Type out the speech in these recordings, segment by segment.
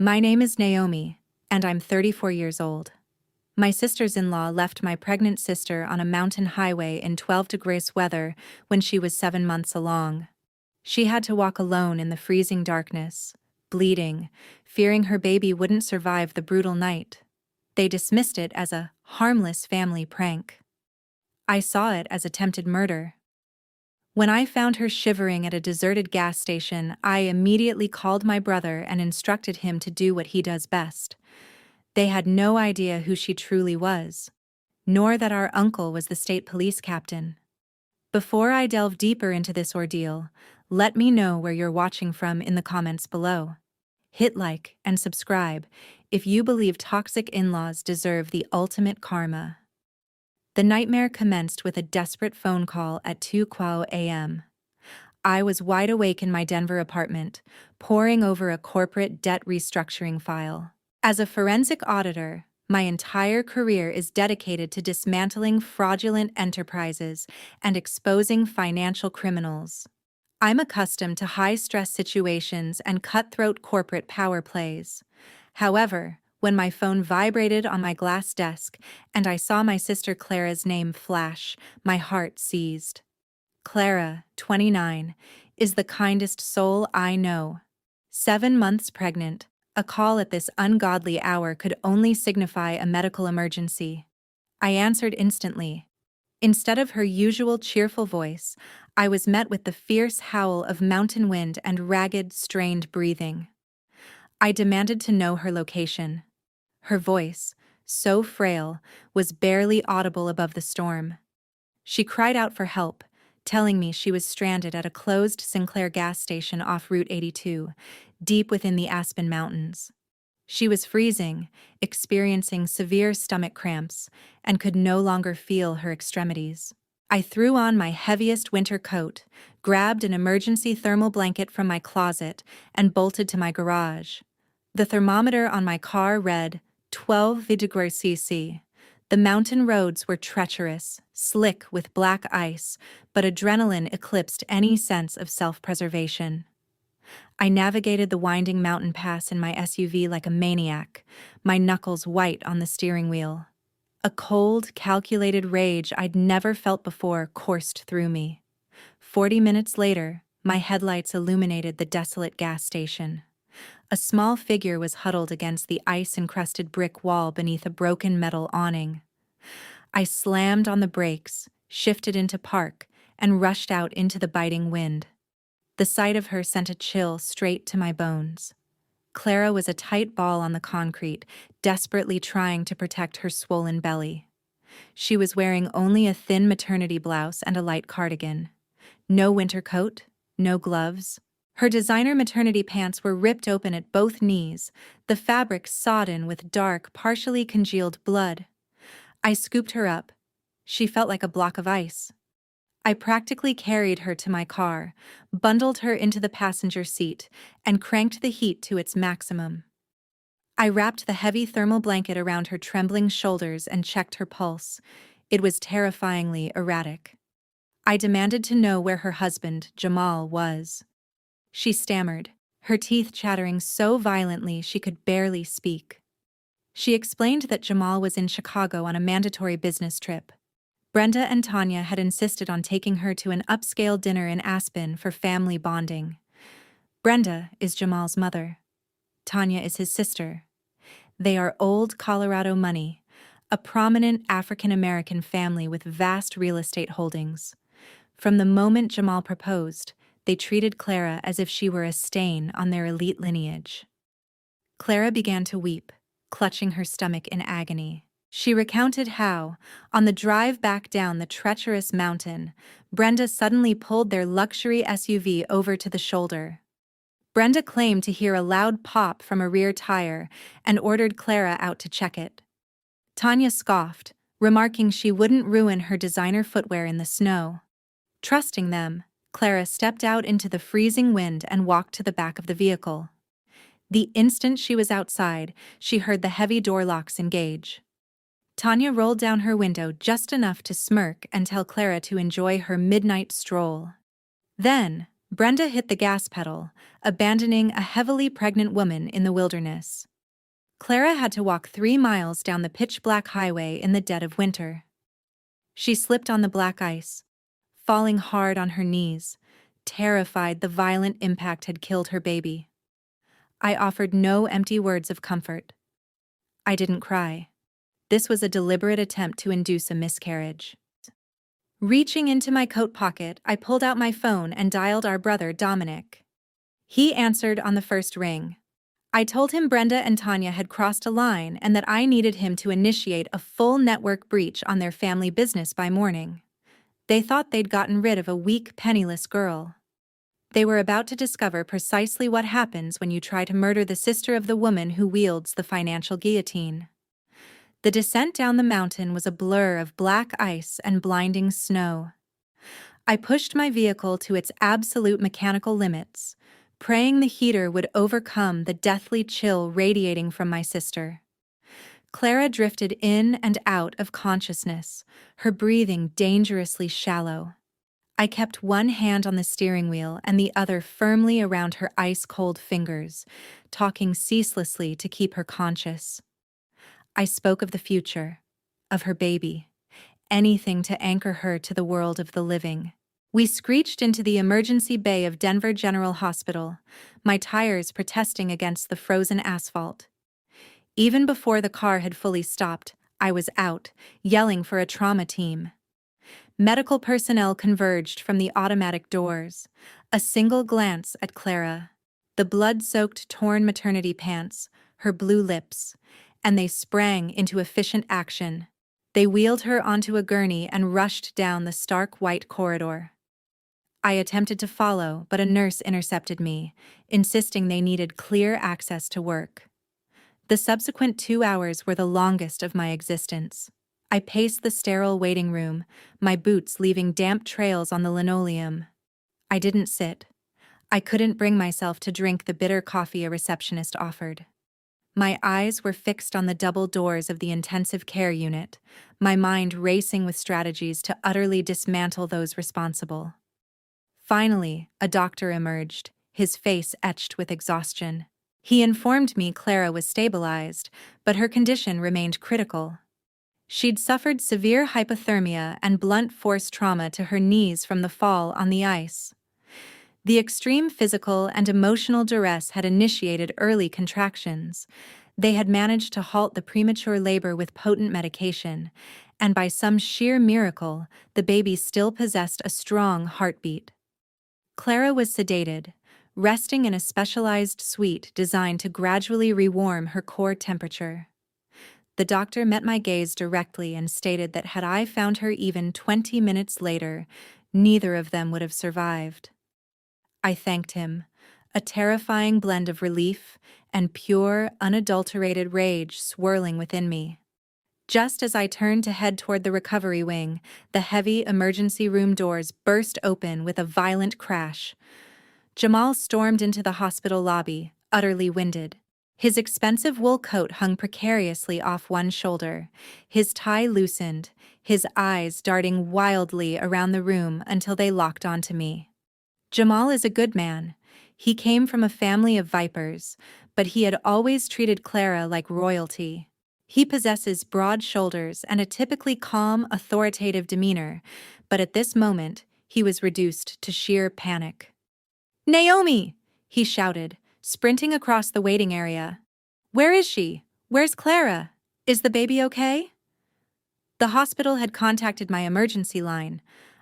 My name is Naomi, and I'm 34 years old. My sisters-in-law left my pregnant sister on a mountain highway in 12-degree weather when she was 7 months along. She had to walk alone in the freezing darkness, bleeding, fearing her baby wouldn't survive the brutal night. They dismissed it as a harmless family prank. I saw it as attempted murder. When I found her shivering at a deserted gas station, I immediately called my brother and instructed him to do what he does best. They had no idea who she truly was, nor that our uncle was the state police captain. Before I delve deeper into this ordeal, let me know where you're watching from in the comments below. Hit like and subscribe if you believe toxic in-laws deserve the ultimate karma. The nightmare commenced with a desperate phone call at 2:00 a.m. I was wide awake in my Denver apartment, poring over a corporate debt restructuring file. As a forensic auditor, my entire career is dedicated to dismantling fraudulent enterprises and exposing financial criminals. I'm accustomed to high-stress situations and cutthroat corporate power plays. However, when my phone vibrated on my glass desk and I saw my sister Clara's name flash, my heart seized. Clara, 29, is the kindest soul I know. 7 months pregnant, a call at this ungodly hour could only signify a medical emergency. I answered instantly. Instead of her usual cheerful voice, I was met with the fierce howl of mountain wind and ragged, strained breathing. I demanded to know her location. Her voice, so frail, was barely audible above the storm. She cried out for help, telling me she was stranded at a closed Sinclair gas station off Route 82, deep within the Aspen Mountains. She was freezing, experiencing severe stomach cramps, and could no longer feel her extremities. I threw on my heaviest winter coat, grabbed an emergency thermal blanket from my closet, and bolted to my garage. The thermometer on my car read 12 degrees Celsius. The mountain roads were treacherous, slick with black ice, but adrenaline eclipsed any sense of self-preservation. I navigated the winding mountain pass in my SUV like a maniac, my knuckles white on the steering wheel. A cold, calculated rage I'd never felt before coursed through me. 40 minutes later, my headlights illuminated the desolate gas station. A small figure was huddled against the ice-encrusted brick wall beneath a broken metal awning. I slammed on the brakes, shifted into park, and rushed out into the biting wind. The sight of her sent a chill straight to my bones. Clara was a tight ball on the concrete, desperately trying to protect her swollen belly. She was wearing only a thin maternity blouse and a light cardigan. No winter coat, no gloves. Her designer maternity pants were ripped open at both knees, the fabric sodden with dark, partially congealed blood. I scooped her up. She felt like a block of ice. I practically carried her to my car, bundled her into the passenger seat, and cranked the heat to its maximum. I wrapped the heavy thermal blanket around her trembling shoulders and checked her pulse. It was terrifyingly erratic. I demanded to know where her husband, Jamal, was. She stammered, her teeth chattering so violently she could barely speak. She explained that Jamal was in Chicago on a mandatory business trip. Brenda and Tanya had insisted on taking her to an upscale dinner in Aspen for family bonding. Brenda is Jamal's mother. Tanya is his sister. They are old Colorado money, a prominent African-American family with vast real estate holdings. From the moment Jamal proposed, they treated Clara as if she were a stain on their elite lineage. Clara began to weep, clutching her stomach in agony. She recounted how, on the drive back down the treacherous mountain, Brenda suddenly pulled their luxury SUV over to the shoulder. Brenda claimed to hear a loud pop from a rear tire and ordered Clara out to check it. Tanya scoffed, remarking she wouldn't ruin her designer footwear in the snow. Trusting them, Clara stepped out into the freezing wind and walked to the back of the vehicle. The instant she was outside, she heard the heavy door locks engage. Tanya rolled down her window just enough to smirk and tell Clara to enjoy her midnight stroll. Then, Brenda hit the gas pedal, abandoning a heavily pregnant woman in the wilderness. Clara had to walk 3 miles down the pitch-black highway in the dead of winter. She slipped on the black ice, falling hard on her knees, terrified the violent impact had killed her baby. I offered no empty words of comfort. I didn't cry. This was a deliberate attempt to induce a miscarriage. Reaching into my coat pocket, I pulled out my phone and dialed our brother, Dominic. He answered on the first ring. I told him Brenda and Tanya had crossed a line and that I needed him to initiate a full network breach on their family business by morning. They thought they'd gotten rid of a weak, penniless girl. They were about to discover precisely what happens when you try to murder the sister of the woman who wields the financial guillotine. The descent down the mountain was a blur of black ice and blinding snow. I pushed my vehicle to its absolute mechanical limits, praying the heater would overcome the deathly chill radiating from my sister. Clara drifted in and out of consciousness, her breathing dangerously shallow. I kept one hand on the steering wheel and the other firmly around her ice-cold fingers, talking ceaselessly to keep her conscious. I spoke of the future, of her baby, anything to anchor her to the world of the living. We screeched into the emergency bay of Denver General Hospital, my tires protesting against the frozen asphalt. Even before the car had fully stopped, I was out, yelling for a trauma team. Medical personnel converged from the automatic doors. A single glance at Clara, the blood-soaked torn maternity pants, her blue lips, and they sprang into efficient action. They wheeled her onto a gurney and rushed down the stark white corridor. I attempted to follow, but a nurse intercepted me, insisting they needed clear access to work. The subsequent 2 hours were the longest of my existence. I paced the sterile waiting room, my boots leaving damp trails on the linoleum. I didn't sit. I couldn't bring myself to drink the bitter coffee a receptionist offered. My eyes were fixed on the double doors of the intensive care unit, my mind racing with strategies to utterly dismantle those responsible. Finally, a doctor emerged, his face etched with exhaustion. He informed me Clara was stabilized, but her condition remained critical. She'd suffered severe hypothermia and blunt force trauma to her knees from the fall on the ice. The extreme physical and emotional duress had initiated early contractions. They had managed to halt the premature labor with potent medication, and by some sheer miracle, the baby still possessed a strong heartbeat. Clara was sedated, resting in a specialized suite designed to gradually rewarm her core temperature. The doctor met my gaze directly and stated that had I found her even 20 minutes later, neither of them would have survived. I thanked him, a terrifying blend of relief and pure, unadulterated rage swirling within me. Just as I turned to head toward the recovery wing, the heavy emergency room doors burst open with a violent crash. Jamal stormed into the hospital lobby, utterly winded. His expensive wool coat hung precariously off one shoulder, his tie loosened, his eyes darting wildly around the room until they locked onto me. Jamal is a good man. He came from a family of vipers, but he had always treated Clara like royalty. He possesses broad shoulders and a typically calm, authoritative demeanor, but at this moment, he was reduced to sheer panic. "Naomi!" he shouted, sprinting across the waiting area. "Where is she? Where's Clara? Is the baby okay?" The hospital had contacted my emergency line.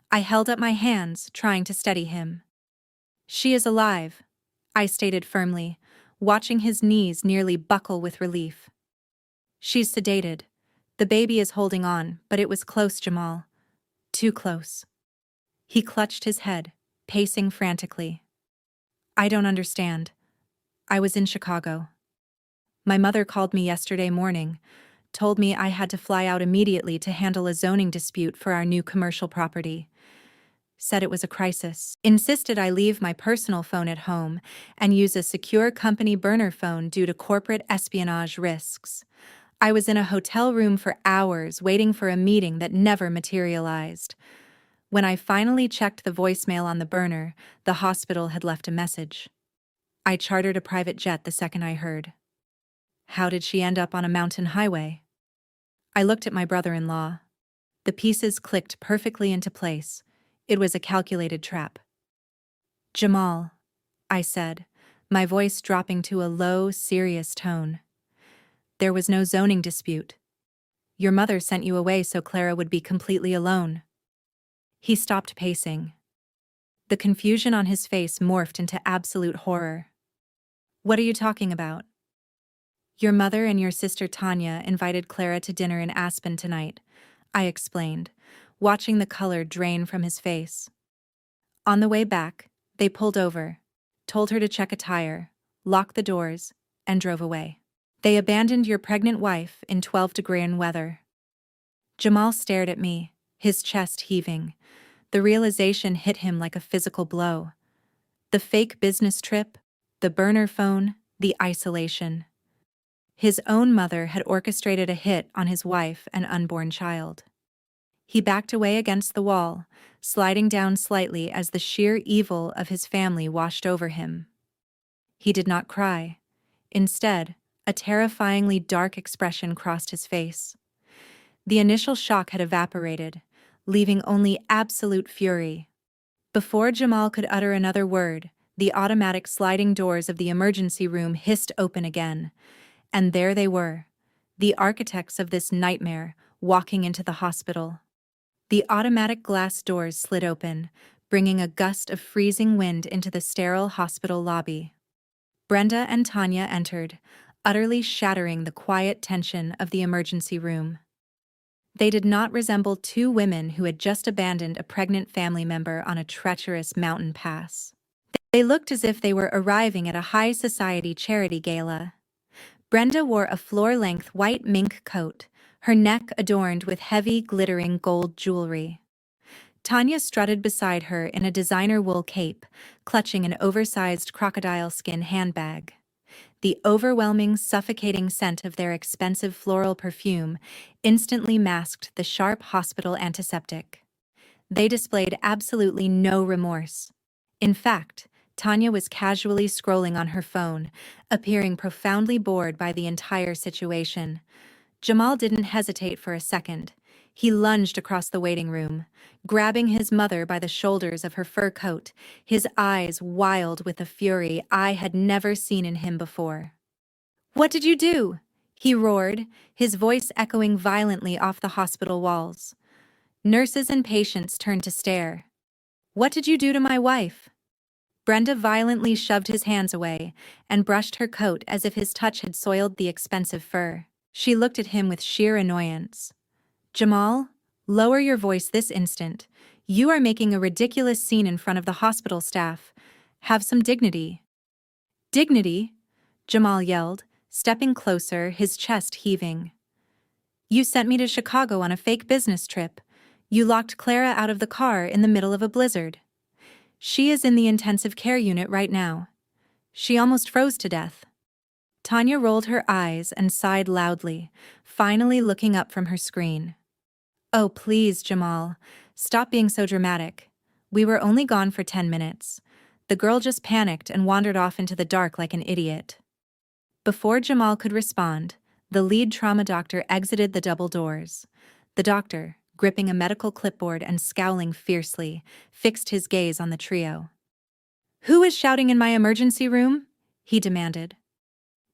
I held up my hands, trying to steady him. "She is alive," I stated firmly, watching his knees nearly buckle with relief. "She's sedated. The baby is holding on, but it was close, Jamal. Too close." He clutched his head, pacing frantically. "I don't understand. I was in Chicago. My mother called me yesterday morning, told me I had to fly out immediately to handle a zoning dispute for our new commercial property. Said it was a crisis, insisted I leave my personal phone at home and use a secure company burner phone due to corporate espionage risks. I was in a hotel room for hours waiting for a meeting that never materialized. When I finally checked the voicemail on the burner, the hospital had left a message. I chartered a private jet the second I heard. How did she end up on a mountain highway? I looked at my brother-in-law. The pieces clicked perfectly into place. It was a calculated trap. Jamal, I said, my voice dropping to a low, serious tone. There was no zoning dispute. Your mother sent you away so Clara would be completely alone. He stopped pacing. The confusion on his face morphed into absolute horror. What are you talking about? Your mother and your sister Tanya invited Clara to dinner in Aspen tonight, I explained, watching the color drain from his face. On the way back, they pulled over, told her to check a tire, locked the doors, and drove away. They abandoned your pregnant wife in 12-degree weather. Jamal stared at me, his chest heaving. The realization hit him like a physical blow. The fake business trip, the burner phone, the isolation. His own mother had orchestrated a hit on his wife and unborn child. He backed away against the wall, sliding down slightly as the sheer evil of his family washed over him. He did not cry. Instead, a terrifyingly dark expression crossed his face. The initial shock had evaporated, leaving only absolute fury. Before Jamal could utter another word, the automatic sliding doors of the emergency room hissed open again. And there they were, the architects of this nightmare, walking into the hospital. The automatic glass doors slid open, bringing a gust of freezing wind into the sterile hospital lobby. Brenda and Tanya entered, utterly shattering the quiet tension of the emergency room. They did not resemble two women who had just abandoned a pregnant family member on a treacherous mountain pass. They looked as if they were arriving at a high society charity gala. Brenda wore a floor-length white mink coat, her neck adorned with heavy, glittering gold jewelry. Tanya strutted beside her in a designer wool cape, clutching an oversized crocodile skin handbag. The overwhelming, suffocating scent of their expensive floral perfume instantly masked the sharp hospital antiseptic. They displayed absolutely no remorse. In fact, Tanya was casually scrolling on her phone, appearing profoundly bored by the entire situation. Jamal didn't hesitate for a second. He lunged across the waiting room, grabbing his mother by the shoulders of her fur coat, his eyes wild with a fury I had never seen in him before. "What did you do?" he roared, his voice echoing violently off the hospital walls. Nurses and patients turned to stare. "What did you do to my wife?" Brenda violently shoved his hands away and brushed her coat as if his touch had soiled the expensive fur. She looked at him with sheer annoyance. "Jamal, lower your voice this instant. You are making a ridiculous scene in front of the hospital staff. Have some dignity." "Dignity?" Jamal yelled, stepping closer, his chest heaving. "You sent me to Chicago on a fake business trip. You locked Clara out of the car in the middle of a blizzard. She is in the intensive care unit right now. She almost froze to death." Tanya rolled her eyes and sighed loudly, finally looking up from her screen. "Oh, please, Jamal, stop being so dramatic. We were only gone for 10 minutes. The girl just panicked and wandered off into the dark like an idiot." Before Jamal could respond, the lead trauma doctor exited the double doors. The doctor, gripping a medical clipboard and scowling fiercely, fixed his gaze on the trio. "Who is shouting in my emergency room?" he demanded.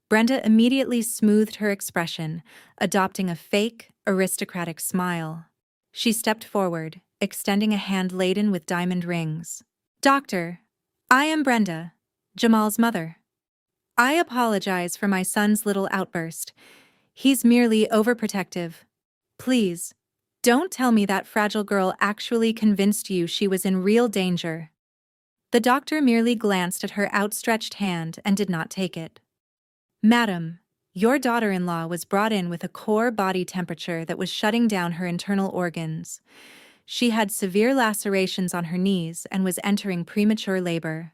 Brenda immediately smoothed her expression, adopting a fake, aristocratic smile. She stepped forward, extending a hand laden with diamond rings. "Doctor, I am Brenda, Jamal's mother. I apologize for my son's little outburst. He's merely overprotective. Please, don't tell me that fragile girl actually convinced you she was in real danger." The doctor merely glanced at her outstretched hand and did not take it. "Madam, your daughter-in-law was brought in with a core body temperature that was shutting down her internal organs. She had severe lacerations on her knees and was entering premature labor.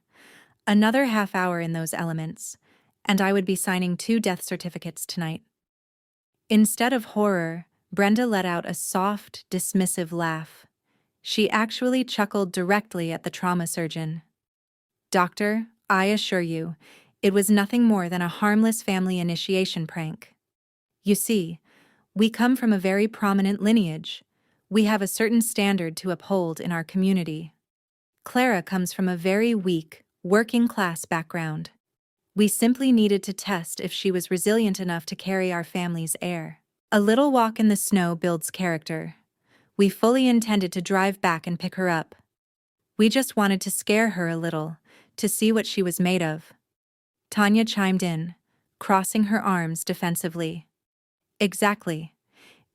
Another half hour in those elements, and I would be signing 2 death certificates tonight." Instead of horror, Brenda let out a soft, dismissive laugh. She actually chuckled directly at the trauma surgeon. "Doctor, I assure you, it was nothing more than a harmless family initiation prank. You see, we come from a very prominent lineage. We have a certain standard to uphold in our community. Clara comes from a very weak, working-class background. We simply needed to test if she was resilient enough to carry our family's heir. A little walk in the snow builds character. We fully intended to drive back and pick her up. We just wanted to scare her a little, to see what she was made of." Tanya chimed in, crossing her arms defensively. "Exactly.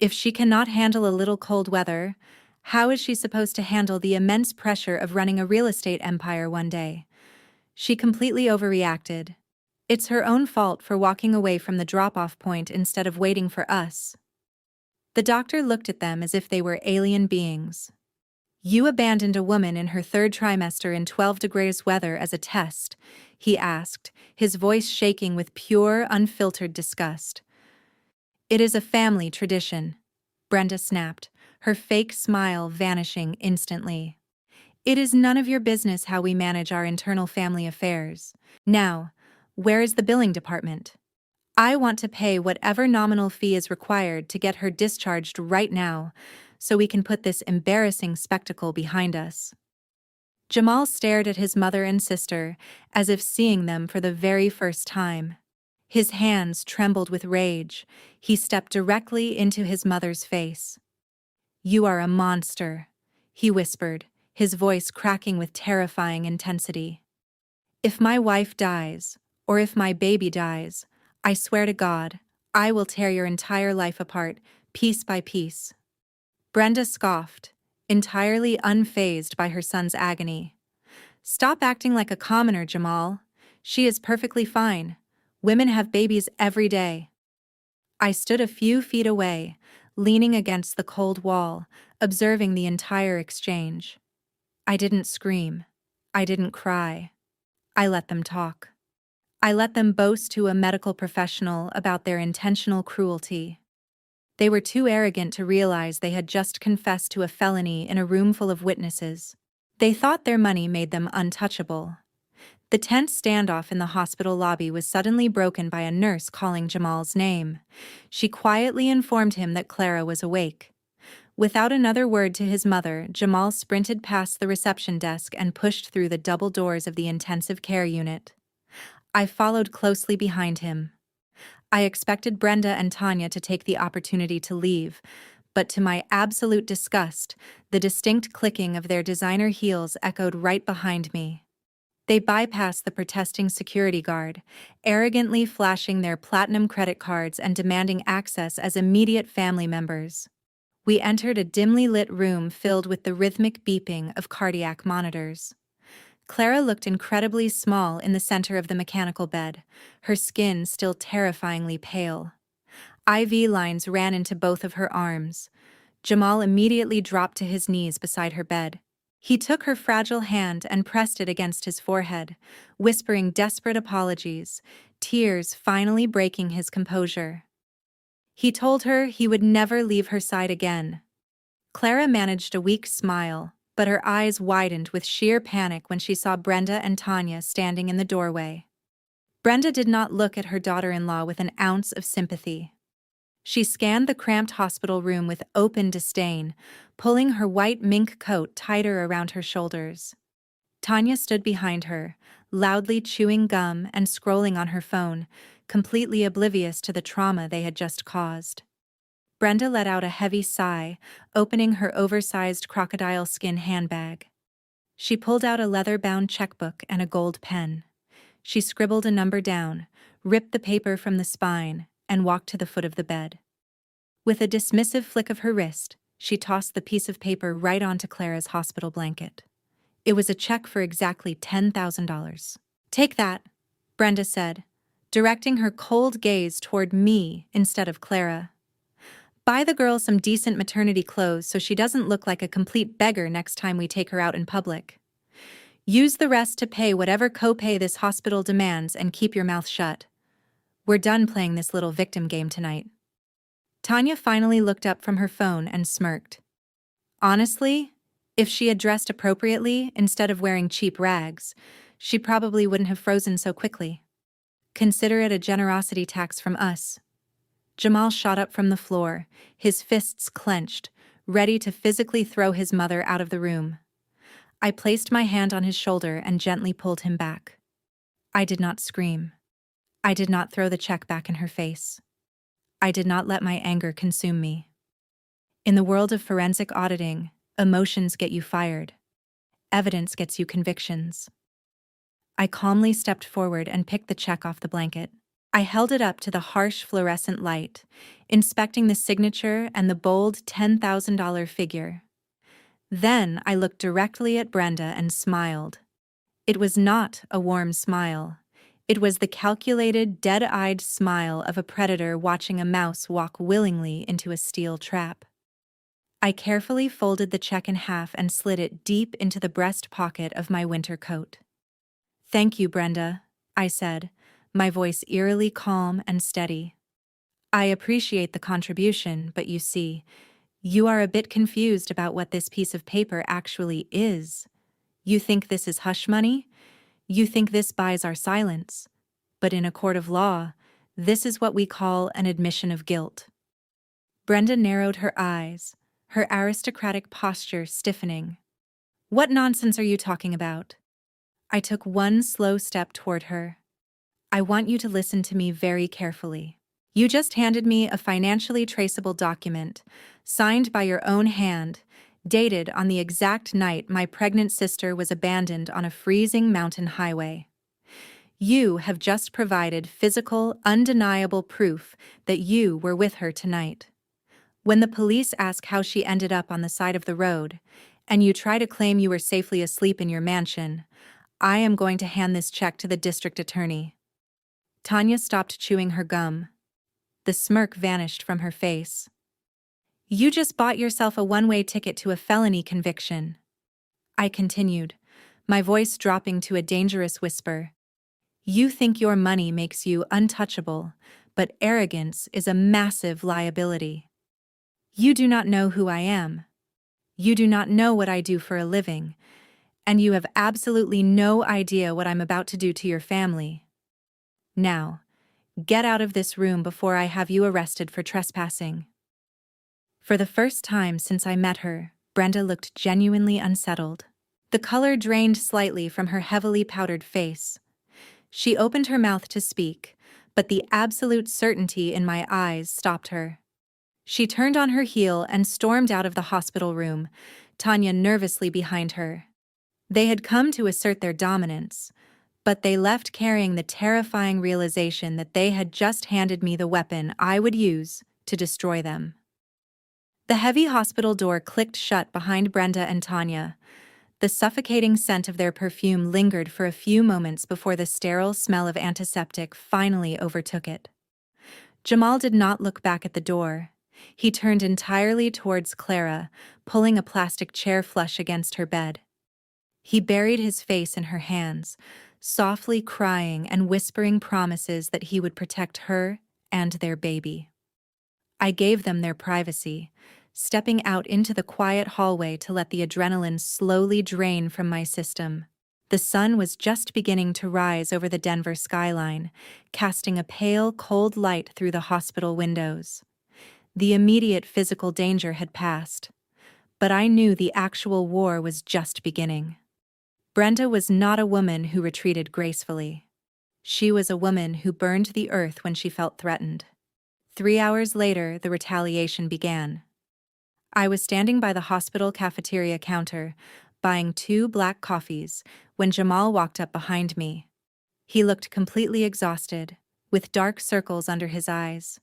If she cannot handle a little cold weather, how is she supposed to handle the immense pressure of running a real estate empire one day?" She completely overreacted. "It's her own fault for walking away from the drop-off point instead of waiting for us." The doctor looked at them as if they were alien beings. "You abandoned a woman in her third trimester in 12 degrees weather as a test?" he asked, his voice shaking with pure, unfiltered disgust. "It is a family tradition," Brenda snapped, her fake smile vanishing instantly. "It is none of your business how we manage our internal family affairs. Now, where is the billing department? I want to pay whatever nominal fee is required to get her discharged right now, so we can put this embarrassing spectacle behind us." Jamal stared at his mother and sister, as if seeing them for the very first time. His hands trembled with rage. He stepped directly into his mother's face. "You are a monster," he whispered, his voice cracking with terrifying intensity. "If my wife dies, or if my baby dies, I swear to God, I will tear your entire life apart, piece by piece." Brenda scoffed, entirely unfazed by her son's agony. "Stop acting like a commoner, Jamal. She is perfectly fine. Women have babies every day." I stood a few feet away, leaning against the cold wall, observing the entire exchange. I didn't scream. I didn't cry. I let them talk. I let them boast to a medical professional about their intentional cruelty. They were too arrogant to realize they had just confessed to a felony in a room full of witnesses. They thought their money made them untouchable. The tense standoff in the hospital lobby was suddenly broken by a nurse calling Jamal's name. She quietly informed him that Clara was awake. Without another word to his mother, Jamal sprinted past the reception desk and pushed through the double doors of the intensive care unit. I followed closely behind him. I expected Brenda and Tanya to take the opportunity to leave, but to my absolute disgust, the distinct clicking of their designer heels echoed right behind me. They bypassed the protesting security guard, arrogantly flashing their platinum credit cards and demanding access as immediate family members. We entered a dimly lit room filled with the rhythmic beeping of cardiac monitors. Clara looked incredibly small in the center of the mechanical bed, her skin still terrifyingly pale. IV lines ran into both of her arms. Jamal immediately dropped to his knees beside her bed. He took her fragile hand and pressed it against his forehead, whispering desperate apologies, tears finally breaking his composure. He told her he would never leave her side again. Clara managed a weak smile, but her eyes widened with sheer panic when she saw Brenda and Tanya standing in the doorway. Brenda did not look at her daughter-in-law with an ounce of sympathy. She scanned the cramped hospital room with open disdain, pulling her white mink coat tighter around her shoulders. Tanya stood behind her, loudly chewing gum and scrolling on her phone, completely oblivious to the trauma they had just caused. Brenda let out a heavy sigh, opening her oversized crocodile skin handbag. She pulled out a leather-bound checkbook and a gold pen. She scribbled a number down, ripped the paper from the spine, and walked to the foot of the bed. With a dismissive flick of her wrist, she tossed the piece of paper right onto Clara's hospital blanket. It was a check for exactly $10,000. "Take that," Brenda said, directing her cold gaze toward me instead of Clara. "Buy the girl some decent maternity clothes so she doesn't look like a complete beggar next time we take her out in public. Use the rest to pay whatever copay this hospital demands and keep your mouth shut. We're done playing this little victim game tonight." Tanya finally looked up from her phone and smirked. "Honestly, If she had dressed appropriately instead of wearing cheap rags, she probably wouldn't have frozen so quickly. Consider it a generosity tax from us. Jamal shot up from the floor, his fists clenched, ready to physically throw his mother out of the room. I placed my hand on his shoulder and gently pulled him back. I did not scream. I did not throw the check back in her face. I did not let my anger consume me. In the world of forensic auditing, emotions get you fired. Evidence gets you convictions. I calmly stepped forward and picked the check off the blanket. I held it up to the harsh fluorescent light, inspecting the signature and the bold $10,000 figure. Then I looked directly at Brenda and smiled. It was not a warm smile. It was the calculated, dead-eyed smile of a predator watching a mouse walk willingly into a steel trap. I carefully folded the check in half and slid it deep into the breast pocket of my winter coat. "Thank you, Brenda," I said, my voice eerily calm and steady. "I appreciate the contribution, but you see, you are a bit confused about what this piece of paper actually is. You think this is hush money? You think this buys our silence. But in a court of law, this is what we call an admission of guilt." Brenda narrowed her eyes, her aristocratic posture stiffening. "What nonsense are you talking about?" I took one slow step toward her. "I want you to listen to me very carefully. You just handed me a financially traceable document, signed by your own hand, dated on the exact night my pregnant sister was abandoned on a freezing mountain highway. You have just provided physical, undeniable proof that you were with her tonight. When the police ask how she ended up on the side of the road, and you try to claim you were safely asleep in your mansion, I am going to hand this check to the district attorney." Tanya stopped chewing her gum. The smirk vanished from her face. "You just bought yourself a one-way ticket to a felony conviction," I continued, my voice dropping to a dangerous whisper. "You think your money makes you untouchable, but arrogance is a massive liability. You do not know who I am. You do not know what I do for a living, and you have absolutely no idea what I'm about to do to your family. Now, get out of this room before I have you arrested for trespassing." For the first time since I met her, Brenda looked genuinely unsettled. The color drained slightly from her heavily powdered face. She opened her mouth to speak, but the absolute certainty in my eyes stopped her. She turned on her heel and stormed out of the hospital room, Tanya nervously behind her. They had come to assert their dominance, but they left carrying the terrifying realization that they had just handed me the weapon I would use to destroy them. The heavy hospital door clicked shut behind Brenda and Tanya. The suffocating scent of their perfume lingered for a few moments before the sterile smell of antiseptic finally overtook it. Jamal did not look back at the door. He turned entirely towards Clara, pulling a plastic chair flush against her bed. He buried his face in her hands, softly crying and whispering promises that he would protect her and their baby. I gave them their privacy, stepping out into the quiet hallway to let the adrenaline slowly drain from my system. The sun was just beginning to rise over the Denver skyline, casting a pale, cold light through the hospital windows. The immediate physical danger had passed, but I knew the actual war was just beginning. Brenda was not a woman who retreated gracefully. She was a woman who burned the earth when she felt threatened. 3 hours later, the retaliation began. I was standing by the hospital cafeteria counter, buying 2 black coffees, when Jamal walked up behind me. He looked completely exhausted, with dark circles under his eyes.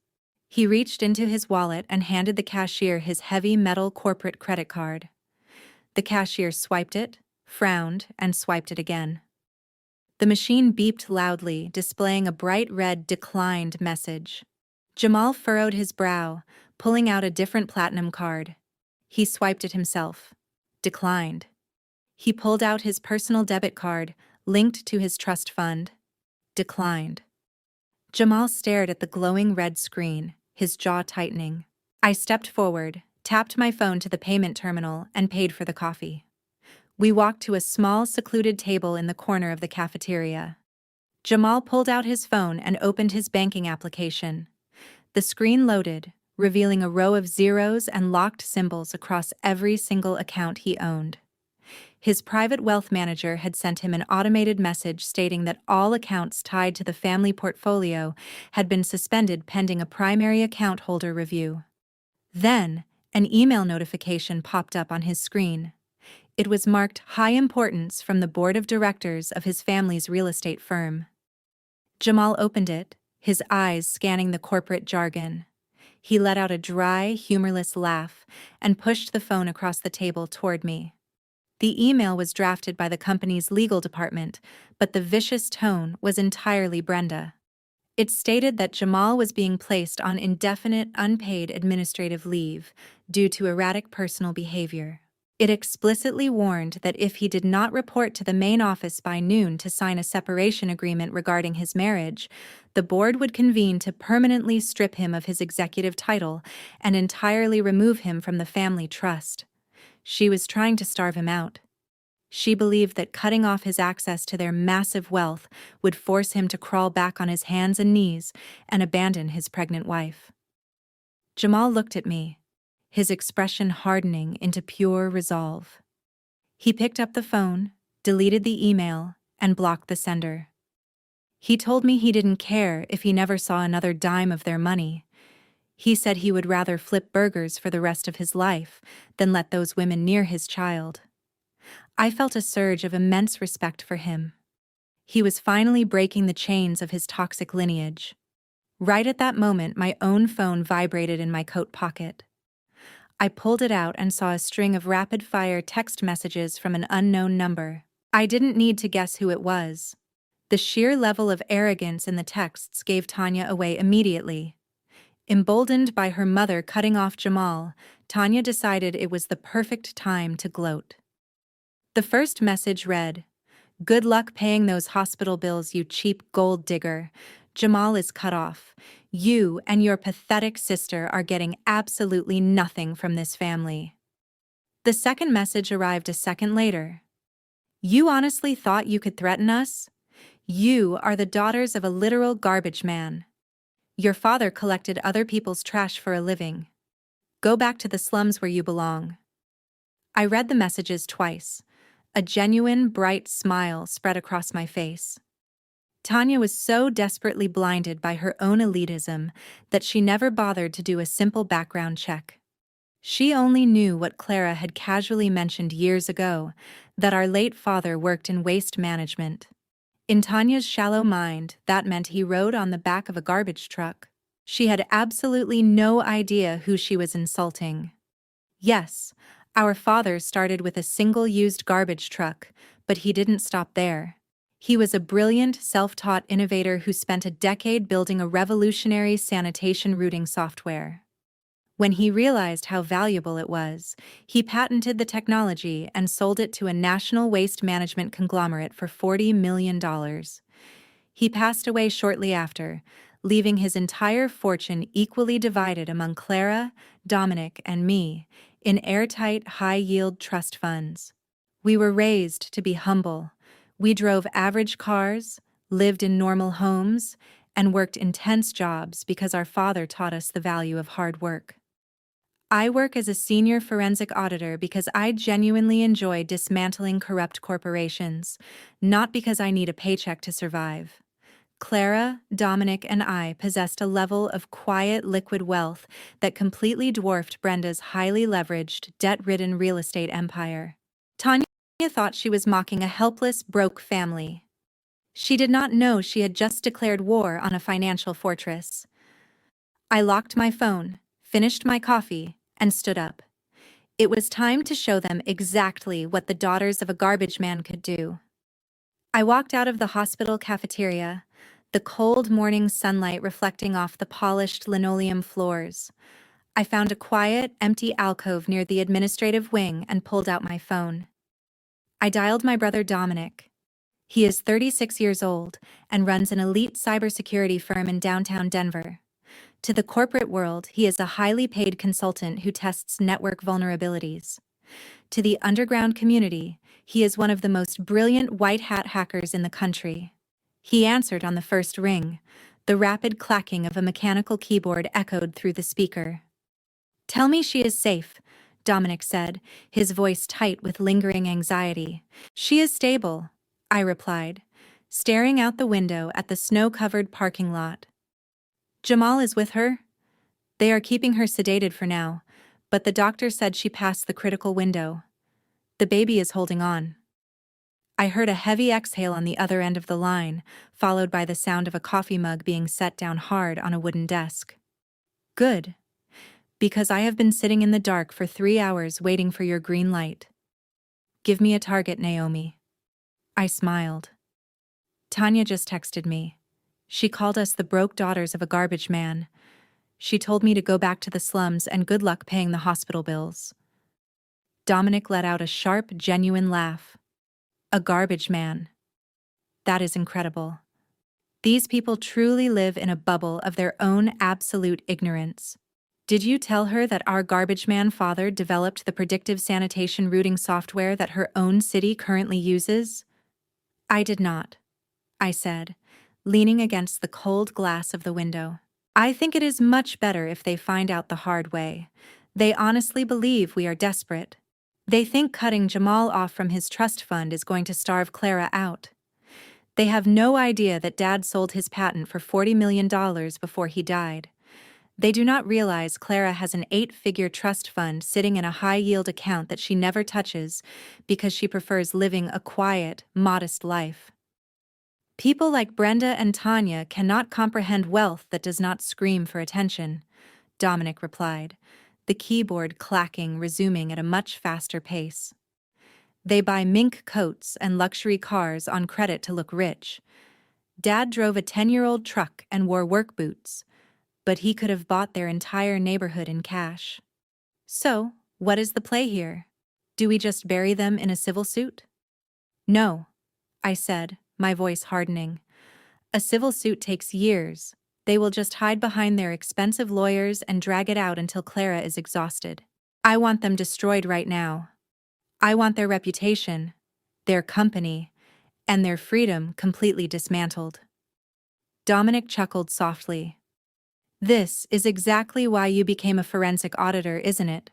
He reached into his wallet and handed the cashier his heavy metal corporate credit card. The cashier swiped it, frowned, and swiped it again. The machine beeped loudly, displaying a bright red declined message. Jamal furrowed his brow, pulling out a different platinum card. He swiped it himself. Declined. He pulled out his personal debit card, linked to his trust fund. Declined. Jamal stared at the glowing red screen, his jaw tightening. I stepped forward, tapped my phone to the payment terminal, and paid for the coffee. We walked to a small, secluded table in the corner of the cafeteria. Jamal pulled out his phone and opened his banking application. The screen loaded, revealing a row of zeros and locked symbols across every single account he owned. His private wealth manager had sent him an automated message stating that all accounts tied to the family portfolio had been suspended pending a primary account holder review. Then, an email notification popped up on his screen. It was marked high importance from the board of directors of his family's real estate firm. Jamal opened it, his eyes scanning the corporate jargon. He let out a dry, humorless laugh and pushed the phone across the table toward me. The email was drafted by the company's legal department, but the vicious tone was entirely Brenda. It stated that Jamal was being placed on indefinite, unpaid administrative leave due to erratic personal behavior. It explicitly warned that if he did not report to the main office by noon to sign a separation agreement regarding his marriage, the board would convene to permanently strip him of his executive title and entirely remove him from the family trust. She was trying to starve him out. She believed that cutting off his access to their massive wealth would force him to crawl back on his hands and knees and abandon his pregnant wife. Jamal looked at me, his expression hardening into pure resolve. He picked up the phone, deleted the email, and blocked the sender. He told me he didn't care if he never saw another dime of their money. He said he would rather flip burgers for the rest of his life than let those women near his child. I felt a surge of immense respect for him. He was finally breaking the chains of his toxic lineage. Right at that moment, my own phone vibrated in my coat pocket. I pulled it out and saw a string of rapid-fire text messages from an unknown number. I didn't need to guess who it was. The sheer level of arrogance in the texts gave Tanya away immediately. Emboldened by her mother cutting off Jamal, Tanya decided it was the perfect time to gloat. The first message read, "Good luck paying those hospital bills, you cheap gold digger. Jamal is cut off. You and your pathetic sister are getting absolutely nothing from this family." The second message arrived a second later. "You honestly thought you could threaten us? You are the daughters of a literal garbage man. Your father collected other people's trash for a living. Go back to the slums where you belong." I read the messages twice. A genuine, bright smile spread across my face. Tanya was so desperately blinded by her own elitism that she never bothered to do a simple background check. She only knew what Clara had casually mentioned years ago, that our late father worked in waste management. In Tanya's shallow mind, that meant he rode on the back of a garbage truck. She had absolutely no idea who she was insulting. Yes, our father started with a single-used garbage truck, but he didn't stop there. He was a brilliant, self-taught innovator who spent a decade building a revolutionary sanitation routing software. When he realized how valuable it was, he patented the technology and sold it to a national waste management conglomerate for $40 million. He passed away shortly after, leaving his entire fortune equally divided among Clara, Dominic, and me, in airtight, high-yield trust funds. We were raised to be humble. We drove average cars, lived in normal homes, and worked intense jobs because our father taught us the value of hard work. I work as a senior forensic auditor because I genuinely enjoy dismantling corrupt corporations, not because I need a paycheck to survive. Clara, Dominic, and I possessed a level of quiet, liquid wealth that completely dwarfed Brenda's highly leveraged, debt-ridden real estate empire. Tanya thought she was mocking a helpless, broke family. She did not know she had just declared war on a financial fortress. I locked my phone, finished my coffee, and stood up. It was time to show them exactly what the daughters of a garbage man could do. I walked out of the hospital cafeteria, the cold morning sunlight reflecting off the polished linoleum floors. I found a quiet, empty alcove near the administrative wing and pulled out my phone. I dialed my brother Dominic. He is 36 years old and runs an elite cybersecurity firm in downtown Denver. To the corporate world, he is a highly paid consultant who tests network vulnerabilities. To the underground community, He is one of the most brilliant white-hat hackers in the country. He answered on the first ring. The rapid clacking of a mechanical keyboard echoed through the speaker. "Tell me she is safe," Dominic said, his voice tight with lingering anxiety. "She is stable," I replied, staring out the window at the snow-covered parking lot. "Jamal is with her? They are keeping her sedated for now, but the doctor said she passed the critical window. The baby is holding on." I heard a heavy exhale on the other end of the line, followed by the sound of a coffee mug being set down hard on a wooden desk. "Good. Because I have been sitting in the dark for 3 hours waiting for your green light. Give me a target, Naomi." I smiled. "Tanya just texted me. She called us the broke daughters of a garbage man. She told me to go back to the slums and good luck paying the hospital bills." Dominic let out a sharp, genuine laugh. A garbage man. That is incredible. These people truly live in a bubble of their own absolute ignorance. "Did you tell her that our garbage man father developed the predictive sanitation routing software that her own city currently uses?" "I did not," I said, leaning against the cold glass of the window. "I think it is much better if they find out the hard way. They honestly believe we are desperate. They think cutting Jamal off from his trust fund is going to starve Clara out. They have no idea that Dad sold his patent for $40 million before he died. They do not realize Clara has an 8-figure trust fund sitting in a high-yield account that she never touches because she prefers living a quiet, modest life. People like Brenda and Tanya cannot comprehend wealth that does not scream for attention," Dominic replied, the keyboard clacking resuming at a much faster pace. "They buy mink coats and luxury cars on credit to look rich. Dad drove a 10-year-old truck and wore work boots, but he could have bought their entire neighborhood in cash. So, what is the play here? Do we just bury them in a civil suit?" "No," I said, my voice hardening. "A civil suit takes years. They will just hide behind their expensive lawyers and drag it out until Clara is exhausted. I want them destroyed right now. I want their reputation, their company, and their freedom completely dismantled." Dominic chuckled softly. "This is exactly why you became a forensic auditor, isn't it?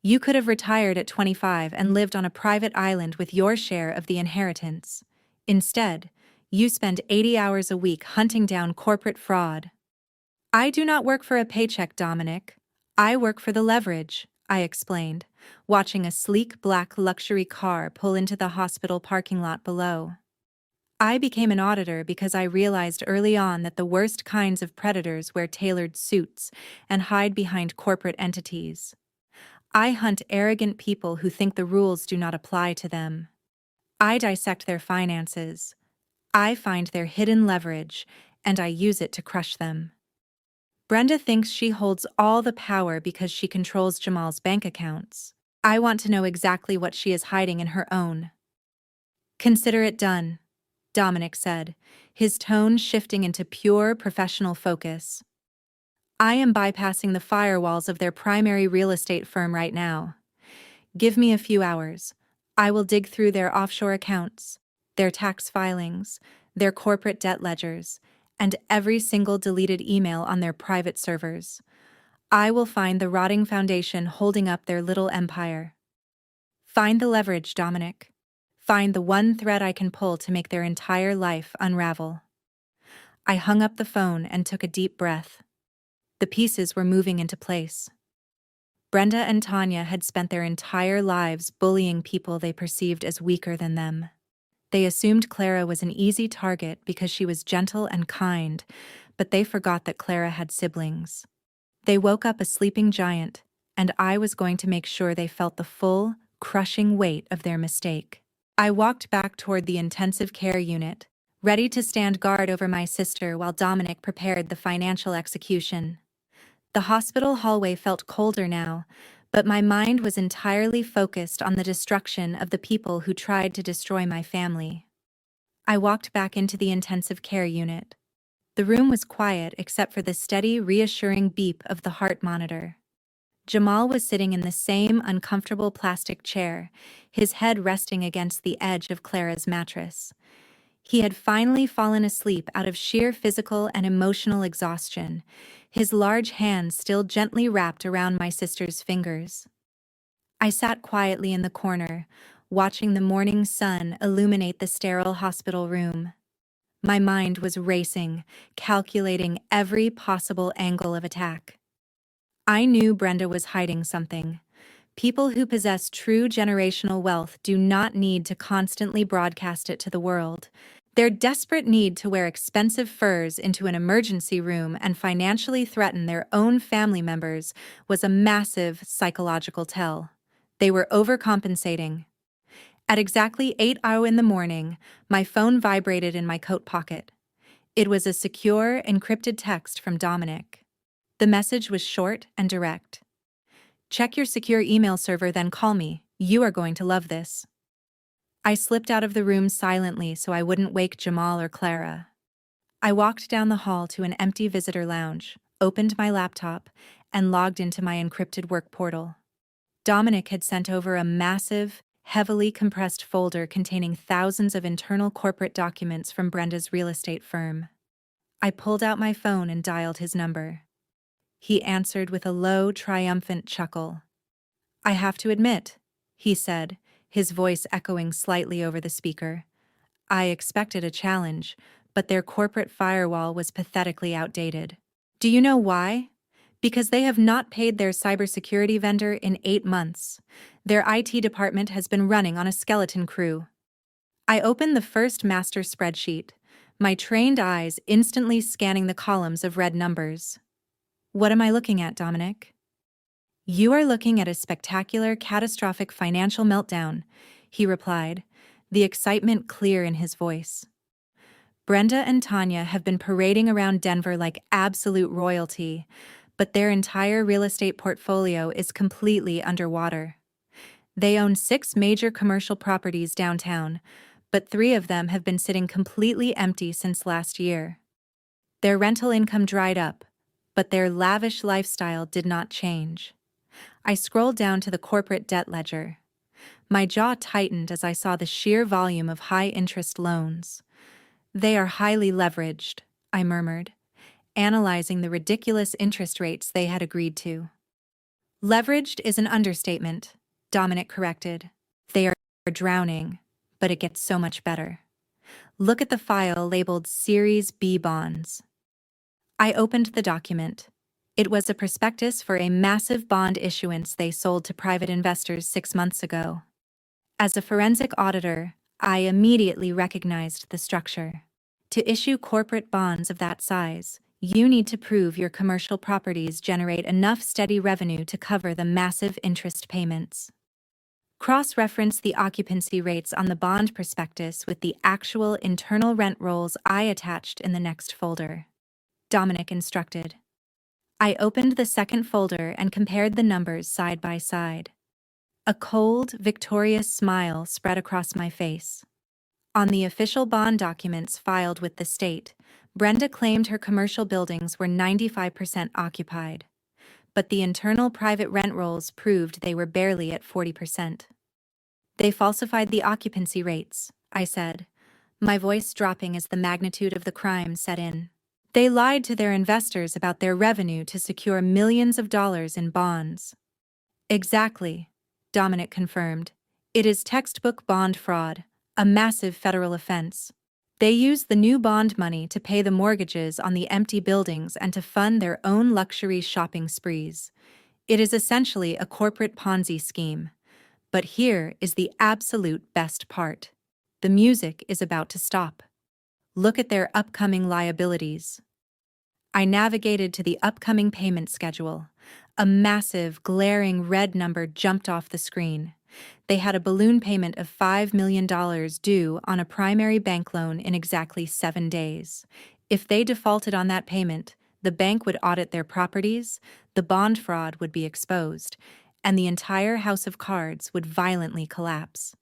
You could have retired at 25 and lived on a private island with your share of the inheritance. Instead, you spend 80 hours a week hunting down corporate fraud." "I do not work for a paycheck, Dominic. I work for the leverage," I explained, watching a sleek black luxury car pull into the hospital parking lot below. "I became an auditor because I realized early on that the worst kinds of predators wear tailored suits and hide behind corporate entities. I hunt arrogant people who think the rules do not apply to them. I dissect their finances. I find their hidden leverage, and I use it to crush them. Brenda thinks she holds all the power because she controls Jamal's bank accounts. I want to know exactly what she is hiding in her own." "Consider it done," Dominic said, his tone shifting into pure professional focus. "I am bypassing the firewalls of their primary real estate firm right now. Give me a few hours. I will dig through their offshore accounts, their tax filings, their corporate debt ledgers, and every single deleted email on their private servers. I will find the rotting foundation holding up their little empire. Find the leverage, Dominic. Find the one thread I can pull to make their entire life unravel." I hung up the phone and took a deep breath. The pieces were moving into place. Brenda and Tanya had spent their entire lives bullying people they perceived as weaker than them. They assumed Clara was an easy target because she was gentle and kind, but they forgot that Clara had siblings. They woke up a sleeping giant, and I was going to make sure they felt the full, crushing weight of their mistake. I walked back toward the intensive care unit, ready to stand guard over my sister while Dominic prepared the financial execution. The hospital hallway felt colder now, but my mind was entirely focused on the destruction of the people who tried to destroy my family. I walked back into the intensive care unit. The room was quiet except for the steady, reassuring beep of the heart monitor. Jamal was sitting in the same uncomfortable plastic chair, his head resting against the edge of Clara's mattress. He had finally fallen asleep out of sheer physical and emotional exhaustion, his large hands still gently wrapped around my sister's fingers. I sat quietly in the corner, watching the morning sun illuminate the sterile hospital room. My mind was racing, calculating every possible angle of attack. I knew Brenda was hiding something. People who possess true generational wealth do not need to constantly broadcast it to the world. Their desperate need to wear expensive furs into an emergency room and financially threaten their own family members was a massive psychological tell. They were overcompensating. At exactly 8 in the morning, my phone vibrated in my coat pocket. It was a secure, encrypted text from Dominic. The message was short and direct. "Check your secure email server, then call me. You are going to love this." I slipped out of the room silently so I wouldn't wake Jamal or Clara. I walked down the hall to an empty visitor lounge, opened my laptop, and logged into my encrypted work portal. Dominic had sent over a massive, heavily compressed folder containing thousands of internal corporate documents from Brenda's real estate firm. I pulled out my phone and dialed his number. He answered with a low, triumphant chuckle. "I have to admit," he said, his voice echoing slightly over the speaker, "I expected a challenge, but their corporate firewall was pathetically outdated. Do you know why? Because they have not paid their cybersecurity vendor in 8 months. Their IT department has been running on a skeleton crew." I opened the first master spreadsheet, my trained eyes instantly scanning the columns of red numbers. "What am I looking at, Dominic?" "You are looking at a spectacular, catastrophic financial meltdown," he replied, the excitement clear in his voice. "Brenda and Tanya have been parading around Denver like absolute royalty, but their entire real estate portfolio is completely underwater. They own 6 major commercial properties downtown, but 3 of them have been sitting completely empty since last year. Their rental income dried up, but their lavish lifestyle did not change." I scrolled down to the corporate debt ledger. My jaw tightened as I saw the sheer volume of high-interest loans. "They are highly leveraged," I murmured, analyzing the ridiculous interest rates they had agreed to. "Leveraged is an understatement," Dominic corrected. "They are drowning, but it gets so much better. Look at the file labeled Series B bonds." I opened the document. It was a prospectus for a massive bond issuance they sold to private investors 6 months ago. As a forensic auditor, I immediately recognized the structure. To issue corporate bonds of that size, you need to prove your commercial properties generate enough steady revenue to cover the massive interest payments. Cross-reference the occupancy rates on the bond prospectus with the actual internal rent rolls I attached in the next folder," Dominic instructed. I opened the second folder and compared the numbers side by side. A cold, victorious smile spread across my face. On the official bond documents filed with the state, Brenda claimed her commercial buildings were 95% occupied, but the internal private rent rolls proved they were barely at 40%. "They falsified the occupancy rates," I said, my voice dropping as the magnitude of the crime set in. "They lied to their investors about their revenue to secure millions of dollars in bonds." "Exactly," Dominic confirmed. "It is textbook bond fraud, a massive federal offense. They use the new bond money to pay the mortgages on the empty buildings and to fund their own luxury shopping sprees. It is essentially a corporate Ponzi scheme. But here is the absolute best part. The music is about to stop. Look at their upcoming liabilities." I navigated to the upcoming payment schedule. A massive, glaring red number jumped off the screen. They had a balloon payment of $5 million due on a primary bank loan in exactly 7 days. If they defaulted on that payment, the bank would audit their properties, the bond fraud would be exposed, and the entire house of cards would violently collapse.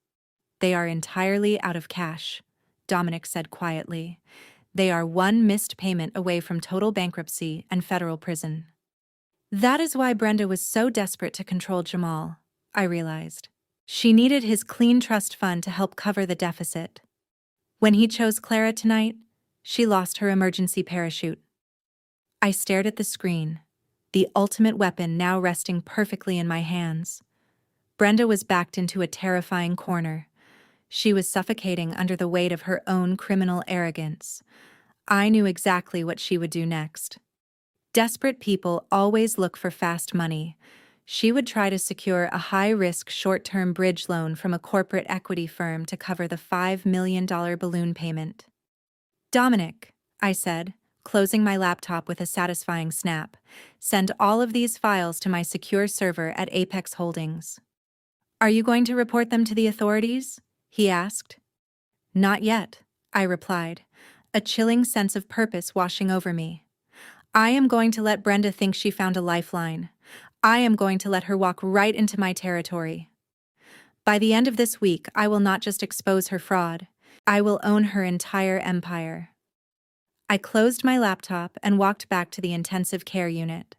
"They are entirely out of cash," Dominic said quietly. "They are one missed payment away from total bankruptcy and federal prison." That is why Brenda was so desperate to control Jamal, I realized. She needed his clean trust fund to help cover the deficit. When he chose Clara tonight, she lost her emergency parachute. I stared at the screen, the ultimate weapon now resting perfectly in my hands. Brenda was backed into a terrifying corner. She was suffocating under the weight of her own criminal arrogance. I knew exactly what she would do next. Desperate people always look for fast money. She would try to secure a high-risk short-term bridge loan from a corporate equity firm to cover the $5 million balloon payment. Dominic, I said, closing my laptop with a satisfying snap, send all of these files to my secure server at Apex Holdings. Are you going to report them to the authorities? He asked. Not yet, I replied, a chilling sense of purpose washing over me. I am going to let Brenda think she found a lifeline. I am going to let her walk right into my territory. By the end of this week, I will not just expose her fraud. I will own her entire empire. I closed my laptop and walked back to the intensive care unit.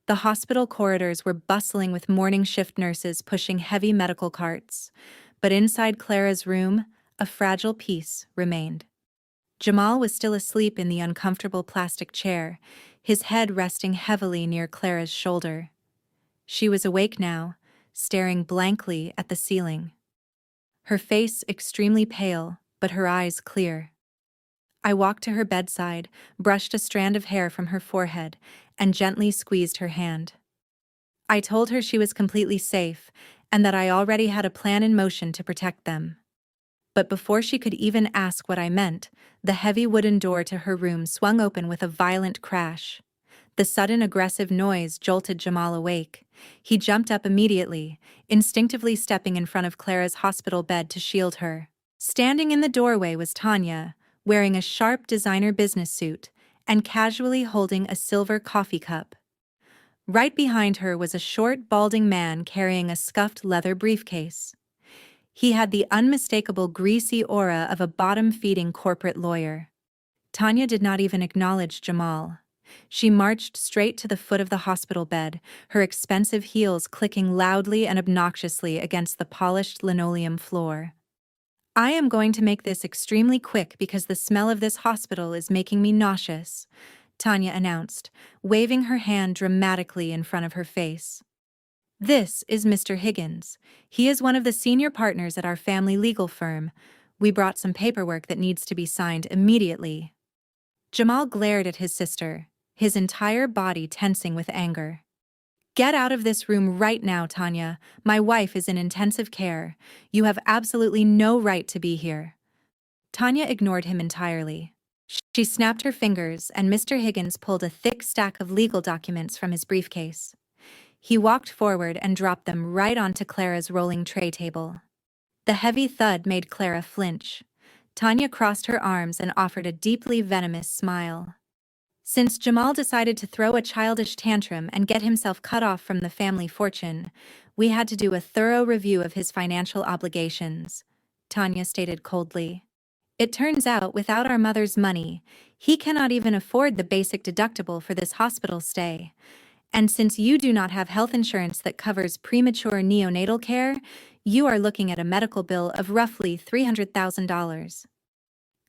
The hospital corridors were bustling with morning shift nurses pushing heavy medical carts, but inside Clara's room, a fragile peace remained. Jamal was still asleep in the uncomfortable plastic chair, his head resting heavily near Clara's shoulder. She was awake now, staring blankly at the ceiling. Her face extremely pale, but her eyes clear. I walked to her bedside, brushed a strand of hair from her forehead, and gently squeezed her hand. I told her she was completely safe, and that I already had a plan in motion to protect them. But before she could even ask what I meant, the heavy wooden door to her room swung open with a violent crash. The sudden aggressive noise jolted Jamal awake. He jumped up immediately, instinctively stepping in front of Clara's hospital bed to shield her. Standing in the doorway was Tanya, wearing a sharp designer business suit and casually holding a silver coffee cup. Right behind her was a short, balding man carrying a scuffed leather briefcase. He had the unmistakable greasy aura of a bottom-feeding corporate lawyer. Tanya did not even acknowledge Jamal. She marched straight to the foot of the hospital bed, her expensive heels clicking loudly and obnoxiously against the polished linoleum floor. I am going to make this extremely quick because the smell of this hospital is making me nauseous, Tanya announced, waving her hand dramatically in front of her face. This is Mr. Higgins. He is one of the senior partners at our family legal firm. We brought some paperwork that needs to be signed immediately. Jamal glared at his sister, his entire body tensing with anger. Get out of this room right now, Tanya. My wife is in intensive care. You have absolutely no right to be here. Tanya ignored him entirely. She snapped her fingers, and Mr. Higgins pulled a thick stack of legal documents from his briefcase. He walked forward and dropped them right onto Clara's rolling tray table. The heavy thud made Clara flinch. Tanya crossed her arms and offered a deeply venomous smile. Since Jamal decided to throw a childish tantrum and get himself cut off from the family fortune, we had to do a thorough review of his financial obligations, Tanya stated coldly. It turns out, without our mother's money, he cannot even afford the basic deductible for this hospital stay. And since you do not have health insurance that covers premature neonatal care, you are looking at a medical bill of roughly $300,000.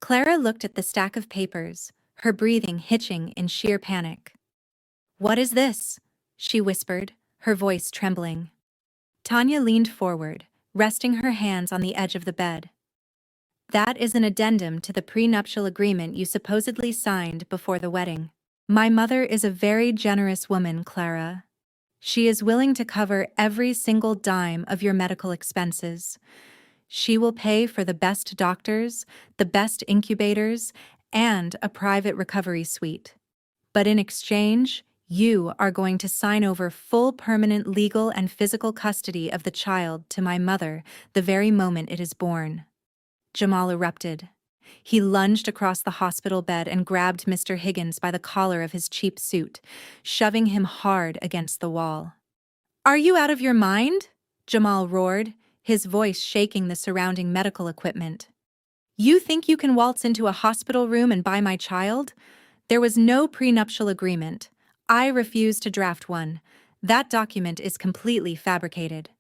Clara looked at the stack of papers, her breathing hitching in sheer panic. What is this? She whispered, her voice trembling. Tanya leaned forward, resting her hands on the edge of the bed. That is an addendum to the prenuptial agreement you supposedly signed before the wedding. My mother is a very generous woman, Clara. She is willing to cover every single dime of your medical expenses. She will pay for the best doctors, the best incubators, and a private recovery suite. But in exchange, you are going to sign over full permanent legal and physical custody of the child to my mother the very moment it is born. Jamal erupted. He lunged across the hospital bed and grabbed Mr. Higgins by the collar of his cheap suit, shoving him hard against the wall. Are you out of your mind? Jamal roared, his voice shaking the surrounding medical equipment. You think you can waltz into a hospital room and buy my child? There was no prenuptial agreement. I refuse to draft one. That document is completely fabricated.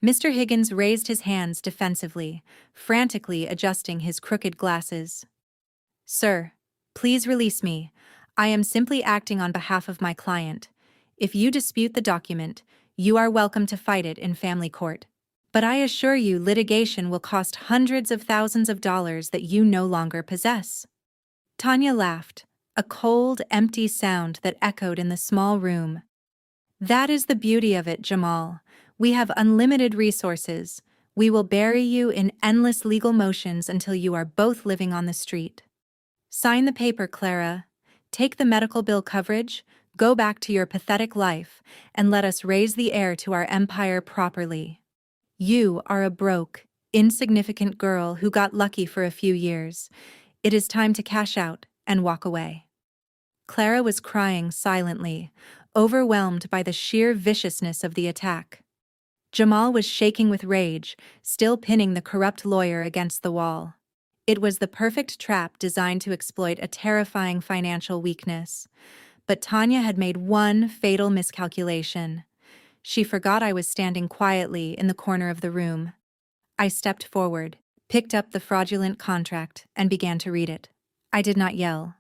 Mr. Higgins raised his hands defensively, frantically adjusting his crooked glasses. Sir, please release me. I am simply acting on behalf of my client. If you dispute the document, you are welcome to fight it in family court. But I assure you litigation will cost hundreds of thousands of dollars that you no longer possess. Tanya laughed, a cold, empty sound that echoed in the small room. That is the beauty of it, Jamal. We have unlimited resources. We will bury you in endless legal motions until you are both living on the street. Sign the paper, Clara. Take the medical bill coverage, go back to your pathetic life, and let us raise the heir to our empire properly. You are a broke, insignificant girl who got lucky for a few years. It is time to cash out and walk away. Clara was crying silently, overwhelmed by the sheer viciousness of the attack. Jamal was shaking with rage, still pinning the corrupt lawyer against the wall. It was the perfect trap designed to exploit a terrifying financial weakness. But Tanya had made one fatal miscalculation. She forgot I was standing quietly in the corner of the room. I stepped forward, picked up the fraudulent contract, and began to read it. I did not yell.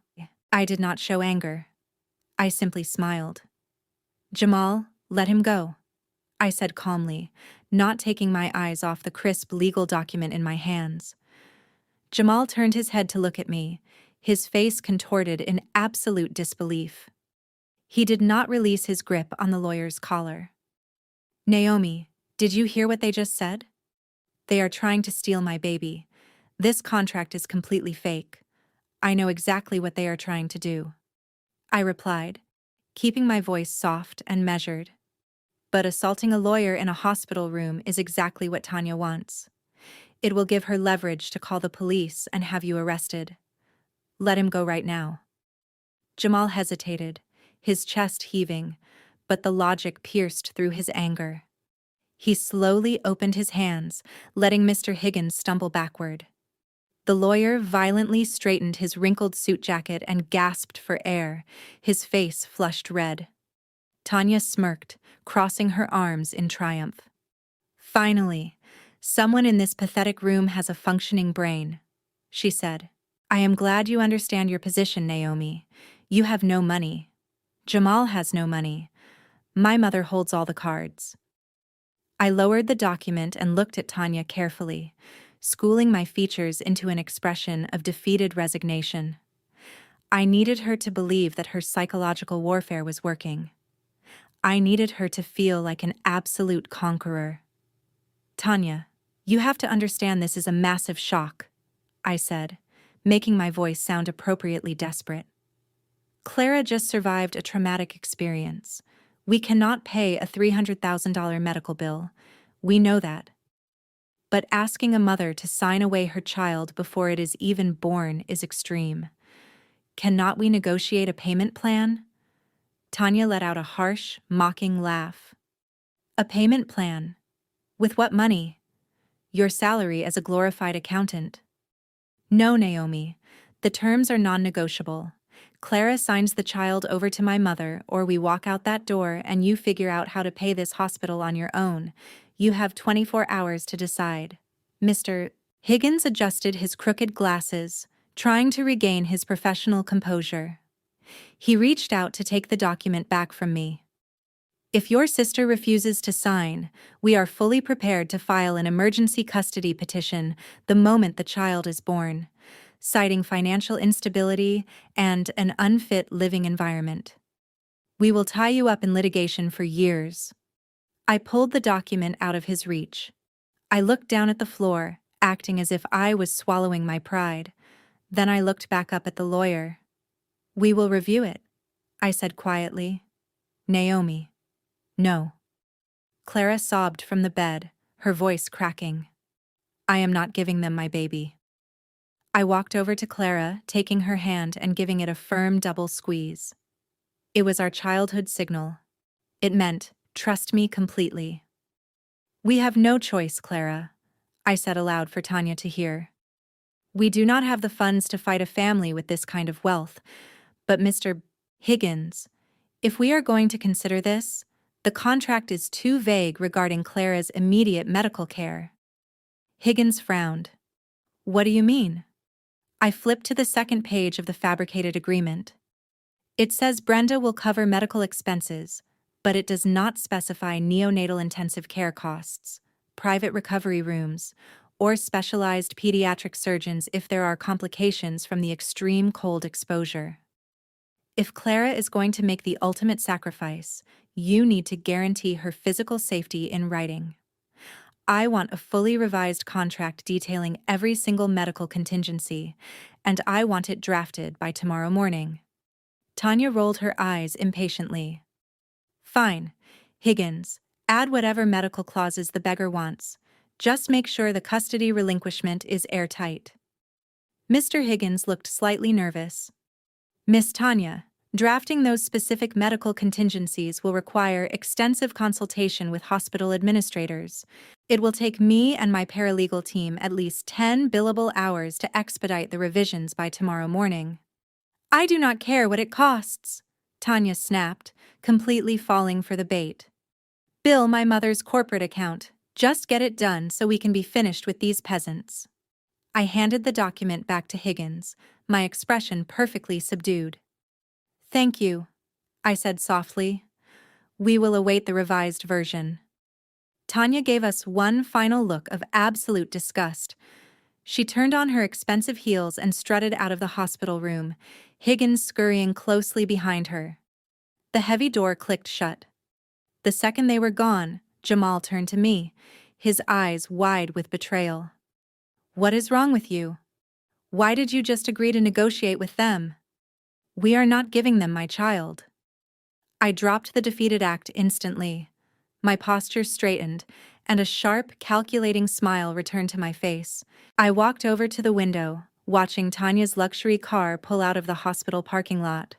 I did not show anger. I simply smiled. Jamal, let him go, I said calmly, not taking my eyes off the crisp legal document in my hands. Jamal turned his head to look at me, his face contorted in absolute disbelief. He did not release his grip on the lawyer's collar. Naomi, did you hear what they just said? They are trying to steal my baby. This contract is completely fake. I know exactly what they are trying to do. I replied, keeping my voice soft and measured. But assaulting a lawyer in a hospital room is exactly what Tanya wants. It will give her leverage to call the police and have you arrested. Let him go right now. Jamal hesitated, his chest heaving, but the logic pierced through his anger. He slowly opened his hands, letting Mr. Higgins stumble backward. The lawyer violently straightened his wrinkled suit jacket and gasped for air, his face flushed red. Tanya smirked, crossing her arms in triumph. Finally, someone in this pathetic room has a functioning brain, she said. I am glad you understand your position, Naomi. You have no money. Jamal has no money. My mother holds all the cards. I lowered the document and looked at Tanya carefully, schooling my features into an expression of defeated resignation. I needed her to believe that her psychological warfare was working. I needed her to feel like an absolute conqueror. Tanya, you have to understand this is a massive shock, I said, making my voice sound appropriately desperate. Clara just survived a traumatic experience. We cannot pay a $300,000 medical bill. We know that. But asking a mother to sign away her child before it is even born is extreme. Cannot we negotiate a payment plan? Tanya let out a harsh, mocking laugh. A payment plan? With what money? Your salary as a glorified accountant. No, Naomi. The terms are non-negotiable. Clara signs the child over to my mother, or we walk out that door and you figure out how to pay this hospital on your own. You have 24 hours to decide. Mr. Higgins adjusted his crooked glasses, trying to regain his professional composure. He reached out to take the document back from me. If your sister refuses to sign, we are fully prepared to file an emergency custody petition the moment the child is born, citing financial instability and an unfit living environment. We will tie you up in litigation for years. I pulled the document out of his reach. I looked down at the floor, acting as if I was swallowing my pride. Then I looked back up at the lawyer. We will review it, I said quietly. Naomi. No. Clara sobbed from the bed, her voice cracking. I am not giving them my baby. I walked over to Clara, taking her hand and giving it a firm double squeeze. It was our childhood signal. It meant, trust me completely. We have no choice, Clara, I said aloud for Tanya to hear. We do not have the funds to fight a family with this kind of wealth, but Mr. Higgins, If we are going to consider this, the contract is too vague regarding Clara's immediate medical care. Higgins frowned. What do you mean? I flipped to the second page of the fabricated agreement. It says Brenda will cover medical expenses, but it does not specify neonatal intensive care costs, private recovery rooms, or specialized pediatric surgeons if there are complications from the extreme cold exposure. If Clara is going to make the ultimate sacrifice, you need to guarantee her physical safety in writing. I want a fully revised contract detailing every single medical contingency, and I want it drafted by tomorrow morning. Tanya rolled her eyes impatiently. Fine, Higgins, add whatever medical clauses the beggar wants. Just make sure the custody relinquishment is airtight. Mr. Higgins looked slightly nervous. Miss Tanya, drafting those specific medical contingencies will require extensive consultation with hospital administrators. It will take me and my paralegal team at least 10 billable hours to expedite the revisions by tomorrow morning. I do not care what it costs, Tanya snapped, completely falling for the bait. Bill my mother's corporate account. Just get it done so we can be finished with these peasants. I handed the document back to Higgins, my expression perfectly subdued. Thank you, I said softly. We will await the revised version. Tanya gave us one final look of absolute disgust. She turned on her expensive heels and strutted out of the hospital room, Higgins scurrying closely behind her. The heavy door clicked shut. The second they were gone, Jamal turned to me, his eyes wide with betrayal. What is wrong with you? Why did you just agree to negotiate with them? We are not giving them my child. I dropped the defeated act instantly. My posture straightened, and a sharp, calculating smile returned to my face. I walked over to the window, watching Tanya's luxury car pull out of the hospital parking lot.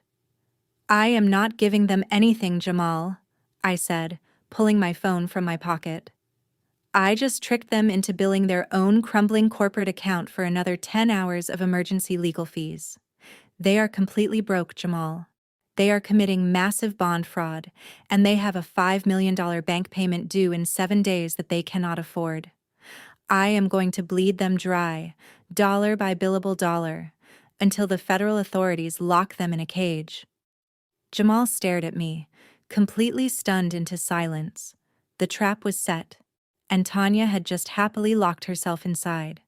I am not giving them anything, Jamal, I said, pulling my phone from my pocket. I just tricked them into billing their own crumbling corporate account for another 10 hours of emergency legal fees. They are completely broke, Jamal. They are committing massive bond fraud, and they have a $5 million bank payment due in 7 days that they cannot afford. I am going to bleed them dry, dollar by billable dollar, until the federal authorities lock them in a cage. Jamal stared at me, completely stunned into silence. The trap was set, and Tanya had just happily locked herself inside.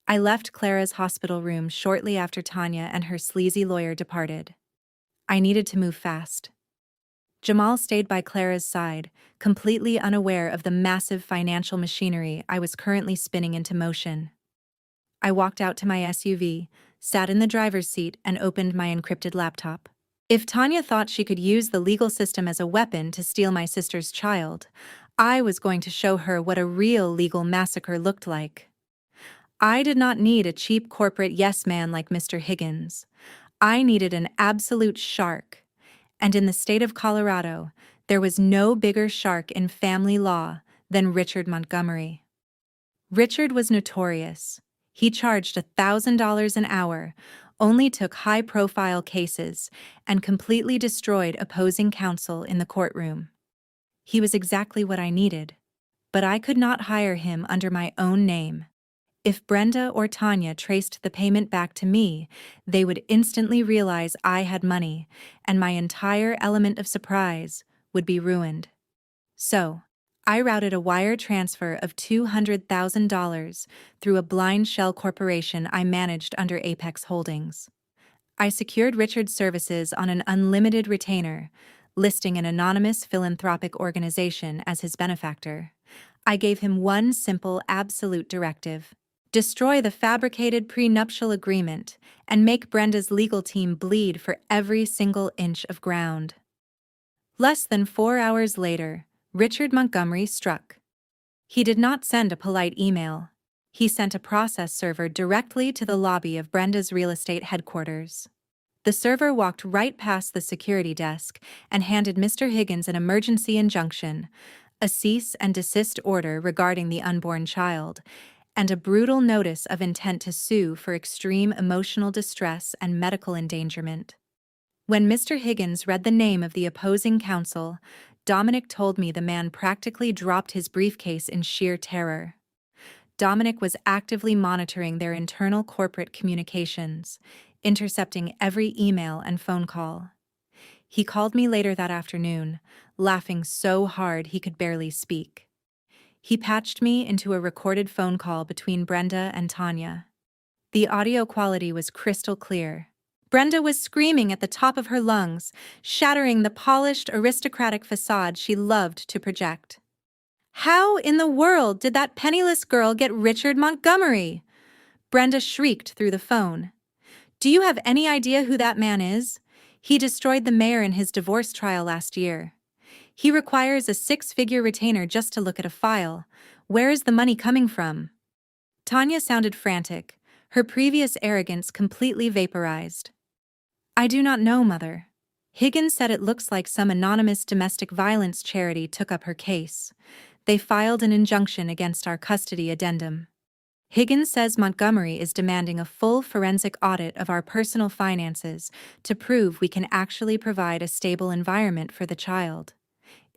I left Clara's hospital room shortly after Tanya and her sleazy lawyer departed. I needed to move fast. Jamal stayed by Clara's side, completely unaware of the massive financial machinery I was currently spinning into motion. I walked out to my SUV, sat in the driver's seat, and opened my encrypted laptop. If Tanya thought she could use the legal system as a weapon to steal my sister's child, I was going to show her what a real legal massacre looked like. I did not need a cheap corporate yes-man like Mr. Higgins. I needed an absolute shark, and in the state of Colorado, there was no bigger shark in family law than Richard Montgomery. Richard was notorious. He charged $1,000 an hour, only took high-profile cases, and completely destroyed opposing counsel in the courtroom. He was exactly what I needed, but I could not hire him under my own name. If Brenda or Tanya traced the payment back to me, they would instantly realize I had money, and my entire element of surprise would be ruined. So, I routed a wire transfer of $200,000 through a blind shell corporation I managed under Apex Holdings. I secured Richard's services on an unlimited retainer, listing an anonymous philanthropic organization as his benefactor. I gave him one simple, absolute directive: destroy the fabricated prenuptial agreement and make Brenda's legal team bleed for every single inch of ground. Less than 4 hours later, Richard Montgomery struck. He did not send a polite email. He sent a process server directly to the lobby of Brenda's real estate headquarters. The server walked right past the security desk and handed Mr. Higgins an emergency injunction, a cease and desist order regarding the unborn child, and a brutal notice of intent to sue for extreme emotional distress and medical endangerment. When Mr. Higgins read the name of the opposing counsel, Dominic told me the man practically dropped his briefcase in sheer terror. Dominic was actively monitoring their internal corporate communications, intercepting every email and phone call. He called me later that afternoon, laughing so hard he could barely speak. He patched me into a recorded phone call between Brenda and Tanya. The audio quality was crystal clear. Brenda was screaming at the top of her lungs, shattering the polished, aristocratic facade she loved to project. "How in the world did that penniless girl get Richard Montgomery?" Brenda shrieked through the phone. "Do you have any idea who that man is? He destroyed the mayor in his divorce trial last year. He requires a six-figure retainer just to look at a file. Where is the money coming from?" Tanya sounded frantic, her previous arrogance completely vaporized. "I do not know, Mother." Higgins said it looks like some anonymous domestic violence charity took up her case. They filed an injunction against our custody addendum. Higgins says Montgomery is demanding a full forensic audit of our personal finances to prove we can actually provide a stable environment for the child.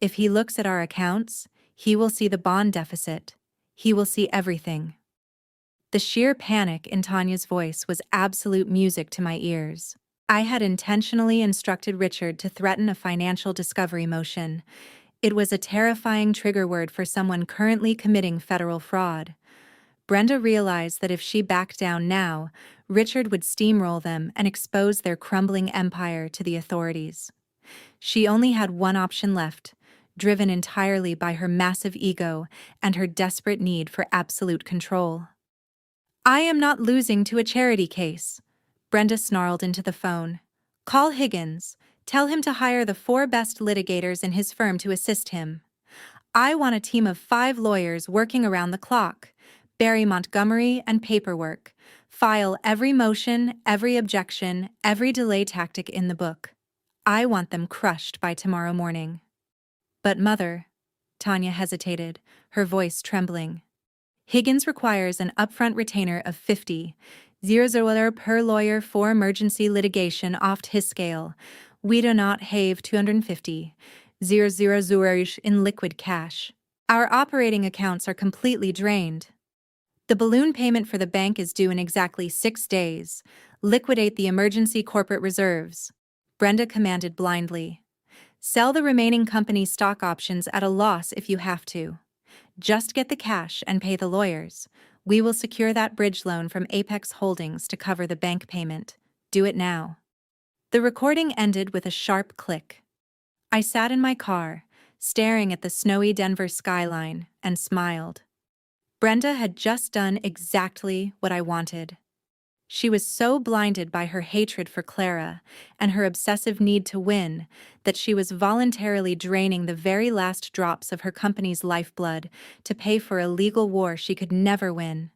If he looks at our accounts, he will see the bond deficit. He will see everything. The sheer panic in Tanya's voice was absolute music to my ears. I had intentionally instructed Richard to threaten a financial discovery motion. It was a terrifying trigger word for someone currently committing federal fraud. Brenda realized that if she backed down now, Richard would steamroll them and expose their crumbling empire to the authorities. She only had one option left, driven entirely by her massive ego and her desperate need for absolute control. "I am not losing to a charity case," Brenda snarled into the phone. "Call Higgins. Tell him to hire the 4 best litigators in his firm to assist him. I want a team of 5 lawyers working around the clock. Bury Montgomery and paperwork. File every motion, every objection, every delay tactic in the book. I want them crushed by tomorrow morning." "But Mother," Tanya hesitated, her voice trembling. "Higgins requires an upfront retainer of $50,000 per lawyer for emergency litigation off his scale. We do not have $250,000 in liquid cash. Our operating accounts are completely drained. The balloon payment for the bank is due in exactly 6 days. Liquidate the emergency corporate reserves," Brenda commanded blindly. "Sell the remaining company stock options at a loss if you have to. Just get the cash and pay the lawyers. We will secure that bridge loan from Apex Holdings to cover the bank payment. Do it now." The recording ended with a sharp click. I sat in my car, staring at the snowy Denver skyline, and smiled. Brenda had just done exactly what I wanted. She was so blinded by her hatred for Clara and her obsessive need to win that she was voluntarily draining the very last drops of her company's lifeblood to pay for a legal war she could never win.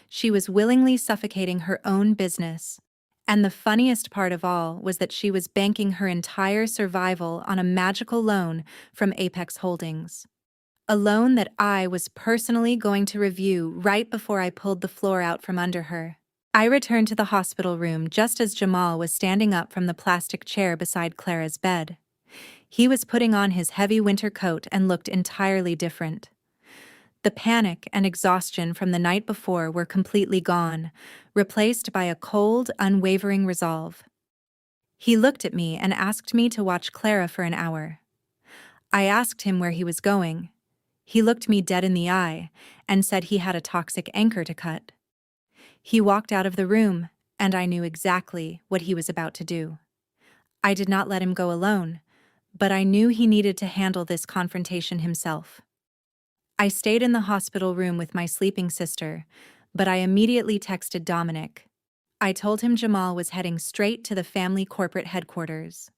She was willingly suffocating her own business. And the funniest part of all was that she was banking her entire survival on a magical loan from Apex Holdings. A loan that I was personally going to review right before I pulled the floor out from under her. I returned to the hospital room just as Jamal was standing up from the plastic chair beside Clara's bed. He was putting on his heavy winter coat and looked entirely different. The panic and exhaustion from the night before were completely gone, replaced by a cold, unwavering resolve. He looked at me and asked me to watch Clara for an hour. I asked him where he was going. He looked me dead in the eye and said he had a toxic anchor to cut. He walked out of the room, and I knew exactly what he was about to do. I did not let him go alone, but I knew he needed to handle this confrontation himself. I stayed in the hospital room with my sleeping sister, but I immediately texted Dominic. I told him Jamal was heading straight to the family corporate headquarters.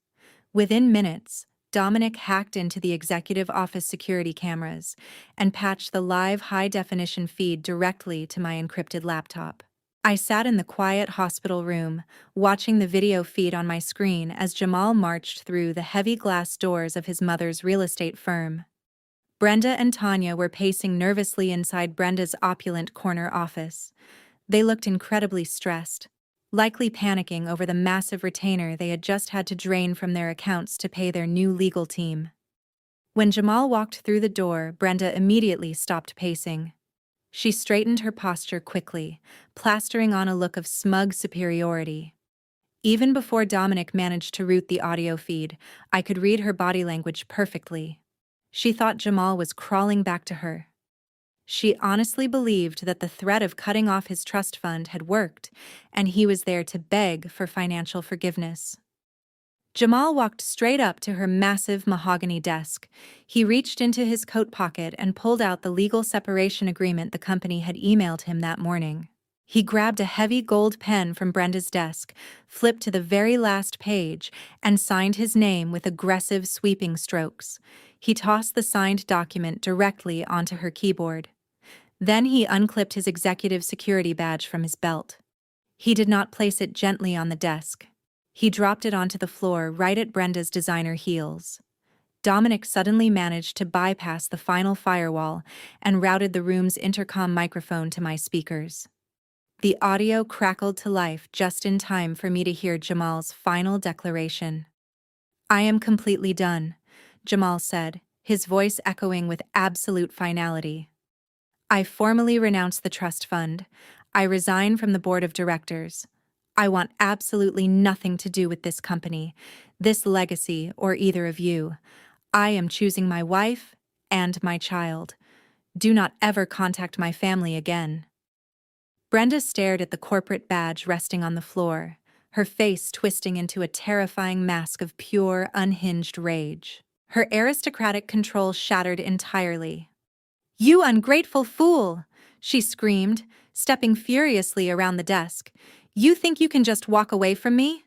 Within minutes, Dominic hacked into the executive office security cameras and patched the live high-definition feed directly to my encrypted laptop. I sat in the quiet hospital room, watching the video feed on my screen as Jamal marched through the heavy glass doors of his mother's real estate firm. Brenda and Tanya were pacing nervously inside Brenda's opulent corner office. They looked incredibly stressed. likely panicking over the massive retainer they had just had to drain from their accounts to pay their new legal team. When Jamal walked through the door, Brenda immediately stopped pacing. She straightened her posture quickly, plastering on a look of smug superiority. Even before Dominic managed to route the audio feed, I could read her body language perfectly. She thought Jamal was crawling back to her. She honestly believed that the threat of cutting off his trust fund had worked, and he was there to beg for financial forgiveness. Jamal walked straight up to her massive mahogany desk. He reached into his coat pocket and pulled out the legal separation agreement the company had emailed him that morning. He grabbed a heavy gold pen from Brenda's desk, flipped to the very last page, and signed his name with aggressive sweeping strokes. He tossed the signed document directly onto her keyboard. Then he unclipped his executive security badge from his belt. He did not place it gently on the desk. He dropped it onto the floor right at Brenda's designer heels. Dominic suddenly managed to bypass the final firewall and routed the room's intercom microphone to my speakers. The audio crackled to life just in time for me to hear Jamal's final declaration. "I am completely done," Jamal said, his voice echoing with absolute finality. "I formally renounce the trust fund. I resign from the board of directors. I want absolutely nothing to do with this company, this legacy, or either of you. I am choosing my wife and my child. Do not ever contact my family again." Brenda stared at the corporate badge resting on the floor, her face twisting into a terrifying mask of pure, unhinged rage. Her aristocratic control shattered entirely. "You ungrateful fool!" she screamed, stepping furiously around the desk. "You think you can just walk away from me?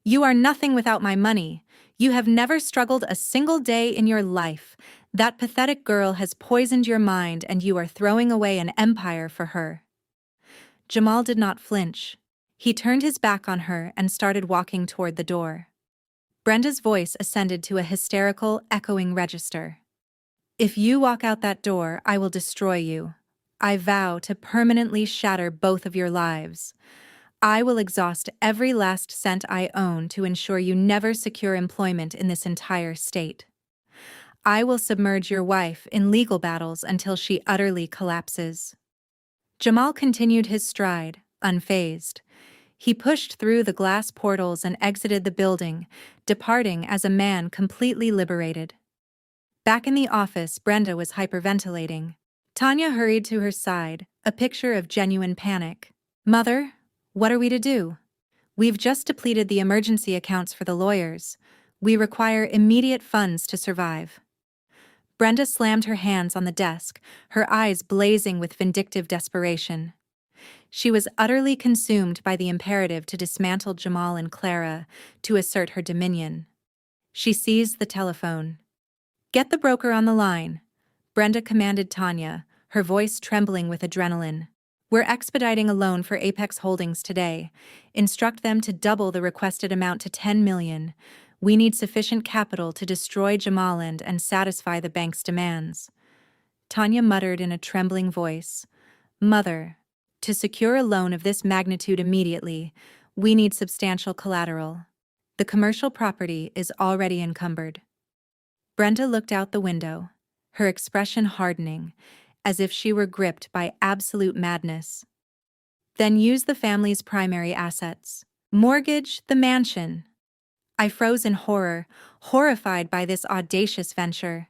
You are nothing without my money. You have never struggled a single day in your life. That pathetic girl has poisoned your mind and you are throwing away an empire for her." Jamal did not flinch. He turned his back on her and started walking toward the door. Brenda's voice ascended to a hysterical, echoing register. "If you walk out that door, I will destroy you. I vow to permanently shatter both of your lives. I will exhaust every last cent I own to ensure you never secure employment in this entire state. I will submerge your wife in legal battles until she utterly collapses." Jamal continued his stride, unfazed. He pushed through the glass portals and exited the building, departing as a man completely liberated. Back in the office, Brenda was hyperventilating. Tanya hurried to her side, a picture of genuine panic. "Mother, what are we to do? We've just depleted the emergency accounts for the lawyers. We require immediate funds to survive." Brenda slammed her hands on the desk, her eyes blazing with vindictive desperation. She was utterly consumed by the imperative to dismantle Jamal and Clara, to assert her dominion. She seized the telephone. "Get the broker on the line," Brenda commanded Tanya, her voice trembling with adrenaline. "We're expediting a loan for Apex Holdings today. Instruct them to double the requested amount to $10 million. We need sufficient capital to destroy Jamaland and satisfy the bank's demands." Tanya muttered in a trembling voice, "Mother, to secure a loan of this magnitude immediately, we need substantial collateral. The commercial property is already encumbered." Brenda looked out the window, her expression hardening, as if she were gripped by absolute madness. "Then use the family's primary assets. Mortgage the mansion." I froze in horror, horrified by this audacious venture.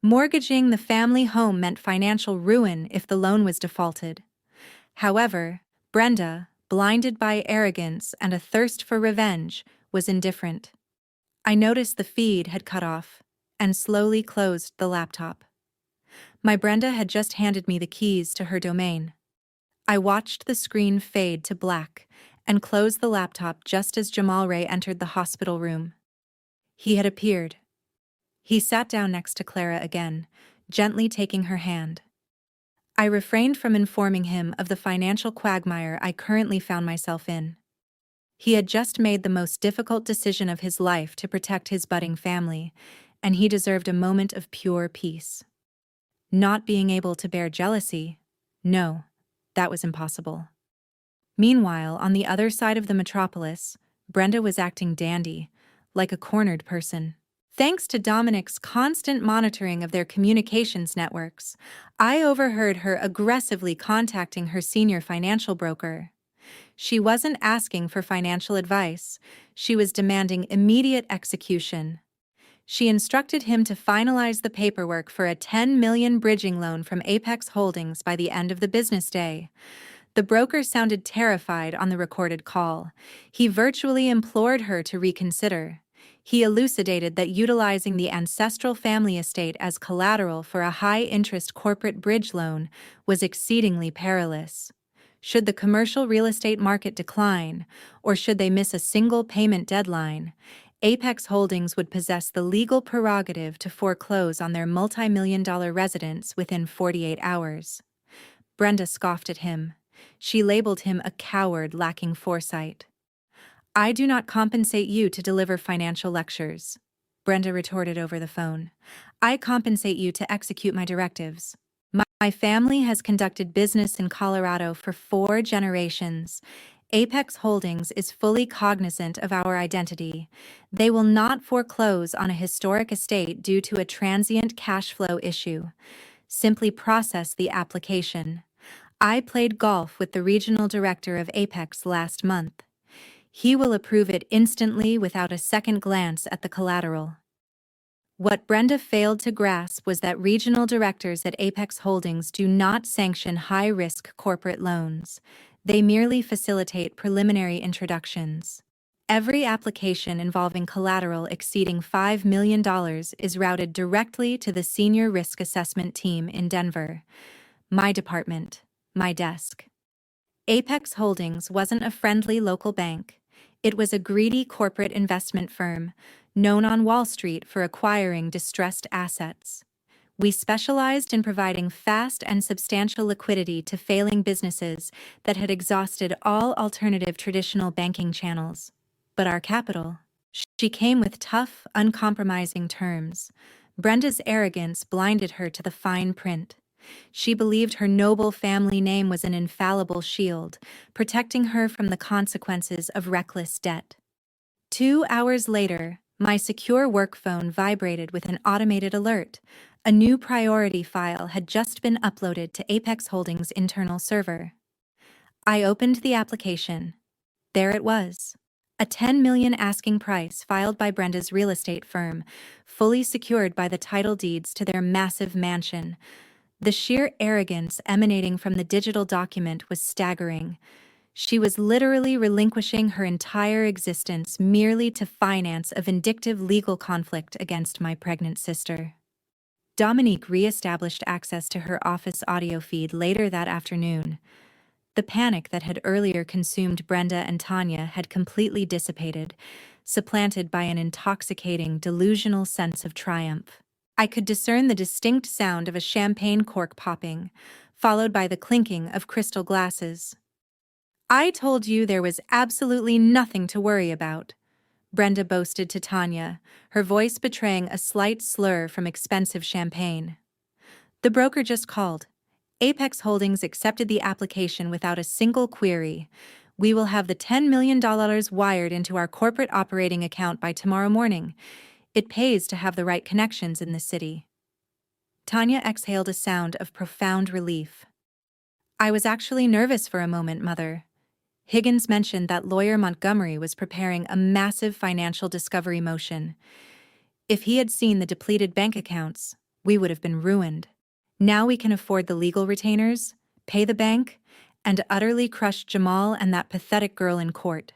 Mortgaging the family home meant financial ruin if the loan was defaulted. However, Brenda, blinded by arrogance and a thirst for revenge, was indifferent. I noticed the feed had cut off, and slowly closed the laptop. My Brenda had just handed me the keys to her domain. I watched the screen fade to black and closed the laptop just as Jamal Ray entered the hospital room. He had appeared. He sat down next to Clara again, gently taking her hand. I refrained from informing him of the financial quagmire I currently found myself in. He had just made the most difficult decision of his life to protect his budding family, and he deserved a moment of pure peace. Not being able to bear jealousy? No, that was impossible. Meanwhile, on the other side of the metropolis, Brenda was acting dandy, like a cornered person. Thanks to Dominic's constant monitoring of their communications networks, I overheard her aggressively contacting her senior financial broker. She wasn't asking for financial advice, she was demanding immediate execution. She instructed him to finalize the paperwork for a $10 million bridging loan from Apex Holdings by the end of the business day. The broker sounded terrified on the recorded call. He virtually implored her to reconsider. He elucidated that utilizing the ancestral family estate as collateral for a high-interest corporate bridge loan was exceedingly perilous. Should the commercial real estate market decline, or should they miss a single payment deadline, Apex Holdings would possess the legal prerogative to foreclose on their multi-million-dollar residence within 48 hours. Brenda scoffed at him. She labeled him a coward lacking foresight. "I do not compensate you to deliver financial lectures," Brenda retorted over the phone. "I compensate you to execute my directives. My family has conducted business in Colorado for 4 generations. Apex Holdings is fully cognizant of our identity. They will not foreclose on a historic estate due to a transient cash flow issue. Simply process the application. I played golf with the regional director of Apex last month. He will approve it instantly without a second glance at the collateral." What Brenda failed to grasp was that regional directors at Apex Holdings do not sanction high-risk corporate loans. They merely facilitate preliminary introductions. Every application involving collateral exceeding $5 million is routed directly to the Senior Risk Assessment Team in Denver. My department, my desk. Apex Holdings wasn't a friendly local bank. It was a greedy corporate investment firm, known on Wall Street for acquiring distressed assets. We specialized in providing fast and substantial liquidity to failing businesses that had exhausted all alternative traditional banking channels. But our capital? She came with tough, uncompromising terms. Brenda's arrogance blinded her to the fine print. She believed her noble family name was an infallible shield, protecting her from the consequences of reckless debt. 2 hours later, my secure work phone vibrated with an automated alert. A new priority file had just been uploaded to Apex Holdings' internal server. I opened the application. There it was. A $10 million asking price filed by Brenda's real estate firm, fully secured by the title deeds to their massive mansion. The sheer arrogance emanating from the digital document was staggering. She was literally relinquishing her entire existence merely to finance a vindictive legal conflict against my pregnant sister. Dominique re-established access to her office audio feed later that afternoon. The panic that had earlier consumed Brenda and Tanya had completely dissipated, supplanted by an intoxicating, delusional sense of triumph. I could discern the distinct sound of a champagne cork popping, followed by the clinking of crystal glasses. "I told you there was absolutely nothing to worry about," Brenda boasted to Tanya, her voice betraying a slight slur from expensive champagne. "The broker just called. Apex Holdings accepted the application without a single query. We will have the $10 million wired into our corporate operating account by tomorrow morning. It pays to have the right connections in the city." Tanya exhaled a sound of profound relief. "I was actually nervous for a moment, Mother. Higgins mentioned that lawyer Montgomery was preparing a massive financial discovery motion. If he had seen the depleted bank accounts, we would have been ruined. Now we can afford the legal retainers, pay the bank, and utterly crush Jamal and that pathetic girl in court.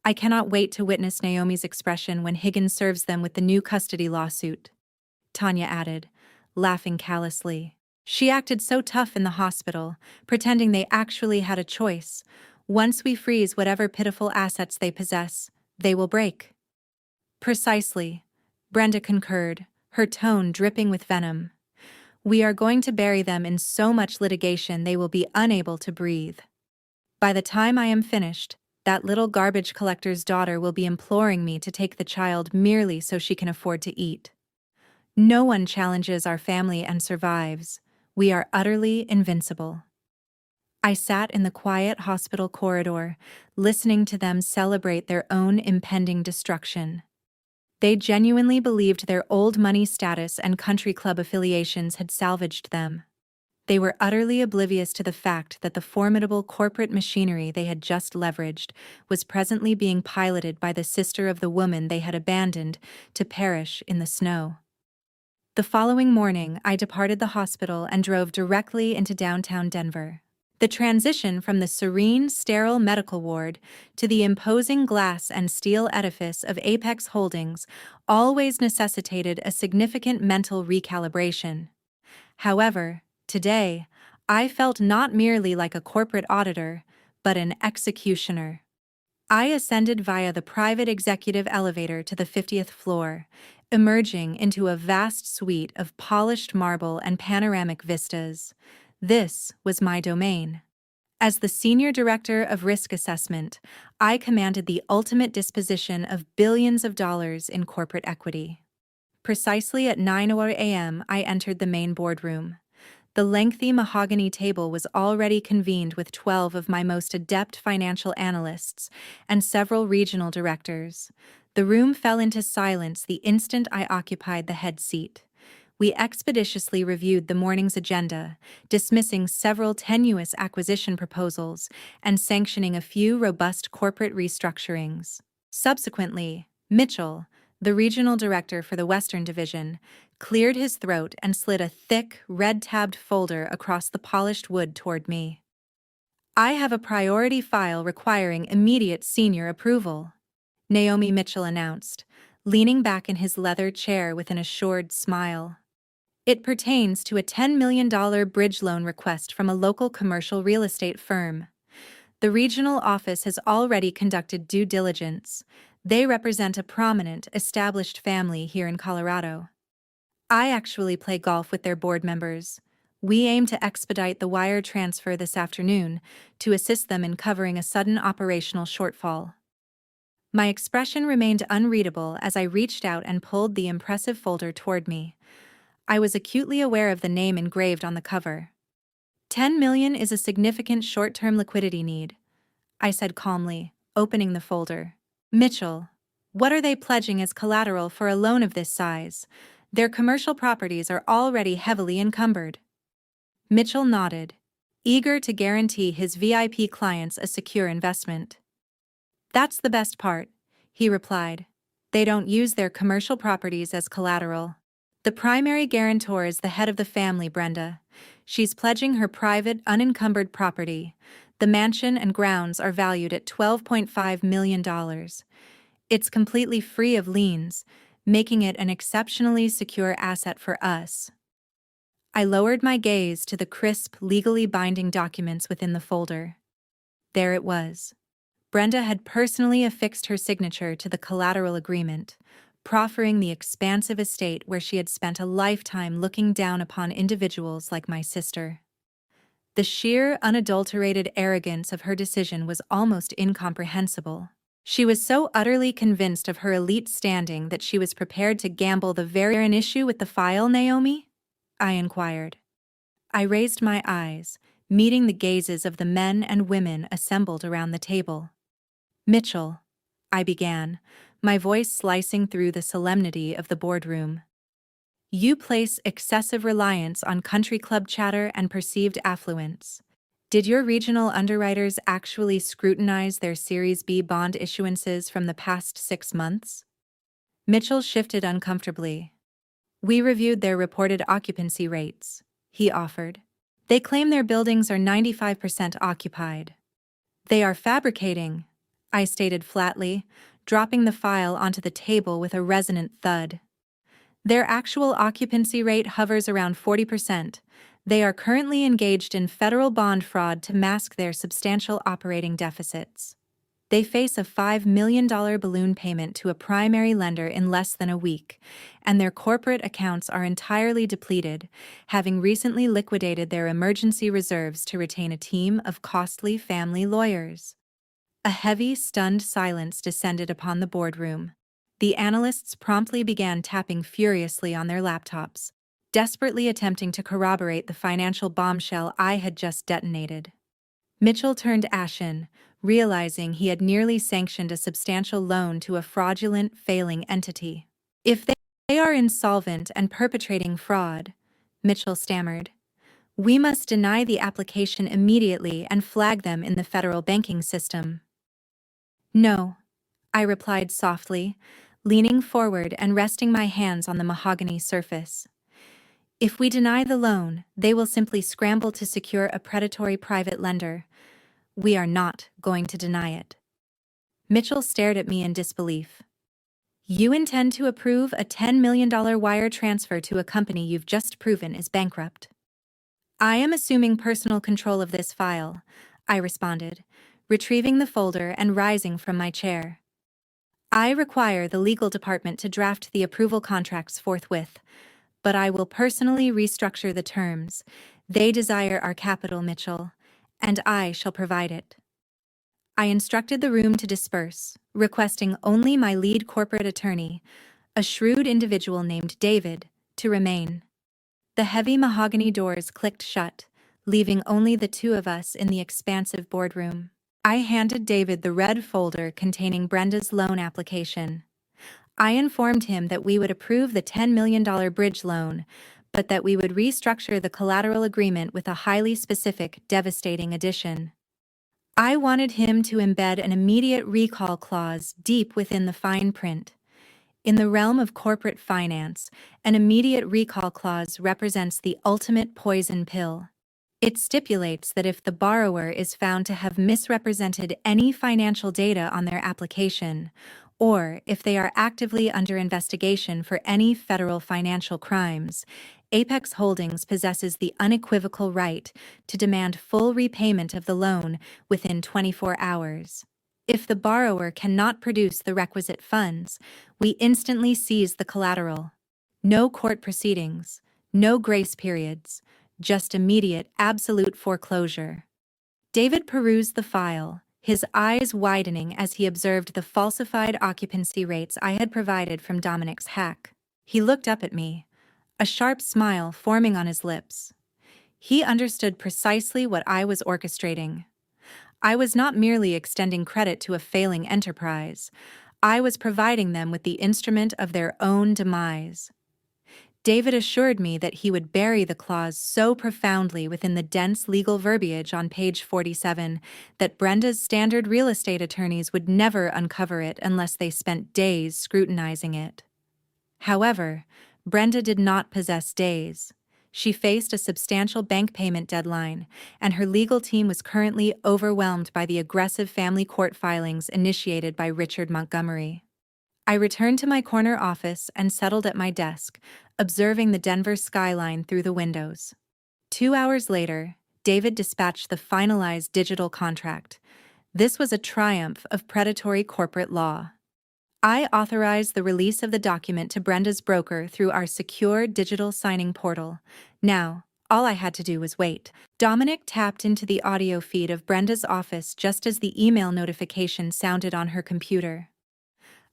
I cannot wait to witness Naomi's expression when Higgins serves them with the new custody lawsuit," Tanya added, laughing callously. "She acted so tough in the hospital, pretending they actually had a choice. Once we freeze whatever pitiful assets they possess, they will break." "Precisely," Brenda concurred, her tone dripping with venom. "We are going to bury them in so much litigation they will be unable to breathe. By the time I am finished, that little garbage collector's daughter will be imploring me to take the child merely so she can afford to eat. No one challenges our family and survives. We are utterly invincible." I sat in the quiet hospital corridor, listening to them celebrate their own impending destruction. They genuinely believed their old money status and country club affiliations had salvaged them. They were utterly oblivious to the fact that the formidable corporate machinery they had just leveraged was presently being piloted by the sister of the woman they had abandoned to perish in the snow. The following morning, I departed the hospital and drove directly into downtown Denver. The transition from the serene, sterile medical ward to the imposing glass and steel edifice of Apex Holdings always necessitated a significant mental recalibration. However, today, I felt not merely like a corporate auditor, but an executioner. I ascended via the private executive elevator to the 50th floor, emerging into a vast suite of polished marble and panoramic vistas. This was my domain. As the Senior Director of Risk Assessment, I commanded the ultimate disposition of billions of dollars in corporate equity. Precisely at 9:00 a.m., I entered the main boardroom. The lengthy mahogany table was already convened with 12 of my most adept financial analysts and several regional directors. The room fell into silence the instant I occupied the head seat. We expeditiously reviewed the morning's agenda, dismissing several tenuous acquisition proposals and sanctioning a few robust corporate restructurings. Subsequently, Mitchell, the regional director for the Western Division, cleared his throat and slid a thick, red-tabbed folder across the polished wood toward me. "I have a priority file requiring immediate senior approval," Naomi Mitchell announced, leaning back in his leather chair with an assured smile. "It pertains to a $10 million bridge loan request from a local commercial real estate firm. The regional office has already conducted due diligence. They represent a prominent, established family here in Colorado. I actually play golf with their board members. We aim to expedite the wire transfer this afternoon to assist them in covering a sudden operational shortfall." My expression remained unreadable as I reached out and pulled the impressive folder toward me. I was acutely aware of the name engraved on the cover. $10 million is a significant short-term liquidity need," I said calmly, opening the folder. "Mitchell, what are they pledging as collateral for a loan of this size? Their commercial properties are already heavily encumbered." Mitchell nodded, eager to guarantee his VIP clients a secure investment. "That's the best part," he replied. "They don't use their commercial properties as collateral. The primary guarantor is the head of the family, Brenda. She's pledging her private, unencumbered property. The mansion and grounds are valued at $12.5 million. It's completely free of liens, making it an exceptionally secure asset for us." I lowered my gaze to the crisp, legally binding documents within the folder. There it was. Brenda had personally affixed her signature to the collateral agreement, proffering the expansive estate where she had spent a lifetime looking down upon individuals like my sister. The sheer, unadulterated arrogance of her decision was almost incomprehensible. She was so utterly convinced of her elite standing that she was prepared to gamble the very an issue with the file, Naomi? I inquired. I raised my eyes, meeting the gazes of the men and women assembled around the table. "Mitchell," I began, my voice slicing through the solemnity of the boardroom. "You place excessive reliance on country club chatter and perceived affluence. Did your regional underwriters actually scrutinize their Series B bond issuances from the past 6 months?" Mitchell shifted uncomfortably. "We reviewed their reported occupancy rates," he offered. "They claim their buildings are 95% occupied." "They are fabricating," I stated flatly, dropping the file onto the table with a resonant thud. "Their actual occupancy rate hovers around 40%. They are currently engaged in federal bond fraud to mask their substantial operating deficits. They face a $5 million balloon payment to a primary lender in less than a week, and their corporate accounts are entirely depleted, having recently liquidated their emergency reserves to retain a team of costly family lawyers." A heavy, stunned silence descended upon the boardroom. The analysts promptly began tapping furiously on their laptops, desperately attempting to corroborate the financial bombshell I had just detonated. Mitchell turned ashen, realizing he had nearly sanctioned a substantial loan to a fraudulent, failing entity. If they are insolvent and perpetrating fraud, Mitchell stammered, we must deny the application immediately and flag them in the federal banking system. No, I replied softly, leaning forward and resting my hands on the mahogany surface. If we deny the loan, they will simply scramble to secure a predatory private lender. We are not going to deny it. Mitchell stared at me in disbelief. You intend to approve a $10 million wire transfer to a company you've just proven is bankrupt? I am assuming personal control of this file, I responded, retrieving the folder and rising from my chair. I require the legal department to draft the approval contracts forthwith, but I will personally restructure the terms. They desire our capital, Mitchell, and I shall provide it. I instructed the room to disperse, requesting only my lead corporate attorney, a shrewd individual named David, to remain. The heavy mahogany doors clicked shut, leaving only the two of us in the expansive boardroom. I handed David the red folder containing Brenda's loan application. I informed him that we would approve the $10 million bridge loan, but that we would restructure the collateral agreement with a highly specific, devastating addition. I wanted him to embed an immediate recall clause deep within the fine print. In the realm of corporate finance, an immediate recall clause represents the ultimate poison pill. It stipulates that if the borrower is found to have misrepresented any financial data on their application, or if they are actively under investigation for any federal financial crimes, Apex Holdings possesses the unequivocal right to demand full repayment of the loan within 24 hours. If the borrower cannot produce the requisite funds, we instantly seize the collateral. No court proceedings, no grace periods, just immediate, absolute foreclosure. David perused the file, his eyes widening as he observed the falsified occupancy rates I had provided from Dominic's hack. He looked up at me, a sharp smile forming on his lips. He understood precisely what I was orchestrating. I was not merely extending credit to a failing enterprise. I was providing them with the instrument of their own demise. David assured me that he would bury the clause so profoundly within the dense legal verbiage on page 47 that Brenda's standard real estate attorneys would never uncover it unless they spent days scrutinizing it. However, Brenda did not possess days. She faced a substantial bank payment deadline, and her legal team was currently overwhelmed by the aggressive family court filings initiated by Richard Montgomery. I returned to my corner office and settled at my desk, observing the Denver skyline through the windows. 2 hours later, David dispatched the finalized digital contract. This was a triumph of predatory corporate law. I authorized the release of the document to Brenda's broker through our secure digital signing portal. Now, all I had to do was wait. Dominic tapped into the audio feed of Brenda's office just as the email notification sounded on her computer.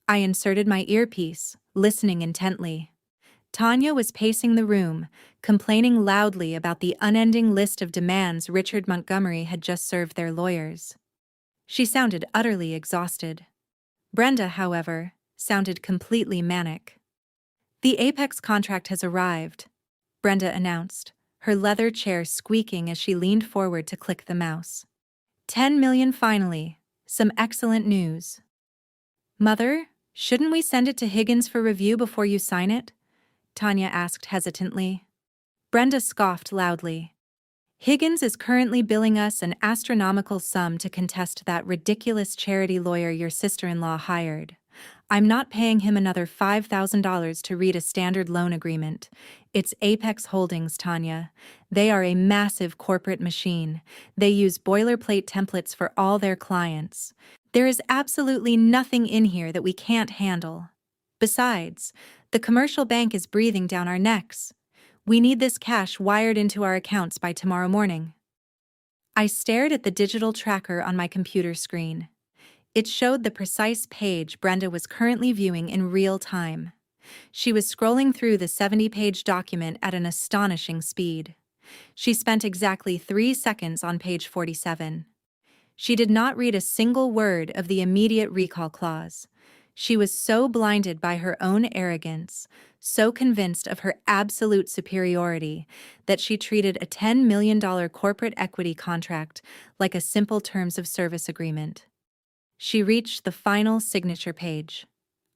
I inserted my earpiece, listening intently. Tanya was pacing the room, complaining loudly about the unending list of demands Richard Montgomery had just served their lawyers. She sounded utterly exhausted. Brenda, however, sounded completely manic. The Apex contract has arrived, Brenda announced, her leather chair squeaking as she leaned forward to click the mouse. 10 million finally, some excellent news. Mother, shouldn't we send it to Higgins for review before you sign it? Tanya asked hesitantly. Brenda scoffed loudly. Higgins is currently billing us an astronomical sum to contest that ridiculous charity lawyer your sister-in-law hired. I'm not paying him another $5,000 to read a standard loan agreement. It's Apex Holdings, Tanya. They are a massive corporate machine. They use boilerplate templates for all their clients. There is absolutely nothing in here that we can't handle. Besides, the commercial bank is breathing down our necks. We need this cash wired into our accounts by tomorrow morning. I stared at the digital tracker on my computer screen. It showed the precise page Brenda was currently viewing in real time. She was scrolling through the 70-page document at an astonishing speed. She spent exactly 3 seconds on page 47. She did not read a single word of the immediate recall clause. She was so blinded by her own arrogance, so convinced of her absolute superiority, that she treated a $10 million corporate equity contract like a simple terms of service agreement. She reached the final signature page.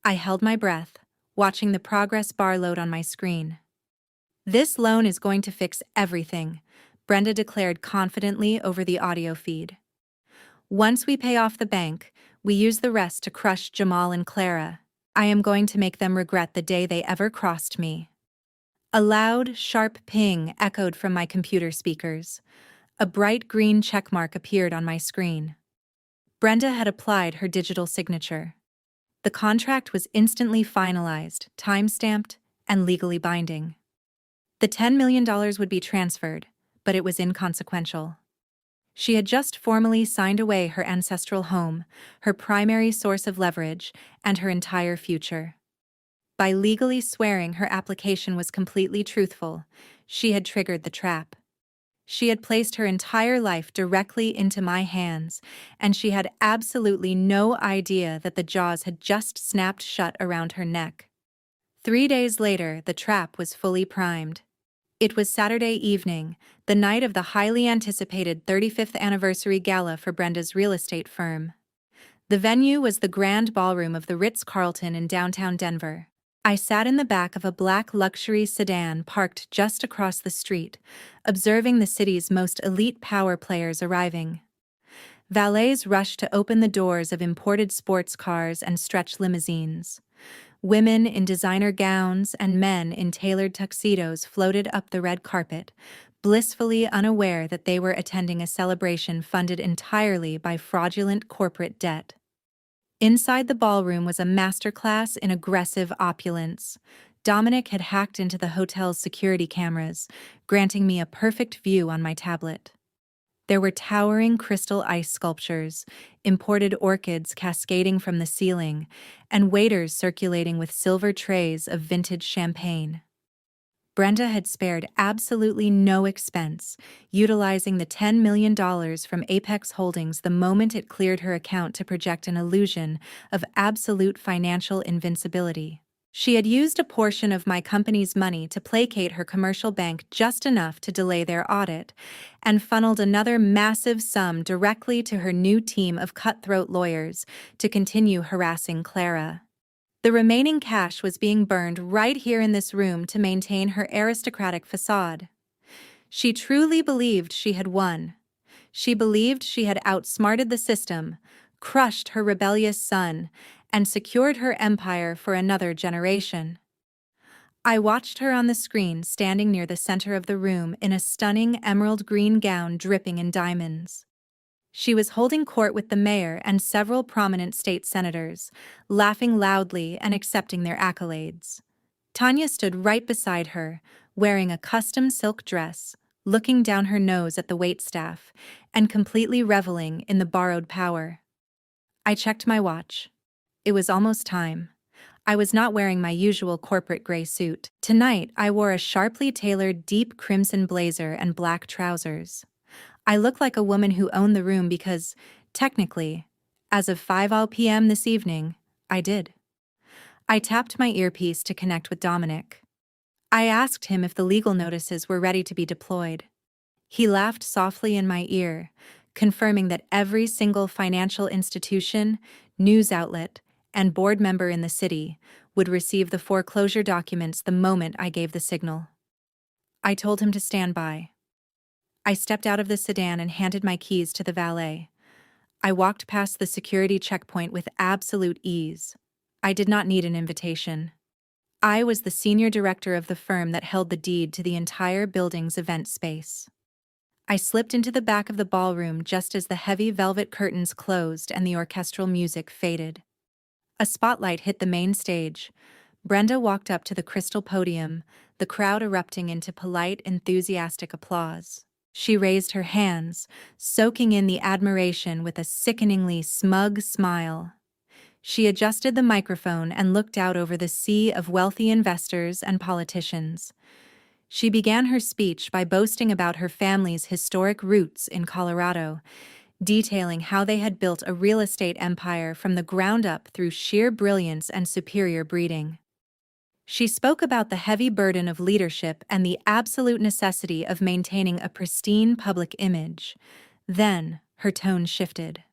I held my breath, watching the progress bar load on my screen. "This loan is going to fix everything," Brenda declared confidently over the audio feed. "Once we pay off the bank, we use the rest to crush Jamal and Clara. I am going to make them regret the day they ever crossed me." A loud, sharp ping echoed from my computer speakers. A bright green checkmark appeared on my screen. Brenda had applied her digital signature. The contract was instantly finalized, time-stamped, and legally binding. The $10 million would be transferred, but it was inconsequential. She had just formally signed away her ancestral home, her primary source of leverage, and her entire future. By legally swearing her application was completely truthful, she had triggered the trap. She had placed her entire life directly into my hands, and she had absolutely no idea that the jaws had just snapped shut around her neck. 3 days later, the trap was fully primed. It was Saturday evening, the night of the highly anticipated 35th anniversary gala for Brenda's real estate firm. The venue was the grand ballroom of the Ritz-Carlton in downtown Denver. I sat in the back of a black luxury sedan parked just across the street, observing the city's most elite power players arriving. Valets rushed to open the doors of imported sports cars and stretch limousines. Women in designer gowns and men in tailored tuxedos floated up the red carpet, blissfully unaware that they were attending a celebration funded entirely by fraudulent corporate debt. Inside the ballroom was a masterclass in aggressive opulence. Dominic had hacked into the hotel's security cameras, granting me a perfect view on my tablet. There were towering crystal ice sculptures, imported orchids cascading from the ceiling, and waiters circulating with silver trays of vintage champagne. Brenda had spared absolutely no expense, utilizing the $10 million from Apex Holdings the moment it cleared her account to project an illusion of absolute financial invincibility. She had used a portion of my company's money to placate her commercial bank just enough to delay their audit, and funneled another massive sum directly to her new team of cutthroat lawyers to continue harassing Clara. The remaining cash was being burned right here in this room to maintain her aristocratic facade. She truly believed she had won. She believed she had outsmarted the system, crushed her rebellious son, and secured her empire for another generation. I watched her on the screen standing near the center of the room in a stunning emerald green gown dripping in diamonds. She was holding court with the mayor and several prominent state senators, laughing loudly and accepting their accolades. Tanya stood right beside her, wearing a custom silk dress, looking down her nose at the waitstaff, and completely reveling in the borrowed power. I checked my watch. It was almost time. I was not wearing my usual corporate gray suit. Tonight, I wore a sharply tailored deep crimson blazer and black trousers. I looked like a woman who owned the room because, technically, as of 5 p.m. this evening, I did. I tapped my earpiece to connect with Dominic. I asked him if the legal notices were ready to be deployed. He laughed softly in my ear, confirming that every single financial institution, news outlet, and board member in the city would receive the foreclosure documents the moment I gave the signal. I told him to stand by. I stepped out of the sedan and handed my keys to the valet. I walked past the security checkpoint with absolute ease. I did not need an invitation. I was the senior director of the firm that held the deed to the entire building's event space. I slipped into the back of the ballroom just as the heavy velvet curtains closed and the orchestral music faded. A spotlight hit the main stage. Brenda walked up to the crystal podium, the crowd erupting into polite, enthusiastic applause. She raised her hands, soaking in the admiration with a sickeningly smug smile. She adjusted the microphone and looked out over the sea of wealthy investors and politicians. She began her speech by boasting about her family's historic roots in Colorado, detailing how they had built a real estate empire from the ground up through sheer brilliance and superior breeding. She spoke about the heavy burden of leadership and the absolute necessity of maintaining a pristine public image. Then, her tone shifted.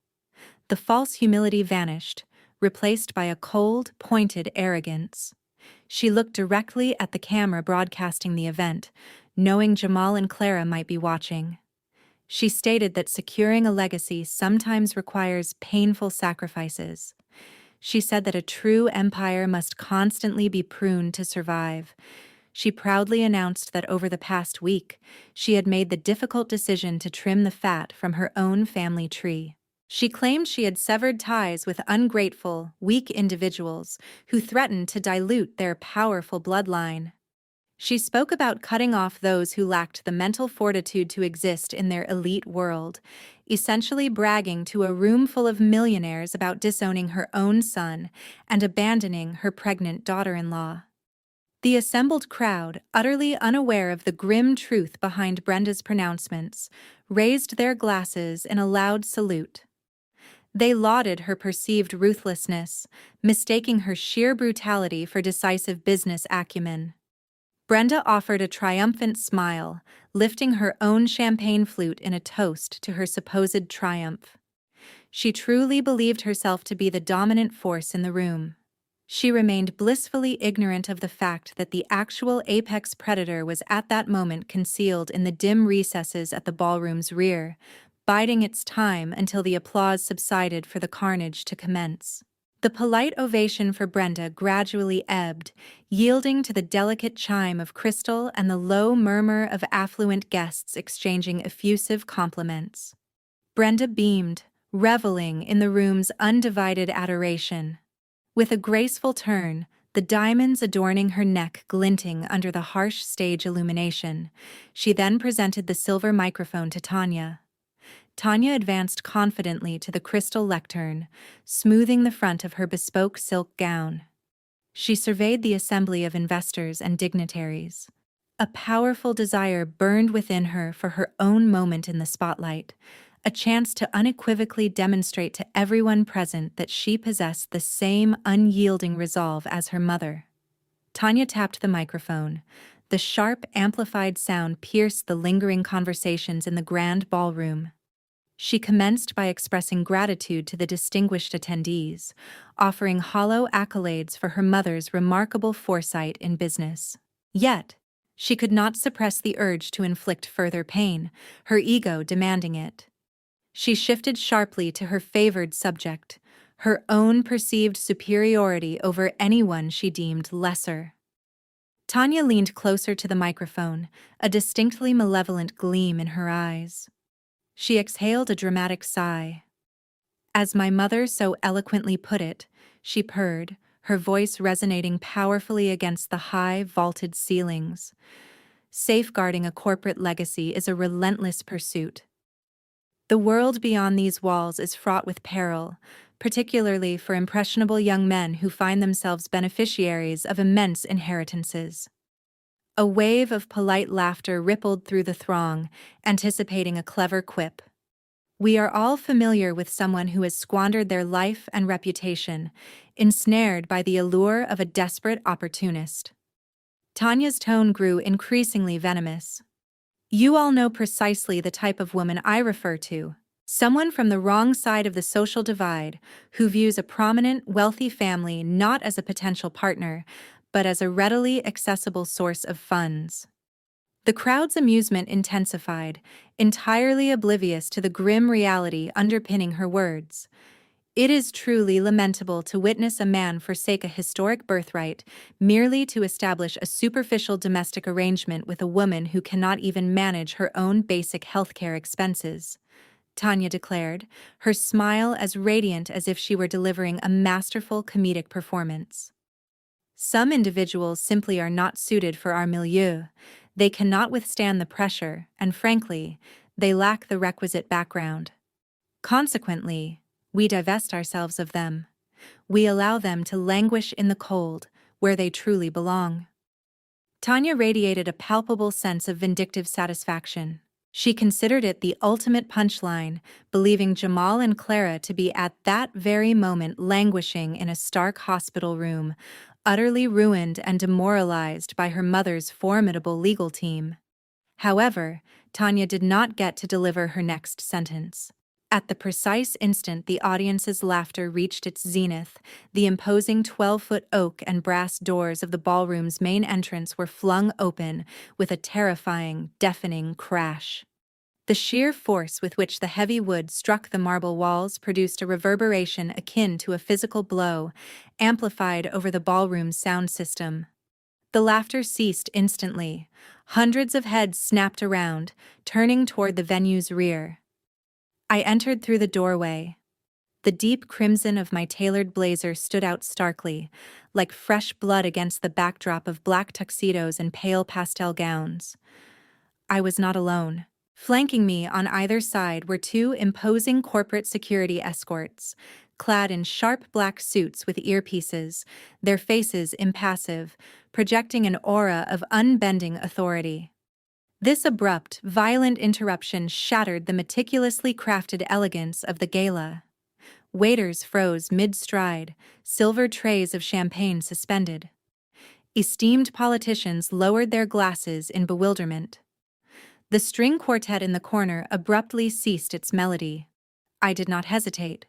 The false humility vanished, replaced by a cold, pointed arrogance. She looked directly at the camera broadcasting the event, knowing Jamal and Clara might be watching. She stated that securing a legacy sometimes requires painful sacrifices. She said that a true empire must constantly be pruned to survive. She proudly announced that over the past week, she had made the difficult decision to trim the fat from her own family tree. She claimed she had severed ties with ungrateful, weak individuals who threatened to dilute their powerful bloodline. She spoke about cutting off those who lacked the mental fortitude to exist in their elite world, essentially bragging to a room full of millionaires about disowning her own son and abandoning her pregnant daughter-in-law. The assembled crowd, utterly unaware of the grim truth behind Brenda's pronouncements, raised their glasses in a loud salute. They lauded her perceived ruthlessness, mistaking her sheer brutality for decisive business acumen. Brenda offered a triumphant smile, lifting her own champagne flute in a toast to her supposed triumph. She truly believed herself to be the dominant force in the room. She remained blissfully ignorant of the fact that the actual apex predator was at that moment concealed in the dim recesses at the ballroom's rear, biding its time until the applause subsided for the carnage to commence. The polite ovation for Brenda gradually ebbed, yielding to the delicate chime of crystal and the low murmur of affluent guests exchanging effusive compliments. Brenda beamed, reveling in the room's undivided adoration. With a graceful turn, the diamonds adorning her neck glinting under the harsh stage illumination, she then presented the silver microphone to Tanya. Tanya advanced confidently to the crystal lectern, smoothing the front of her bespoke silk gown. She surveyed the assembly of investors and dignitaries. A powerful desire burned within her for her own moment in the spotlight, a chance to unequivocally demonstrate to everyone present that she possessed the same unyielding resolve as her mother. Tanya tapped the microphone. The sharp, amplified sound pierced the lingering conversations in the grand ballroom. She commenced by expressing gratitude to the distinguished attendees, offering hollow accolades for her mother's remarkable foresight in business. Yet, she could not suppress the urge to inflict further pain, her ego demanding it. She shifted sharply to her favored subject, her own perceived superiority over anyone she deemed lesser. Tanya leaned closer to the microphone, a distinctly malevolent gleam in her eyes. She exhaled a dramatic sigh. As my mother so eloquently put it, she purred, her voice resonating powerfully against the high, vaulted ceilings. Safeguarding a corporate legacy is a relentless pursuit. The world beyond these walls is fraught with peril, particularly for impressionable young men who find themselves beneficiaries of immense inheritances. A wave of polite laughter rippled through the throng, anticipating a clever quip. We are all familiar with someone who has squandered their life and reputation, ensnared by the allure of a desperate opportunist. Tanya's tone grew increasingly venomous. You all know precisely the type of woman I refer to. Someone from the wrong side of the social divide who views a prominent, wealthy family not as a potential partner, but as a readily accessible source of funds. The crowd's amusement intensified, entirely oblivious to the grim reality underpinning her words. It is truly lamentable to witness a man forsake a historic birthright merely to establish a superficial domestic arrangement with a woman who cannot even manage her own basic healthcare expenses, Tanya declared, her smile as radiant as if she were delivering a masterful comedic performance. Some individuals simply are not suited for our milieu. They cannot withstand the pressure, and frankly, they lack the requisite background. Consequently, we divest ourselves of them. We allow them to languish in the cold, where they truly belong. Tanya radiated a palpable sense of vindictive satisfaction. She considered it the ultimate punchline, believing Jamal and Clara to be at that very moment languishing in a stark hospital room, utterly ruined and demoralized by her mother's formidable legal team. However, Tanya did not get to deliver her next sentence. At the precise instant the audience's laughter reached its zenith, the imposing 12-foot oak and brass doors of the ballroom's main entrance were flung open with a terrifying, deafening crash. The sheer force with which the heavy wood struck the marble walls produced a reverberation akin to a physical blow, amplified over the ballroom's sound system. The laughter ceased instantly. Hundreds of heads snapped around, turning toward the venue's rear. I entered through the doorway. The deep crimson of my tailored blazer stood out starkly, like fresh blood against the backdrop of black tuxedos and pale pastel gowns. I was not alone. Flanking me on either side were two imposing corporate security escorts, clad in sharp black suits with earpieces, their faces impassive, projecting an aura of unbending authority. This abrupt, violent interruption shattered the meticulously crafted elegance of the gala. Waiters froze mid-stride, silver trays of champagne suspended. Esteemed politicians lowered their glasses in bewilderment. The string quartet in the corner abruptly ceased its melody. I did not hesitate.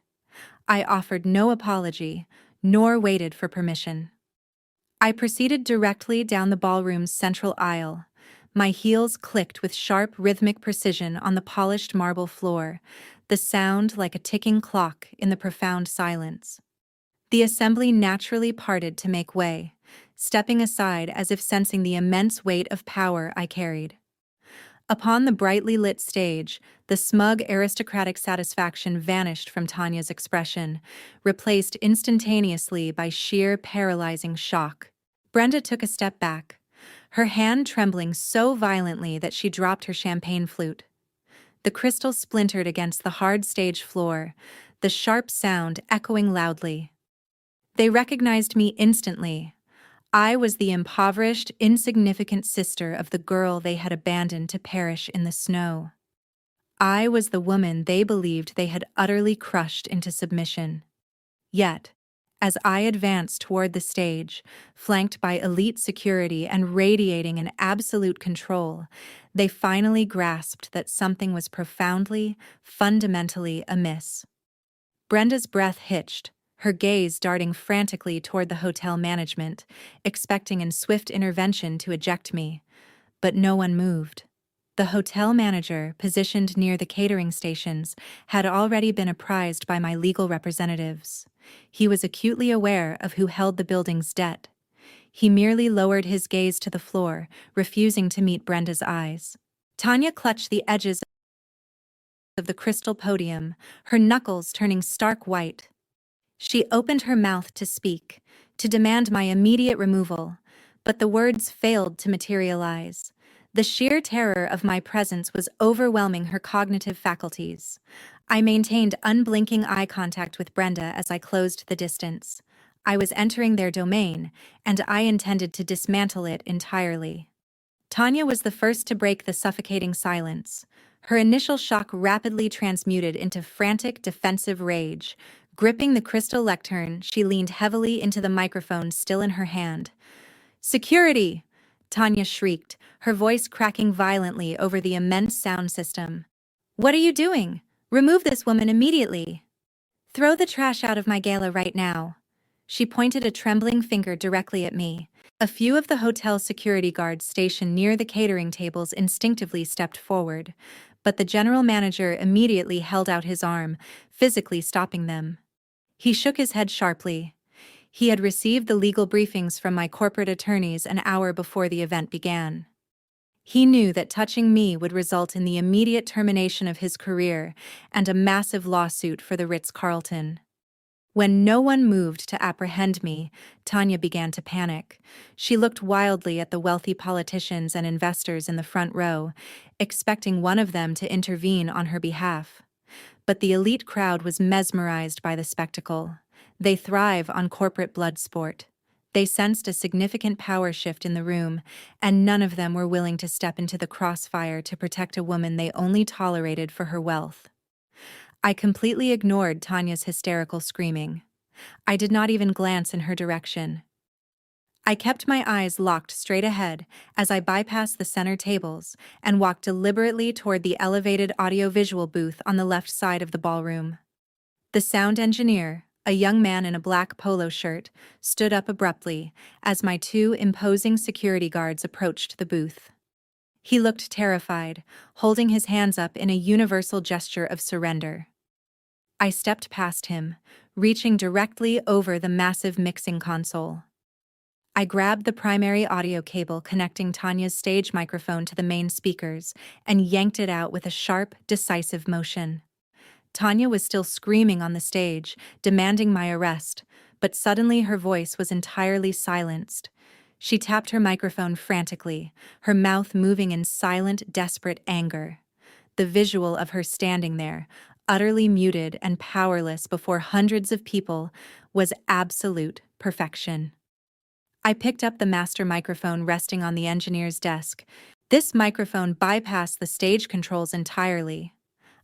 I offered no apology, nor waited for permission. I proceeded directly down the ballroom's central aisle. My heels clicked with sharp rhythmic precision on the polished marble floor, the sound like a ticking clock in the profound silence. The assembly naturally parted to make way, stepping aside as if sensing the immense weight of power I carried. Upon the brightly lit stage, the smug aristocratic satisfaction vanished from Tanya's expression, replaced instantaneously by sheer paralyzing shock. Brenda took a step back, her hand trembling so violently that she dropped her champagne flute. The crystal splintered against the hard stage floor, the sharp sound echoing loudly. They recognized me instantly. I was the impoverished, insignificant sister of the girl they had abandoned to perish in the snow. I was the woman they believed they had utterly crushed into submission. Yet, as I advanced toward the stage, flanked by elite security and radiating an absolute control, they finally grasped that something was profoundly, fundamentally amiss. Brenda's breath hitched, her gaze darting frantically toward the hotel management, expecting in swift intervention to eject me. But no one moved. The hotel manager, positioned near the catering stations, had already been apprised by my legal representatives. He was acutely aware of who held the building's debt. He merely lowered his gaze to the floor, refusing to meet Brenda's eyes. Tanya clutched the edges of the crystal podium, her knuckles turning stark white. She opened her mouth to speak, to demand my immediate removal, but the words failed to materialize. The sheer terror of my presence was overwhelming her cognitive faculties. I maintained unblinking eye contact with Brenda as I closed the distance. I was entering their domain, and I intended to dismantle it entirely. Tanya was the first to break the suffocating silence. Her initial shock rapidly transmuted into frantic, defensive rage. Gripping the crystal lectern, she leaned heavily into the microphone still in her hand. "Security!" Tanya shrieked, her voice cracking violently over the immense sound system. "What are you doing? Remove this woman immediately! Throw the trash out of my gala right now." She pointed a trembling finger directly at me. A few of the hotel security guards stationed near the catering tables instinctively stepped forward, but the general manager immediately held out his arm, physically stopping them. He shook his head sharply. He had received the legal briefings from my corporate attorneys an hour before the event began. He knew that touching me would result in the immediate termination of his career and a massive lawsuit for the Ritz-Carlton. When no one moved to apprehend me, Tanya began to panic. She looked wildly at the wealthy politicians and investors in the front row, expecting one of them to intervene on her behalf. But the elite crowd was mesmerized by the spectacle. They thrive on corporate blood sport. They sensed a significant power shift in the room, and none of them were willing to step into the crossfire to protect a woman they only tolerated for her wealth. I completely ignored Tanya's hysterical screaming. I did not even glance in her direction. I kept my eyes locked straight ahead as I bypassed the center tables and walked deliberately toward the elevated audiovisual booth on the left side of the ballroom. The sound engineer, a young man in a black polo shirt, stood up abruptly as my two imposing security guards approached the booth. He looked terrified, holding his hands up in a universal gesture of surrender. I stepped past him, reaching directly over the massive mixing console. I grabbed the primary audio cable connecting Tanya's stage microphone to the main speakers and yanked it out with a sharp, decisive motion. Tanya was still screaming on the stage, demanding my arrest, but suddenly her voice was entirely silenced. She tapped her microphone frantically, her mouth moving in silent, desperate anger. The visual of her standing there, utterly muted and powerless before hundreds of people, was absolute perfection. I picked up the master microphone resting on the engineer's desk. This microphone bypassed the stage controls entirely.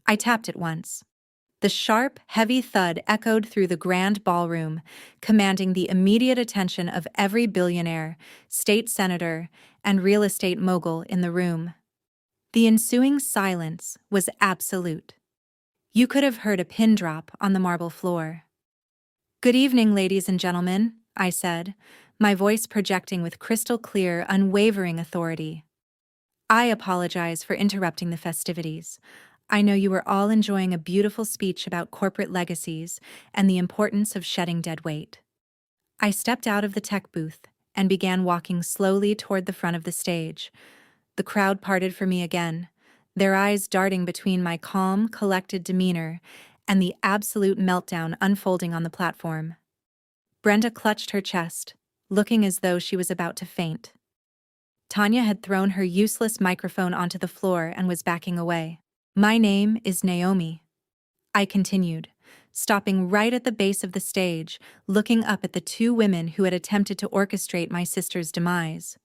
I tapped it once. The sharp, heavy thud echoed through the grand ballroom, commanding the immediate attention of every billionaire, state senator, and real estate mogul in the room. The ensuing silence was absolute. You could have heard a pin drop on the marble floor. "Good evening, ladies and gentlemen," I said, my voice projecting with crystal clear, unwavering authority. "I apologize for interrupting the festivities. I know you are all enjoying a beautiful speech about corporate legacies and the importance of shedding dead weight." I stepped out of the tech booth and began walking slowly toward the front of the stage. The crowd parted for me again, their eyes darting between my calm, collected demeanor and the absolute meltdown unfolding on the platform. Brenda clutched her chest, looking as though she was about to faint. Tanya had thrown her useless microphone onto the floor and was backing away. "My name is Naomi," I continued, stopping right at the base of the stage, looking up at the two women who had attempted to orchestrate my sister's demise.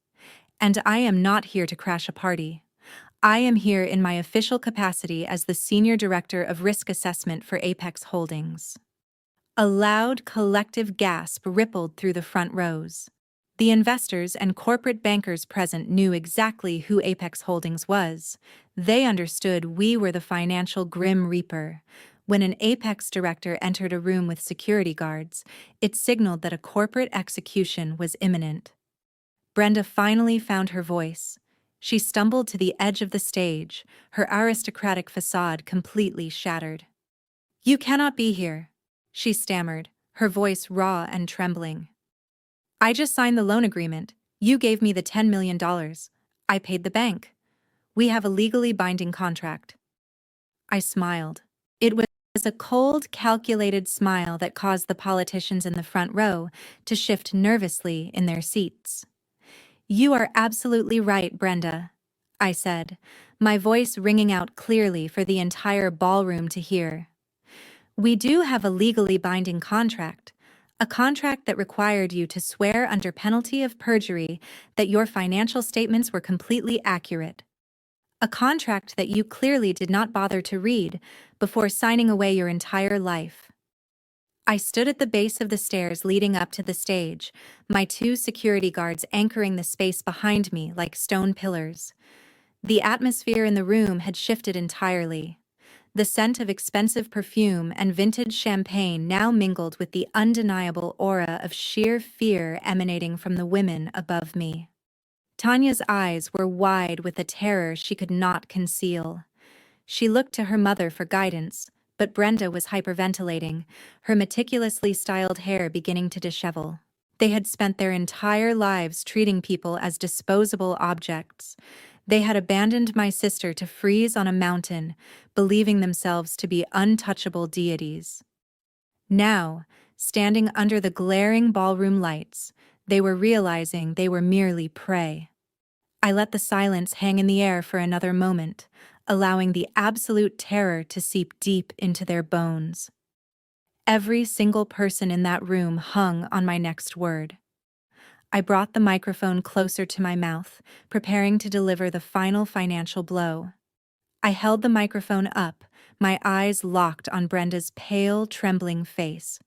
"And I am not here to crash a party. I am here in my official capacity as the Senior Director of Risk Assessment for Apex Holdings." A loud, collective gasp rippled through the front rows. The investors and corporate bankers present knew exactly who Apex Holdings was. They understood we were the financial Grim Reaper. When an Apex director entered a room with security guards, it signaled that a corporate execution was imminent. Brenda finally found her voice. She stumbled to the edge of the stage, her aristocratic facade completely shattered. "You cannot be here," she stammered, her voice raw and trembling. "I just signed the loan agreement. You gave me the $10 million. I paid the bank. We have a legally binding contract." I smiled. It was a cold, calculated smile that caused the politicians in the front row to shift nervously in their seats. "You are absolutely right, Brenda," I said, my voice ringing out clearly for the entire ballroom to hear. "We do have a legally binding contract, a contract that required you to swear under penalty of perjury that your financial statements were completely accurate. A contract that you clearly did not bother to read before signing away your entire life." I stood at the base of the stairs leading up to the stage, my two security guards anchoring the space behind me like stone pillars. The atmosphere in the room had shifted entirely. The scent of expensive perfume and vintage champagne now mingled with the undeniable aura of sheer fear emanating from the women above me. Tanya's eyes were wide with a terror she could not conceal. She looked to her mother for guidance, but Brenda was hyperventilating, her meticulously styled hair beginning to dishevel. They had spent their entire lives treating people as disposable objects. They had abandoned my sister to freeze on a mountain, believing themselves to be untouchable deities. Now, standing under the glaring ballroom lights, they were realizing they were merely prey. I let the silence hang in the air for another moment, allowing the absolute terror to seep deep into their bones. Every single person in that room hung on my next word. I brought the microphone closer to my mouth, preparing to deliver the final financial blow. I held the microphone up, my eyes locked on Brenda's pale, trembling face.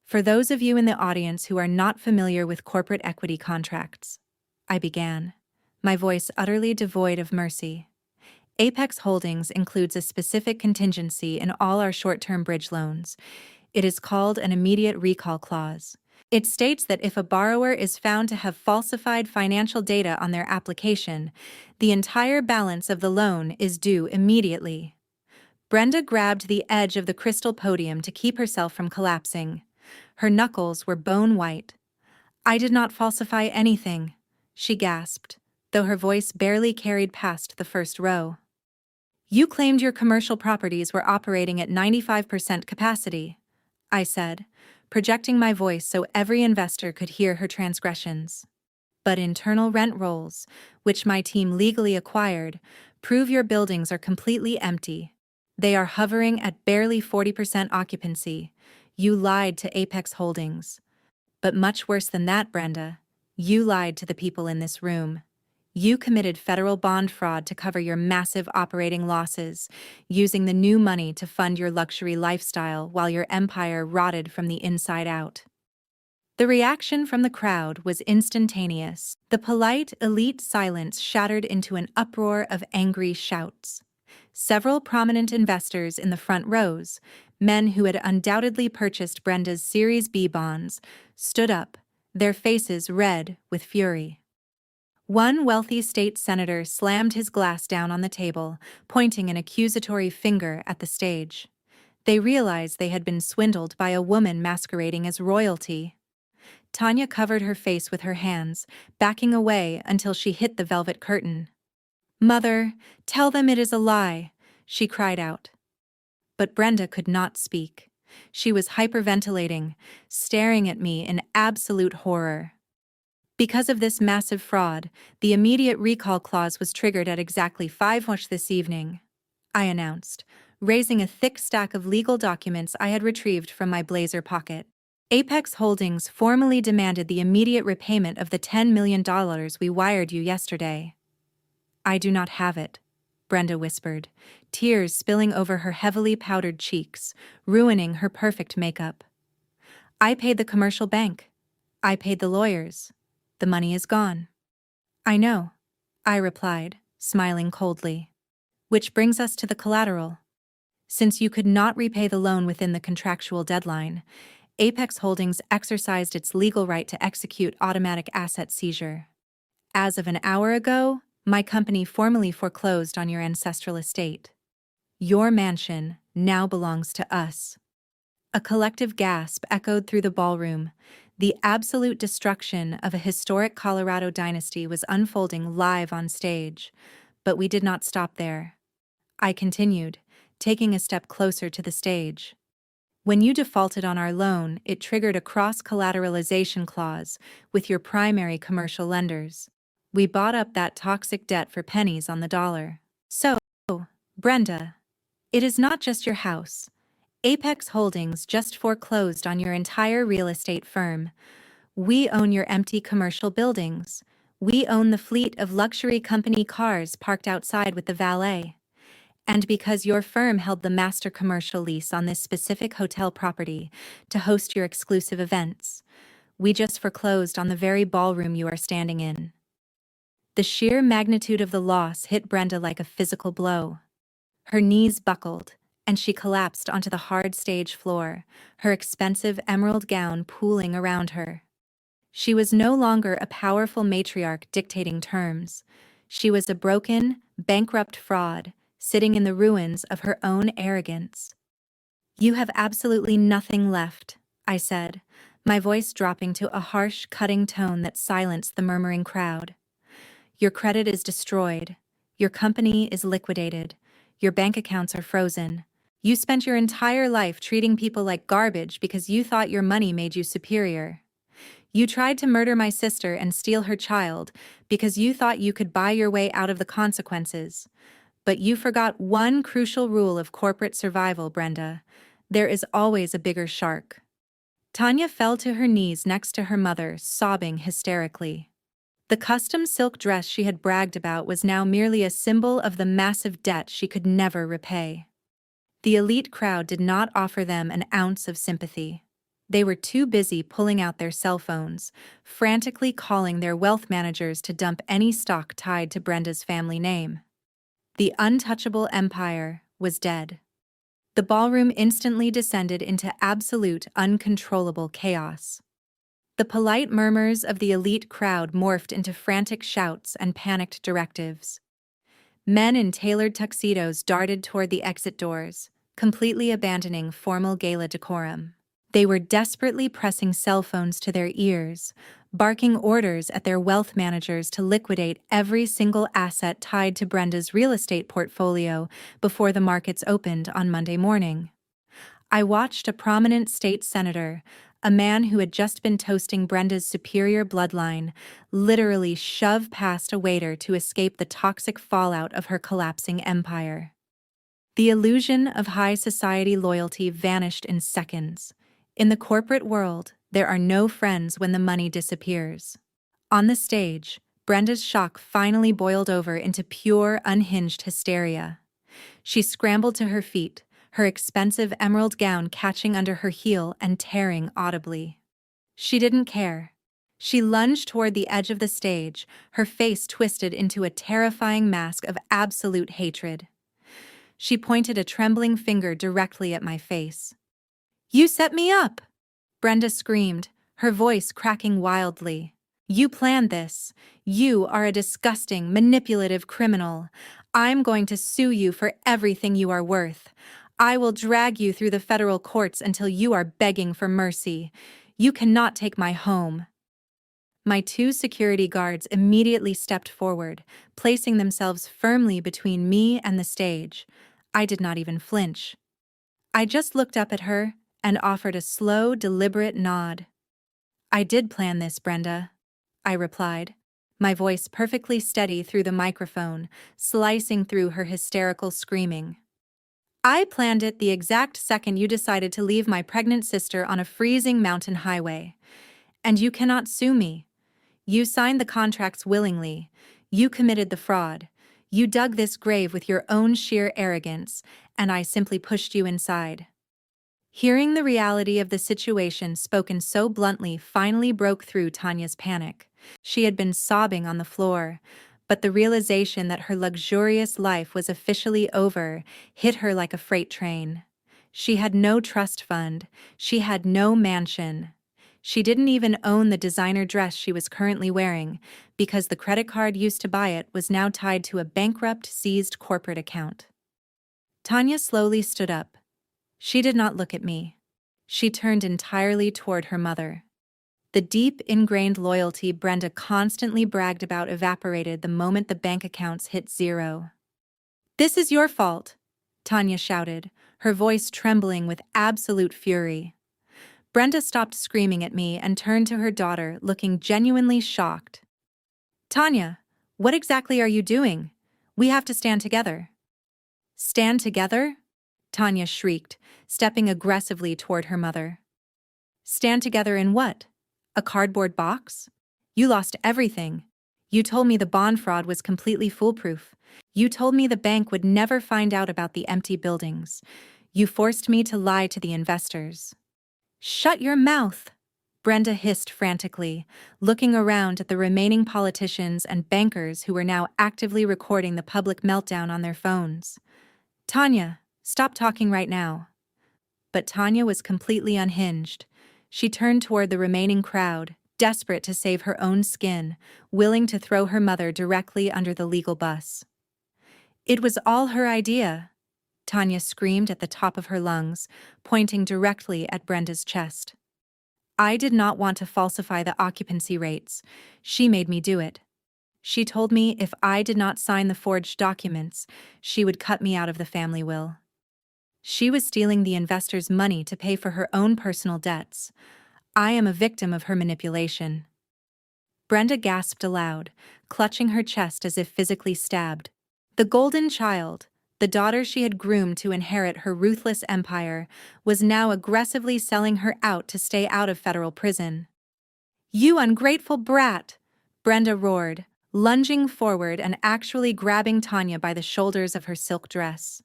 For those of you in the audience who are not familiar with corporate equity contracts, I began, my voice utterly devoid of mercy. Apex Holdings includes a specific contingency in all our short-term bridge loans. It is called an immediate recall clause. It states that if a borrower is found to have falsified financial data on their application, the entire balance of the loan is due immediately. Brenda grabbed the edge of the crystal podium to keep herself from collapsing. Her knuckles were bone white. "I did not falsify anything," she gasped, though her voice barely carried past the first row. "You claimed your commercial properties were operating at 95% capacity," I said, projecting my voice so every investor could hear her transgressions. "But internal rent rolls, which my team legally acquired, prove your buildings are completely empty. They are hovering at barely 40% occupancy. You lied to Apex Holdings. But much worse than that, Brenda, you lied to the people in this room. You committed federal bond fraud to cover your massive operating losses, using the new money to fund your luxury lifestyle while your empire rotted from the inside out." The reaction from the crowd was instantaneous. The polite, elite silence shattered into an uproar of angry shouts. Several prominent investors in the front rows, men who had undoubtedly purchased Brenda's Series B bonds, stood up, their faces red with fury. One wealthy state senator slammed his glass down on the table, pointing an accusatory finger at the stage. They realized they had been swindled by a woman masquerading as royalty. Tanya covered her face with her hands, backing away until she hit the velvet curtain. "Mother, tell them it is a lie," she cried out. But Brenda could not speak. She was hyperventilating, staring at me in absolute horror. "Because of this massive fraud, the immediate recall clause was triggered at exactly 5:00 this evening," I announced, raising a thick stack of legal documents I had retrieved from my blazer pocket. "Apex Holdings formally demanded the immediate repayment of the $10 million we wired you yesterday." "I do not have it," Brenda whispered, tears spilling over her heavily powdered cheeks, ruining her perfect makeup. "I paid the commercial bank. I paid the lawyers. The money is gone." "I know," I replied, smiling coldly. "Which brings us to the collateral. Since you could not repay the loan within the contractual deadline, Apex Holdings exercised its legal right to execute automatic asset seizure. As of an hour ago, my company formally foreclosed on your ancestral estate. Your mansion now belongs to us." A collective gasp echoed through the ballroom. The absolute destruction of a historic Colorado dynasty was unfolding live on stage, but we did not stop there. I continued, taking a step closer to the stage. "When you defaulted on our loan, it triggered a cross-collateralization clause with your primary commercial lenders. We bought up that toxic debt for pennies on the dollar. So, Brenda, it is not just your house. Apex Holdings just foreclosed on your entire real estate firm. We own your empty commercial buildings. We own the fleet of luxury company cars parked outside with the valet. And because your firm held the master commercial lease on this specific hotel property to host your exclusive events, we just foreclosed on the very ballroom you are standing in." The sheer magnitude of the loss hit Brenda like a physical blow. Her knees buckled, and she collapsed onto the hard stage floor, her expensive emerald gown pooling around her. She was no longer a powerful matriarch dictating terms. She was a broken, bankrupt fraud, sitting in the ruins of her own arrogance. "You have absolutely nothing left," I said, my voice dropping to a harsh, cutting tone that silenced the murmuring crowd. "Your credit is destroyed. Your company is liquidated. Your bank accounts are frozen. You spent your entire life treating people like garbage because you thought your money made you superior. You tried to murder my sister and steal her child because you thought you could buy your way out of the consequences. But you forgot one crucial rule of corporate survival, Brenda. There is always a bigger shark." Tanya fell to her knees next to her mother, sobbing hysterically. The custom silk dress she had bragged about was now merely a symbol of the massive debt she could never repay. The elite crowd did not offer them an ounce of sympathy. They were too busy pulling out their cell phones, frantically calling their wealth managers to dump any stock tied to Brenda's family name. The untouchable empire was dead. The ballroom instantly descended into absolute, uncontrollable chaos. The polite murmurs of the elite crowd morphed into frantic shouts and panicked directives. Men in tailored tuxedos darted toward the exit doors, completely abandoning formal gala decorum. They were desperately pressing cell phones to their ears, barking orders at their wealth managers to liquidate every single asset tied to Brenda's real estate portfolio before the markets opened on Monday morning. I watched a prominent state senator, a man who had just been toasting Brenda's superior bloodline, literally shove past a waiter to escape the toxic fallout of her collapsing empire. The illusion of high society loyalty vanished in seconds. In the corporate world, there are no friends when the money disappears. On the stage, Brenda's shock finally boiled over into pure, unhinged hysteria. She scrambled to her feet, her expensive emerald gown catching under her heel and tearing audibly. She didn't care. She lunged toward the edge of the stage, her face twisted into a terrifying mask of absolute hatred. She pointed a trembling finger directly at my face. "You set me up!" Brenda screamed, her voice cracking wildly. "You planned this. You are a disgusting, manipulative criminal. I'm going to sue you for everything you are worth. I will drag you through the federal courts until you are begging for mercy. You cannot take my home." My two security guards immediately stepped forward, placing themselves firmly between me and the stage. I did not even flinch. I just looked up at her and offered a slow, deliberate nod. "I did plan this, Brenda," I replied, my voice perfectly steady through the microphone, slicing through her hysterical screaming. "I planned it the exact second you decided to leave my pregnant sister on a freezing mountain highway. And you cannot sue me. You signed the contracts willingly. You committed the fraud. You dug this grave with your own sheer arrogance, and I simply pushed you inside." Hearing the reality of the situation spoken so bluntly finally broke through Tanya's panic. She had been sobbing on the floor, but the realization that her luxurious life was officially over hit her like a freight train. She had no trust fund. She had no mansion. She didn't even own the designer dress she was currently wearing, because the credit card used to buy it was now tied to a bankrupt, seized corporate account. Tanya slowly stood up. She did not look at me. She turned entirely toward her mother. The deep, ingrained loyalty Brenda constantly bragged about evaporated the moment the bank accounts hit zero. "This is your fault," Tanya shouted, her voice trembling with absolute fury. Brenda stopped screaming at me and turned to her daughter, looking genuinely shocked. "Tanya, what exactly are you doing? We have to stand together." "Stand together?" Tanya shrieked, stepping aggressively toward her mother. "Stand together in what? A cardboard box? You lost everything. You told me the bond fraud was completely foolproof. You told me the bank would never find out about the empty buildings. You forced me to lie to the investors." "Shut your mouth!" Brenda hissed frantically, looking around at the remaining politicians and bankers who were now actively recording the public meltdown on their phones. "Tanya, stop talking right now." But Tanya was completely unhinged. She turned toward the remaining crowd, desperate to save her own skin, willing to throw her mother directly under the legal bus. "It was all her idea," Tanya screamed at the top of her lungs, pointing directly at Brenda's chest. "I did not want to falsify the occupancy rates. She made me do it. She told me if I did not sign the forged documents, she would cut me out of the family will. She was stealing the investors' money to pay for her own personal debts. I am a victim of her manipulation." Brenda gasped aloud, clutching her chest as if physically stabbed. "The golden child," The daughter she had groomed to inherit her ruthless empire was now aggressively selling her out to stay out of federal prison. "You ungrateful brat!" Brenda roared, lunging forward and actually grabbing Tanya by the shoulders of her silk dress.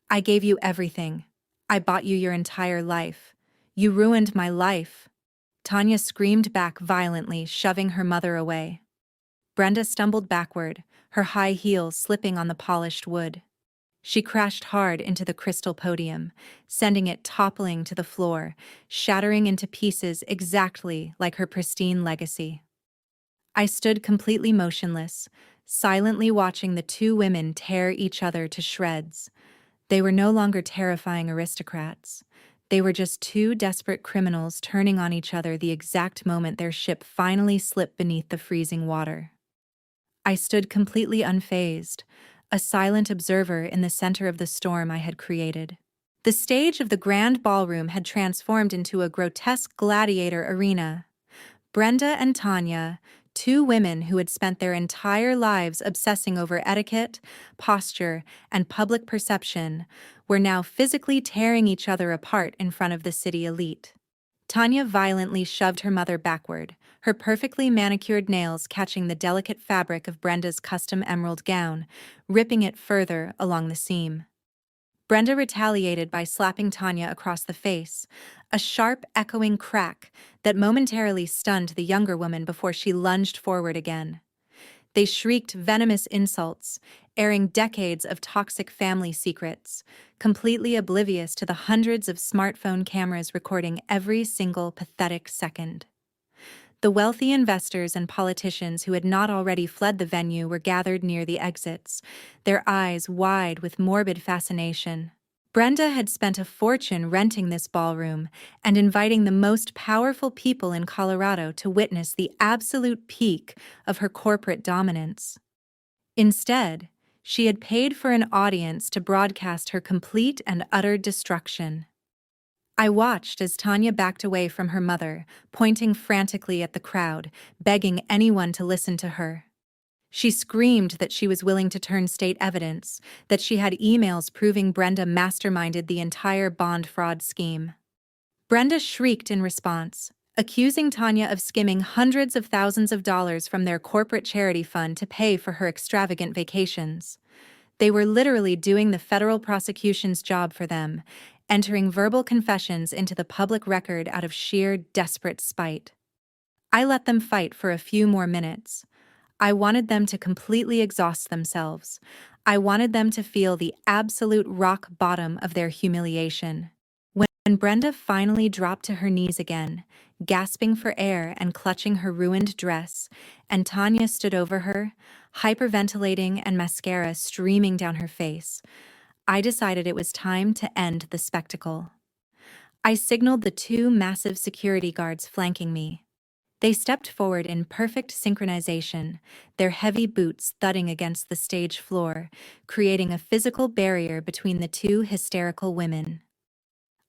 "I gave you everything. I bought you your entire life. You ruined my life." Tanya screamed back violently, shoving her mother away. Brenda stumbled backward, her high heels slipping on the polished wood. She crashed hard into the crystal podium, sending it toppling to the floor, shattering into pieces exactly like her pristine legacy. I stood completely motionless, silently watching the two women tear each other to shreds. They were no longer terrifying aristocrats. They were just two desperate criminals turning on each other the exact moment their ship finally slipped beneath the freezing water. I stood completely unfazed, a silent observer in the center of the storm I had created. The stage of the grand ballroom had transformed into a grotesque gladiator arena. Brenda and Tanya, two women who had spent their entire lives obsessing over etiquette, posture, and public perception, were now physically tearing each other apart in front of the city elite. Tanya violently shoved her mother backward, her perfectly manicured nails catching the delicate fabric of Brenda's custom emerald gown, ripping it further along the seam. Brenda retaliated by slapping Tanya across the face, a sharp, echoing crack that momentarily stunned the younger woman before she lunged forward again. They shrieked venomous insults, airing decades of toxic family secrets, completely oblivious to the hundreds of smartphone cameras recording every single pathetic second. The wealthy investors and politicians who had not already fled the venue were gathered near the exits, their eyes wide with morbid fascination. Brenda had spent a fortune renting this ballroom and inviting the most powerful people in Colorado to witness the absolute peak of her corporate dominance. Instead, she had paid for an audience to broadcast her complete and utter destruction. I watched as Tanya backed away from her mother, pointing frantically at the crowd, begging anyone to listen to her. She screamed that she was willing to turn state evidence, that she had emails proving Brenda masterminded the entire bond fraud scheme. Brenda shrieked in response, accusing Tanya of skimming hundreds of thousands of dollars from their corporate charity fund to pay for her extravagant vacations. They were literally doing the federal prosecution's job for them, entering verbal confessions into the public record out of sheer, desperate spite. I let them fight for a few more minutes. I wanted them to completely exhaust themselves. I wanted them to feel the absolute rock bottom of their humiliation. When Brenda finally dropped to her knees again, gasping for air and clutching her ruined dress, and Tanya stood over her, hyperventilating and mascara streaming down her face, I decided it was time to end the spectacle. I signaled the two massive security guards flanking me. They stepped forward in perfect synchronization, their heavy boots thudding against the stage floor, creating a physical barrier between the two hysterical women.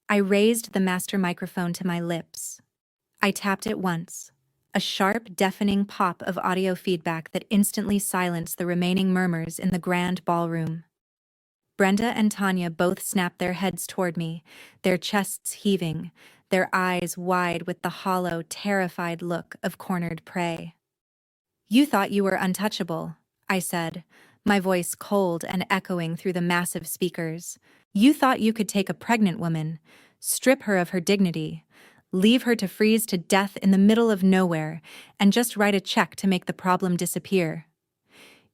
I raised the master microphone to my lips. I tapped it once, a sharp, deafening pop of audio feedback that instantly silenced the remaining murmurs in the grand ballroom. Brenda and Tanya both snapped their heads toward me, their chests heaving, their eyes wide with the hollow, terrified look of cornered prey. "You thought you were untouchable," I said, my voice cold and echoing through the massive speakers. "You thought you could take a pregnant woman, strip her of her dignity, leave her to freeze to death in the middle of nowhere, and just write a check to make the problem disappear.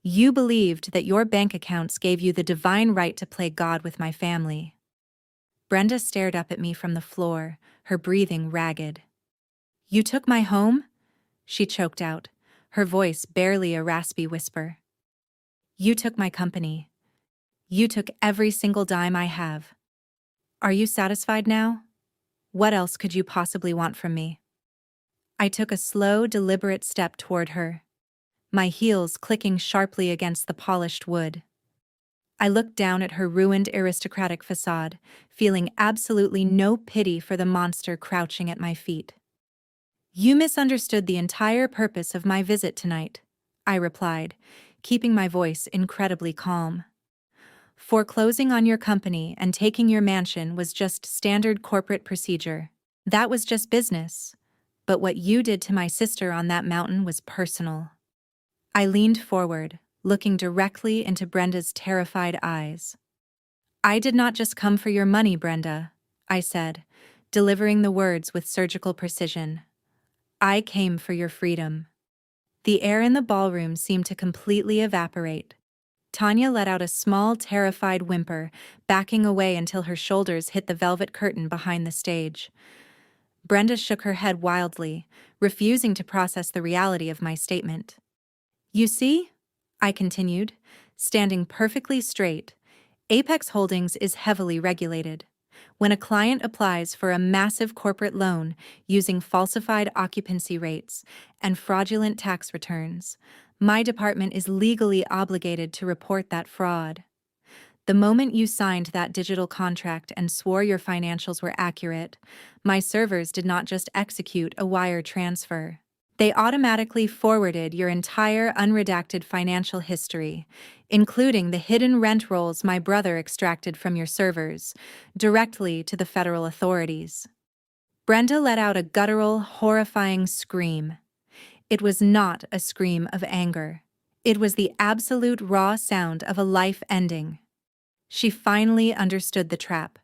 You believed that your bank accounts gave you the divine right to play God with my family." Brenda stared up at me from the floor, her breathing ragged. "You took my home?" she choked out, her voice barely a raspy whisper. "You took my company. You took every single dime I have. Are you satisfied now? What else could you possibly want from me?" I took a slow, deliberate step toward her, my heels clicking sharply against the polished wood. I looked down at her ruined aristocratic facade, feeling absolutely no pity for the monster crouching at my feet. "You misunderstood the entire purpose of my visit tonight," I replied, keeping my voice incredibly calm. Foreclosing on your company and taking your mansion was just standard corporate procedure. That was just business. But what you did to my sister on that mountain was personal. I leaned forward, looking directly into Brenda's terrified eyes. I did not just come for your money, Brenda, I said, delivering the words with surgical precision. I came for your freedom. The air in the ballroom seemed to completely evaporate. Tanya let out a small, terrified whimper, backing away until her shoulders hit the velvet curtain behind the stage. Brenda shook her head wildly, refusing to process the reality of my statement. You see, I continued, standing perfectly straight, Apex Holdings is heavily regulated. When a client applies for a massive corporate loan using falsified occupancy rates and fraudulent tax returns, my department is legally obligated to report that fraud. The moment you signed that digital contract and swore your financials were accurate, my servers did not just execute a wire transfer. They automatically forwarded your entire unredacted financial history, including the hidden rent rolls my brother extracted from your servers, directly to the federal authorities. Brenda let out a guttural, horrifying scream. It was not a scream of anger. It was the absolute raw sound of a life ending. She finally understood the trap.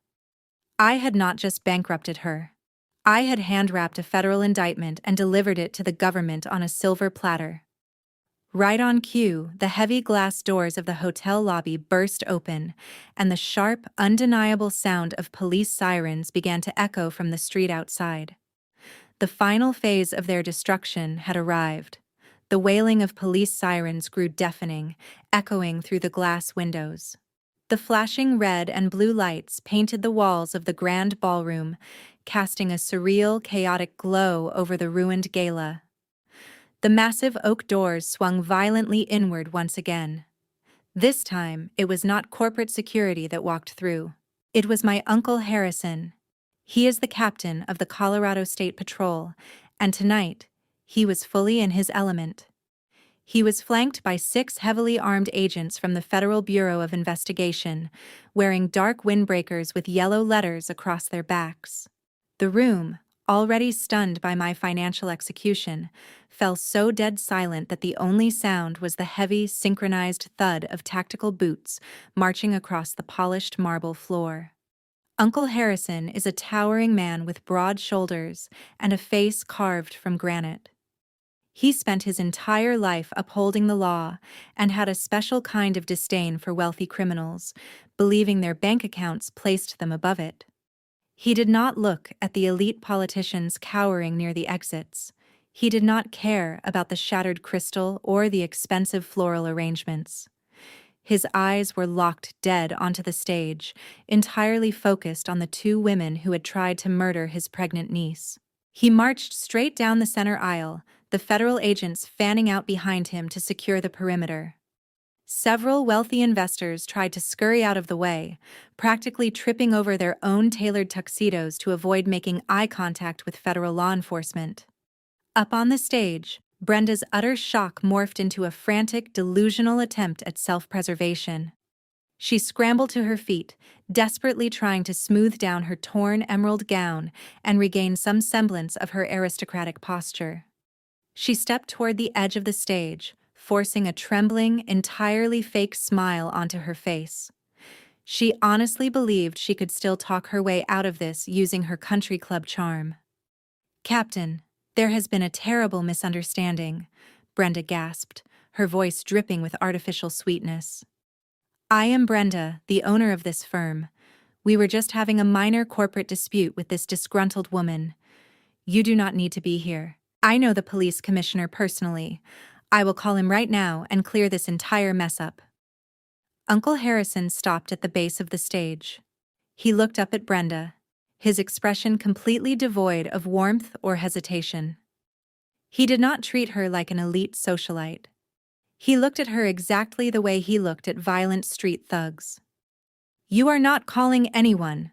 I had not just bankrupted her. I had hand-wrapped a federal indictment and delivered it to the government on a silver platter. Right on cue, the heavy glass doors of the hotel lobby burst open, and the sharp, undeniable sound of police sirens began to echo from the street outside. The final phase of their destruction had arrived. The wailing of police sirens grew deafening, echoing through the glass windows. The flashing red and blue lights painted the walls of the grand ballroom, casting a surreal, chaotic glow over the ruined gala. The massive oak doors swung violently inward once again. This time, it was not corporate security that walked through. It was my Uncle Harrison. He is the captain of the Colorado State Patrol, and tonight, he was fully in his element. He was flanked by 6 heavily armed agents from the Federal Bureau of Investigation, wearing dark windbreakers with yellow letters across their backs. The room, already stunned by my financial execution, fell so dead silent that the only sound was the heavy, synchronized thud of tactical boots marching across the polished marble floor. Uncle Harrison is a towering man with broad shoulders and a face carved from granite. He spent his entire life upholding the law and had a special kind of disdain for wealthy criminals, believing their bank accounts placed them above it. He did not look at the elite politicians cowering near the exits. He did not care about the shattered crystal or the expensive floral arrangements. His eyes were locked dead onto the stage, entirely focused on the 2 women who had tried to murder his pregnant niece. He marched straight down the center aisle, the federal agents fanning out behind him to secure the perimeter. Several wealthy investors tried to scurry out of the way, practically tripping over their own tailored tuxedos to avoid making eye contact with federal law enforcement. Up on the stage, Brenda's utter shock morphed into a frantic, delusional attempt at self-preservation. She scrambled to her feet, desperately trying to smooth down her torn emerald gown and regain some semblance of her aristocratic posture. She stepped toward the edge of the stage, forcing a trembling, entirely fake smile onto her face. She honestly believed she could still talk her way out of this using her country club charm. "Captain, there has been a terrible misunderstanding," Brenda gasped, her voice dripping with artificial sweetness. "I am Brenda, the owner of this firm. We were just having a minor corporate dispute with this disgruntled woman. You do not need to be here. I know the police commissioner personally. I will call him right now and clear this entire mess up." Uncle Harrison stopped at the base of the stage. He looked up at Brenda, his expression completely devoid of warmth or hesitation. He did not treat her like an elite socialite. He looked at her exactly the way he looked at violent street thugs. "You are not calling anyone,"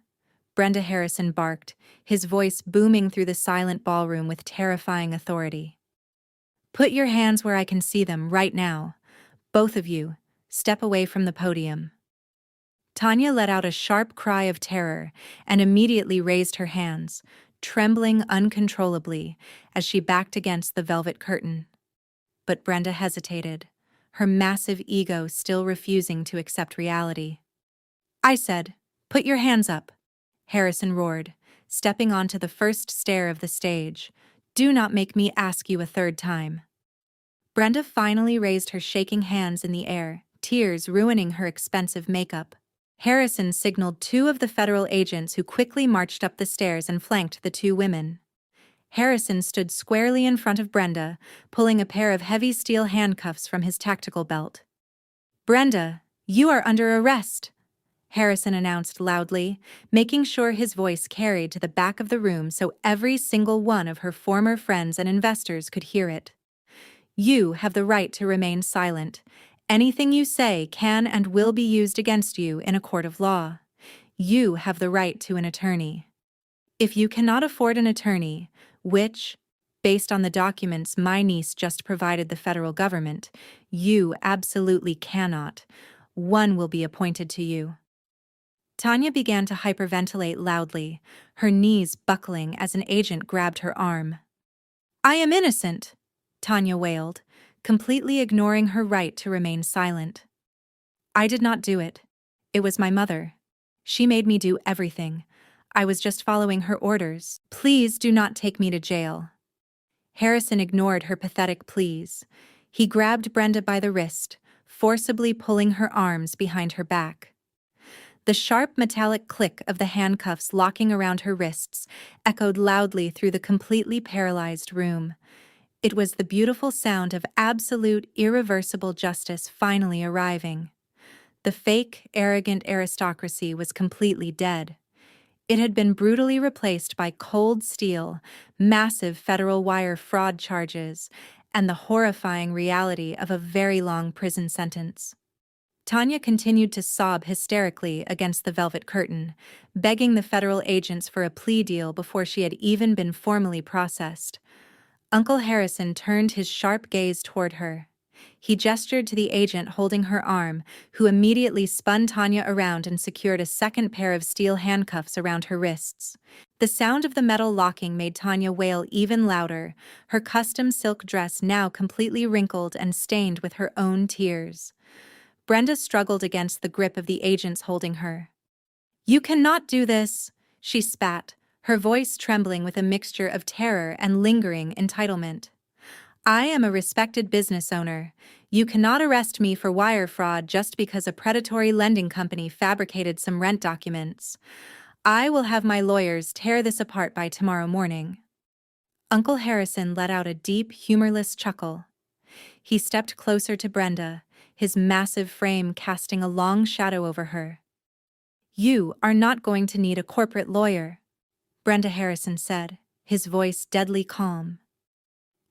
Brenda Harrison barked, his voice booming through the silent ballroom with terrifying authority. "Put your hands where I can see them right now. Both of you, step away from the podium." Tanya let out a sharp cry of terror and immediately raised her hands, trembling uncontrollably as she backed against the velvet curtain. But Brenda hesitated, her massive ego still refusing to accept reality. "I said, put your hands up," Harrison roared, stepping onto the first stair of the stage. "Do not make me ask you a third time." Brenda finally raised her shaking hands in the air, tears ruining her expensive makeup. Harrison signaled two of the federal agents who quickly marched up the stairs and flanked the two women. Harrison stood squarely in front of Brenda, pulling a pair of heavy steel handcuffs from his tactical belt. "Brenda, you are under arrest," Harrison announced loudly, making sure his voice carried to the back of the room so every single one of her former friends and investors could hear it. "You have the right to remain silent. Anything you say can and will be used against you in a court of law. You have the right to an attorney. If you cannot afford an attorney, which, based on the documents my niece just provided the federal government, you absolutely cannot, one will be appointed to you." Tanya began to hyperventilate loudly, her knees buckling as an agent grabbed her arm. "I am innocent," Tanya wailed, completely ignoring her right to remain silent. "I did not do it. It was my mother. She made me do everything. I was just following her orders. Please do not take me to jail." Harrison ignored her pathetic pleas. He grabbed Brenda by the wrist, forcibly pulling her arms behind her back. The sharp metallic click of the handcuffs locking around her wrists echoed loudly through the completely paralyzed room. It was the beautiful sound of absolute, irreversible justice finally arriving. The fake, arrogant aristocracy was completely dead. It had been brutally replaced by cold steel, massive federal wire fraud charges, and the horrifying reality of a very long prison sentence. Tanya continued to sob hysterically against the velvet curtain, begging the federal agents for a plea deal before she had even been formally processed. Uncle Harrison turned his sharp gaze toward her. He gestured to the agent holding her arm, who immediately spun Tanya around and secured a second pair of steel handcuffs around her wrists. The sound of the metal locking made Tanya wail even louder, her custom silk dress now completely wrinkled and stained with her own tears. Brenda struggled against the grip of the agents holding her. "You cannot do this," she spat, her voice trembling with a mixture of terror and lingering entitlement. "I am a respected business owner. You cannot arrest me for wire fraud just because a predatory lending company fabricated some rent documents. I will have my lawyers tear this apart by tomorrow morning." Uncle Harrison let out a deep, humorless chuckle. He stepped closer to Brenda, his massive frame casting a long shadow over her. "You are not going to need a corporate lawyer," Brenda Harrison said, his voice deadly calm.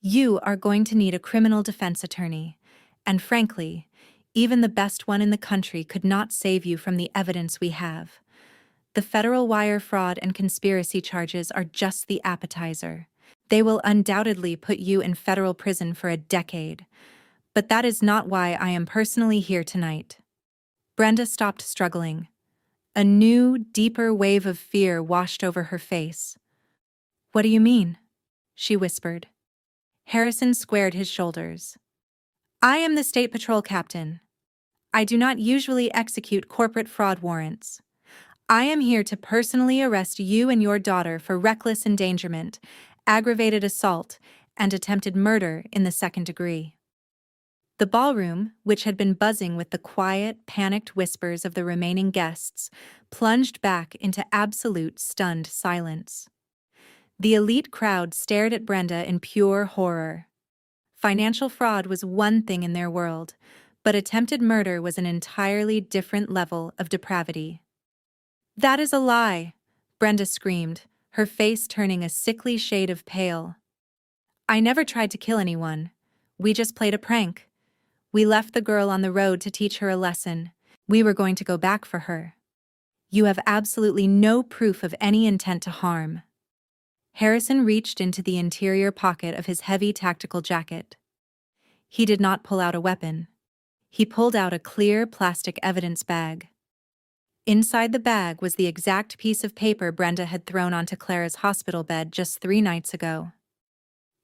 "You are going to need a criminal defense attorney, and frankly, even the best one in the country could not save you from the evidence we have. The federal wire fraud and conspiracy charges are just the appetizer. They will undoubtedly put you in federal prison for a decade. But that is not why I am personally here tonight." Brenda stopped struggling. A new, deeper wave of fear washed over her face. "What do you mean?" she whispered. Harrison squared his shoulders. "I am the State Patrol captain. I do not usually execute corporate fraud warrants. I am here to personally arrest you and your daughter for reckless endangerment, aggravated assault, and attempted murder in the second degree." The ballroom, which had been buzzing with the quiet, panicked whispers of the remaining guests, plunged back into absolute stunned silence. The elite crowd stared at Brenda in pure horror. Financial fraud was one thing in their world, but attempted murder was an entirely different level of depravity. "That is a lie," Brenda screamed, her face turning a sickly shade of pale. "I never tried to kill anyone. We just played a prank. We left the girl on the road to teach her a lesson. We were going to go back for her. You have absolutely no proof of any intent to harm." Harrison reached into the interior pocket of his heavy tactical jacket. He did not pull out a weapon. He pulled out a clear plastic evidence bag. Inside the bag was the exact piece of paper Brenda had thrown onto Clara's hospital bed just 3 nights ago.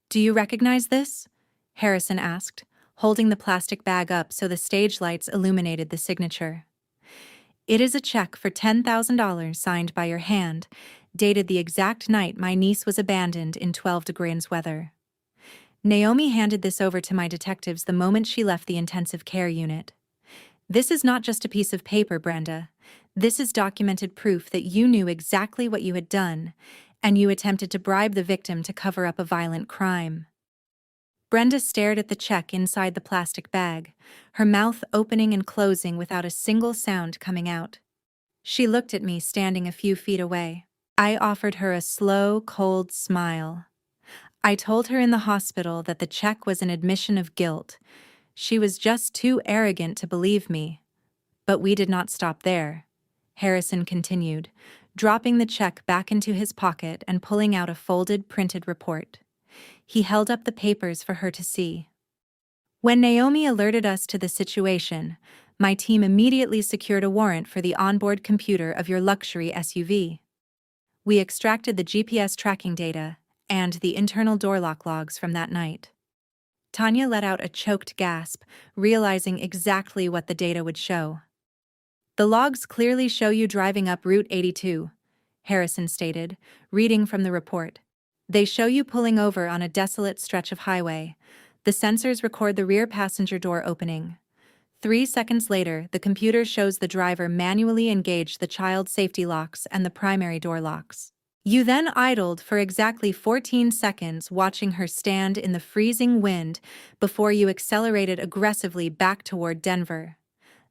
"Do you recognize this?" Harrison asked, holding the plastic bag up so the stage lights illuminated the signature. "It is a check for $10,000 signed by your hand, dated the exact night my niece was abandoned in 12 degrees weather." Naomi handed this over to my detectives the moment she left the intensive care unit. "This is not just a piece of paper, Brenda. This is documented proof that you knew exactly what you had done, and you attempted to bribe the victim to cover up a violent crime." Brenda stared at the check inside the plastic bag, her mouth opening and closing without a single sound coming out. She looked at me standing a few feet away. I offered her a slow, cold smile. I told her in the hospital that the check was an admission of guilt. She was just too arrogant to believe me. But we did not stop there. Harrison continued, dropping the check back into his pocket and pulling out a folded, printed report. He held up the papers for her to see. "When Naomi alerted us to the situation, my team immediately secured a warrant for the onboard computer of your luxury SUV. We extracted the GPS tracking data and the internal door lock logs from that night." Tanya let out a choked gasp, realizing exactly what the data would show. "The logs clearly show you driving up Route 82, Harrison stated, reading from the report. "They show you pulling over on a desolate stretch of highway. The sensors record the rear passenger door opening. 3 seconds later, the computer shows the driver manually engage the child safety locks and the primary door locks. You then idled for exactly 14 seconds watching her stand in the freezing wind before you accelerated aggressively back toward Denver.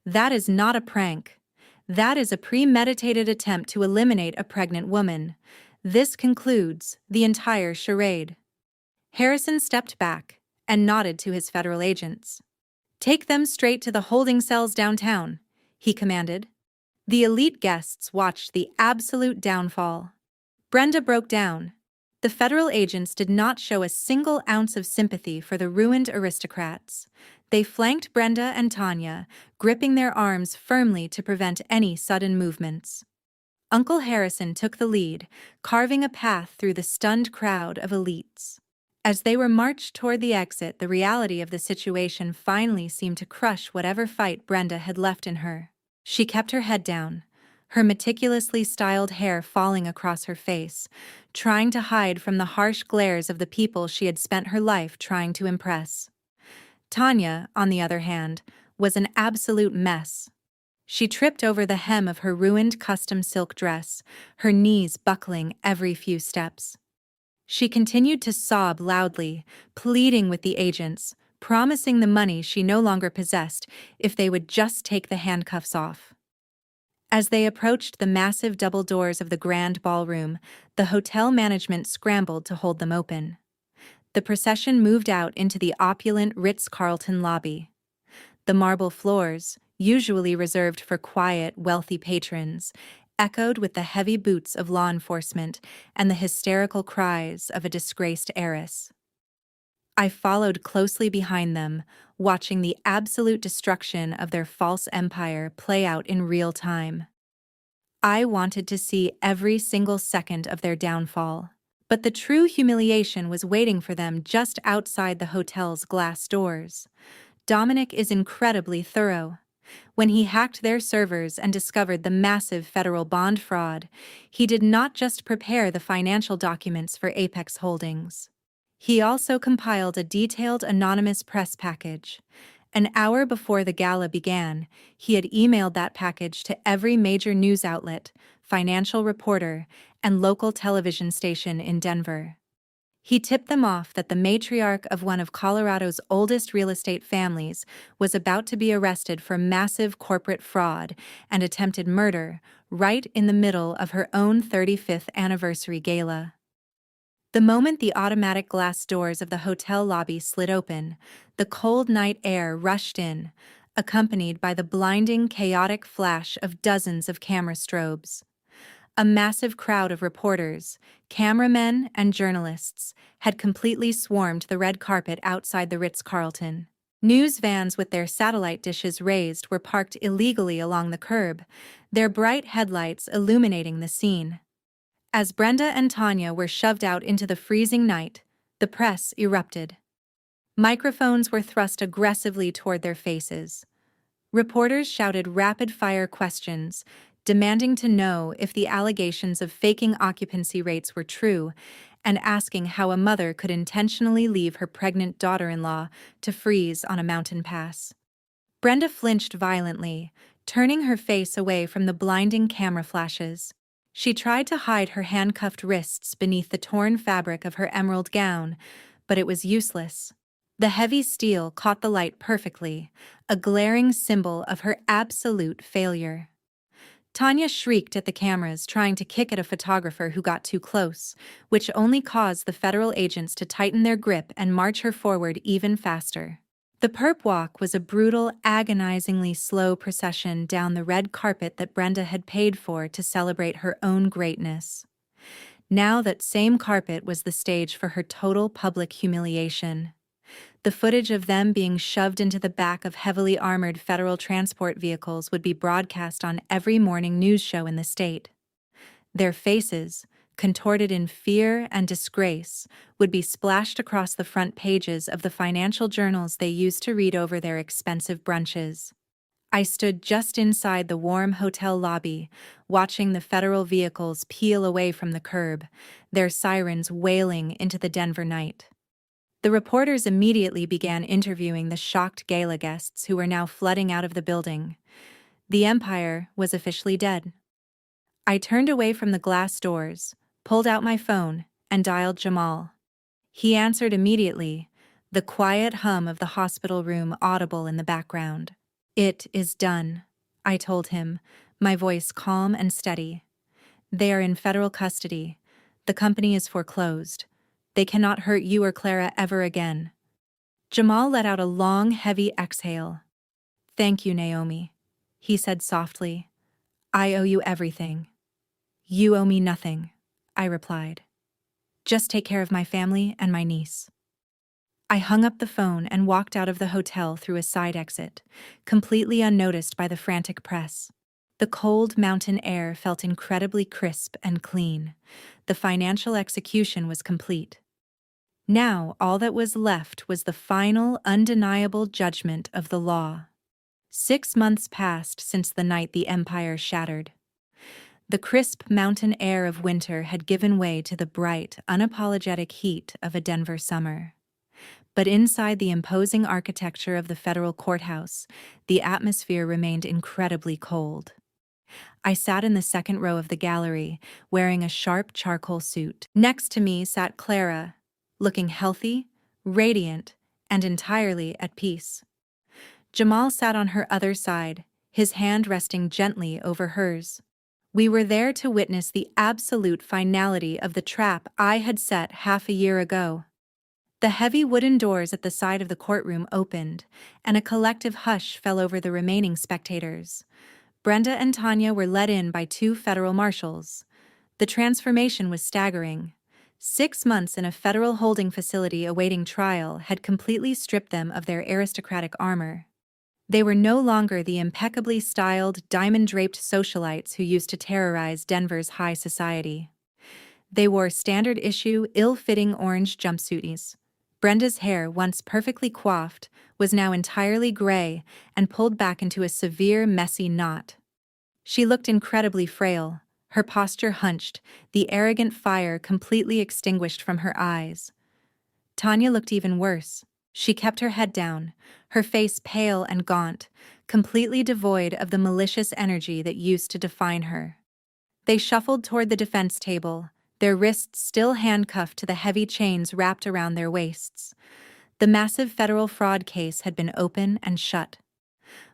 That is not a prank. That is a premeditated attempt to eliminate a pregnant woman. This concludes the entire charade." Harrison stepped back and nodded to his federal agents. "Take them straight to the holding cells downtown," he commanded. The elite guests watched the absolute downfall. Brenda broke down. The federal agents did not show a single ounce of sympathy for the ruined aristocrats. They flanked Brenda and Tanya, gripping their arms firmly to prevent any sudden movements. Uncle Harrison took the lead, carving a path through the stunned crowd of elites. As they were marched toward the exit, the reality of the situation finally seemed to crush whatever fight Brenda had left in her. She kept her head down, her meticulously styled hair falling across her face, trying to hide from the harsh glares of the people she had spent her life trying to impress. Tanya, on the other hand, was an absolute mess. She tripped over the hem of her ruined custom silk dress, her knees buckling every few steps. She continued to sob loudly, pleading with the agents, promising the money she no longer possessed if they would just take the handcuffs off. As they approached the massive double doors of the grand ballroom, the hotel management scrambled to hold them open. The procession moved out into the opulent Ritz-Carlton lobby. The marble floors, usually reserved for quiet, wealthy patrons, echoed with the heavy boots of law enforcement and the hysterical cries of a disgraced heiress. I followed closely behind them, watching the absolute destruction of their false empire play out in real time. I wanted to see every single second of their downfall. But the true humiliation was waiting for them just outside the hotel's glass doors. Dominic is incredibly thorough. When he hacked their servers and discovered the massive federal bond fraud, he did not just prepare the financial documents for Apex Holdings. He also compiled a detailed anonymous press package. An hour before the gala began, he had emailed that package to every major news outlet, financial reporter, and local television station in Denver. He tipped them off that the matriarch of one of Colorado's oldest real estate families was about to be arrested for massive corporate fraud and attempted murder right in the middle of her own 35th anniversary gala. The moment the automatic glass doors of the hotel lobby slid open, the cold night air rushed in, accompanied by the blinding, chaotic flash of dozens of camera strobes. A massive crowd of reporters, cameramen, and journalists had completely swarmed the red carpet outside the Ritz-Carlton. News vans with their satellite dishes raised were parked illegally along the curb, their bright headlights illuminating the scene. As Brenda and Tanya were shoved out into the freezing night, the press erupted. Microphones were thrust aggressively toward their faces. Reporters shouted rapid-fire questions, demanding to know if the allegations of faking occupancy rates were true, and asking how a mother could intentionally leave her pregnant daughter-in-law to freeze on a mountain pass. Brenda flinched violently, turning her face away from the blinding camera flashes. She tried to hide her handcuffed wrists beneath the torn fabric of her emerald gown, but it was useless. The heavy steel caught the light perfectly, a glaring symbol of her absolute failure. Tanya shrieked at the cameras, trying to kick at a photographer who got too close, which only caused the federal agents to tighten their grip and march her forward even faster. The perp walk was a brutal, agonizingly slow procession down the red carpet that Brenda had paid for to celebrate her own greatness. Now that same carpet was the stage for her total public humiliation. The footage of them being shoved into the back of heavily armored federal transport vehicles would be broadcast on every morning news show in the state. Their faces, contorted in fear and disgrace, would be splashed across the front pages of the financial journals they used to read over their expensive brunches. I stood just inside the warm hotel lobby, watching the federal vehicles peel away from the curb, their sirens wailing into the Denver night. The reporters immediately began interviewing the shocked gala guests who were now flooding out of the building. The empire was officially dead. I turned away from the glass doors, pulled out my phone, and dialed Jamal. He answered immediately, the quiet hum of the hospital room audible in the background. "It is done," I told him, my voice calm and steady. "They are in federal custody. The company is foreclosed. They cannot hurt you or Clara ever again." Jamal let out a long, heavy exhale. "Thank you, Naomi," he said softly. "I owe you everything." "You owe me nothing," I replied. "Just take care of my family and my niece." I hung up the phone and walked out of the hotel through a side exit, completely unnoticed by the frantic press. The cold mountain air felt incredibly crisp and clean. The financial execution was complete. Now all that was left was the final, undeniable judgment of the law. 6 months passed since the night the empire shattered. The crisp mountain air of winter had given way to the bright, unapologetic heat of a Denver summer. But inside the imposing architecture of the federal courthouse, the atmosphere remained incredibly cold. I sat in the second row of the gallery, wearing a sharp charcoal suit. Next to me sat Clara, looking healthy, radiant, and entirely at peace. Jamal sat on her other side, his hand resting gently over hers. We were there to witness the absolute finality of the trap I had set half a year ago. The heavy wooden doors at the side of the courtroom opened, and a collective hush fell over the remaining spectators. Brenda and Tanya were led in by 2 federal marshals. The transformation was staggering. 6 months in a federal holding facility awaiting trial had completely stripped them of their aristocratic armor. They were no longer the impeccably styled, diamond-draped socialites who used to terrorize Denver's high society. They wore standard-issue, ill-fitting orange jumpsuits. Brenda's hair, once perfectly coiffed, was now entirely gray and pulled back into a severe, messy knot. She looked incredibly frail, her posture hunched, the arrogant fire completely extinguished from her eyes. Tanya looked even worse. She kept her head down, her face pale and gaunt, completely devoid of the malicious energy that used to define her. They shuffled toward the defense table, their wrists still handcuffed to the heavy chains wrapped around their waists. The massive federal fraud case had been open and shut.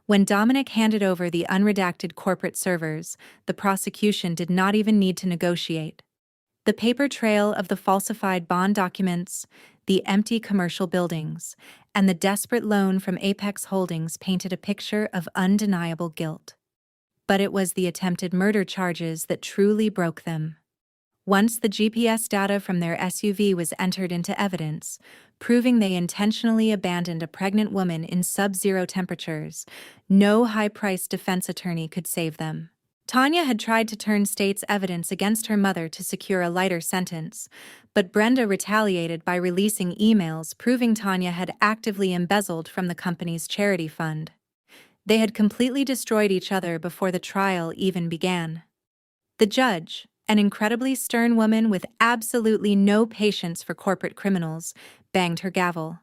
When Dominic handed over the unredacted corporate servers, the prosecution did not even need to negotiate. The paper trail of the falsified bond documents, the empty commercial buildings, and the desperate loan from Apex Holdings painted a picture of undeniable guilt. But it was the attempted murder charges that truly broke them. Once the GPS data from their SUV was entered into evidence, proving they intentionally abandoned a pregnant woman in sub-zero temperatures, no high-priced defense attorney could save them. Tanya had tried to turn state's evidence against her mother to secure a lighter sentence, but Brenda retaliated by releasing emails proving Tanya had actively embezzled from the company's charity fund. They had completely destroyed each other before the trial even began. The judge, an incredibly stern woman with absolutely no patience for corporate criminals, banged her gavel.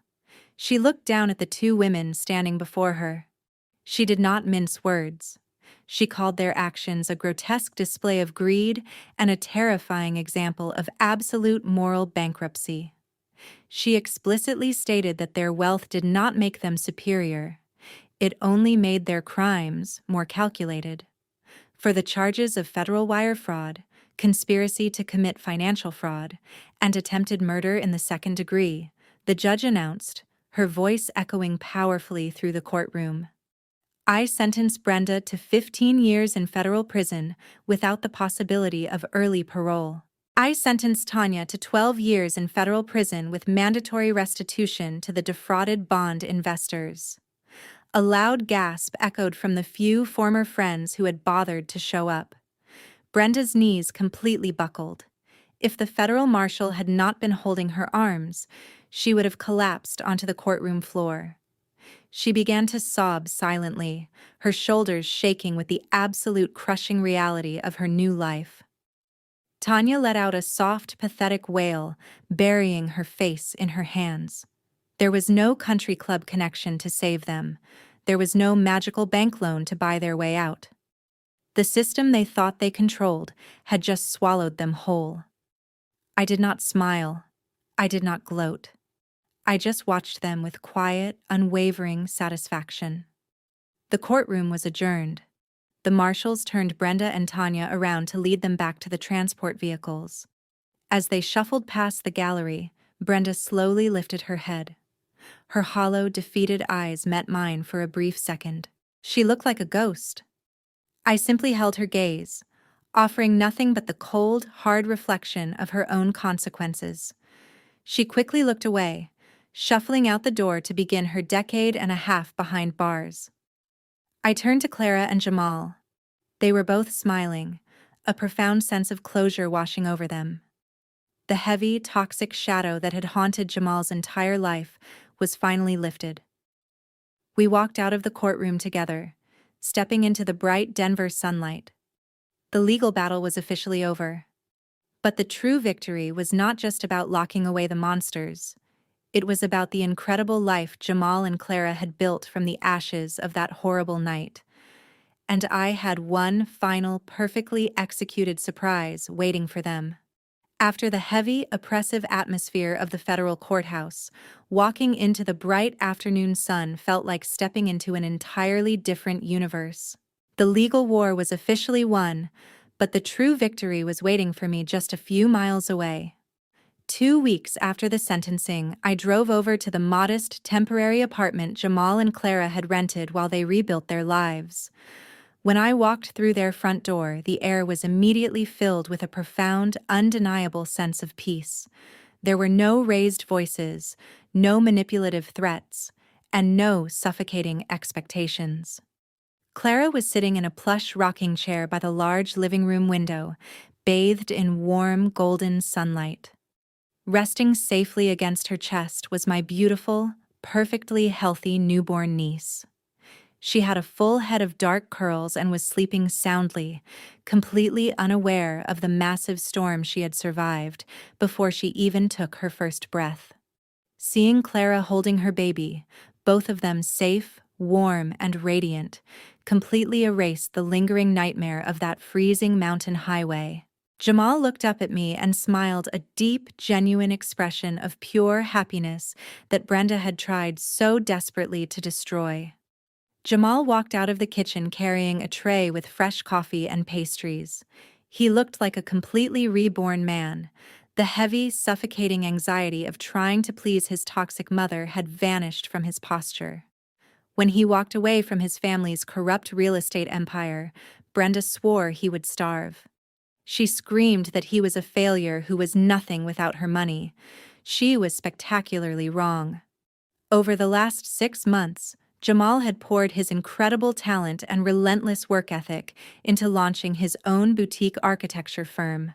She looked down at the two women standing before her. She did not mince words. She called their actions a grotesque display of greed and a terrifying example of absolute moral bankruptcy. She explicitly stated that their wealth did not make them superior. It only made their crimes more calculated. For the charges of federal wire fraud, conspiracy to commit financial fraud, and attempted murder in the second degree, the judge announced, her voice echoing powerfully through the courtroom. I sentence Brenda to 15 years in federal prison without the possibility of early parole. I sentence Tanya to 12 years in federal prison with mandatory restitution to the defrauded bond investors. A loud gasp echoed from the few former friends who had bothered to show up. Brenda's knees completely buckled. If the federal marshal had not been holding her arms, she would have collapsed onto the courtroom floor. She began to sob silently, her shoulders shaking with the absolute crushing reality of her new life. Tanya let out a soft, pathetic wail, burying her face in her hands. There was no country club connection to save them. There was no magical bank loan to buy their way out. The system they thought they controlled had just swallowed them whole. I did not smile. I did not gloat. I just watched them with quiet, unwavering satisfaction. The courtroom was adjourned. The marshals turned Brenda and Tanya around to lead them back to the transport vehicles. As they shuffled past the gallery, Brenda slowly lifted her head. Her hollow, defeated eyes met mine for a brief second. She looked like a ghost. I simply held her gaze, offering nothing but the cold, hard reflection of her own consequences. She quickly looked away, shuffling out the door to begin her decade and a half behind bars. I turned to Clara and Jamal. They were both smiling, a profound sense of closure washing over them. The heavy, toxic shadow that had haunted Jamal's entire life was finally lifted. We walked out of the courtroom together, stepping into the bright Denver sunlight. The legal battle was officially over. But the true victory was not just about locking away the monsters. It was about the incredible life Jamal and Clara had built from the ashes of that horrible night. And I had one final, perfectly executed surprise waiting for them. After the heavy, oppressive atmosphere of the federal courthouse, walking into the bright afternoon sun felt like stepping into an entirely different universe. The legal war was officially won, but the true victory was waiting for me just a few miles away. 2 weeks after the sentencing, I drove over to the modest, temporary apartment Jamal and Clara had rented while they rebuilt their lives. When I walked through their front door, the air was immediately filled with a profound, undeniable sense of peace. There were no raised voices, no manipulative threats, and no suffocating expectations. Clara was sitting in a plush rocking chair by the large living room window, bathed in warm, golden sunlight. Resting safely against her chest was my beautiful, perfectly healthy newborn niece. She had a full head of dark curls and was sleeping soundly, completely unaware of the massive storm she had survived before she even took her first breath. Seeing Clara holding her baby, both of them safe, warm, and radiant, completely erased the lingering nightmare of that freezing mountain highway. Jamal looked up at me and smiled a deep, genuine expression of pure happiness that Brenda had tried so desperately to destroy. Jamal walked out of the kitchen carrying a tray with fresh coffee and pastries. He looked like a completely reborn man. The heavy, suffocating anxiety of trying to please his toxic mother had vanished from his posture. When he walked away from his family's corrupt real estate empire, Brenda swore he would starve. She screamed that he was a failure who was nothing without her money. She was spectacularly wrong. Over the last 6 months, Jamal had poured his incredible talent and relentless work ethic into launching his own boutique architecture firm.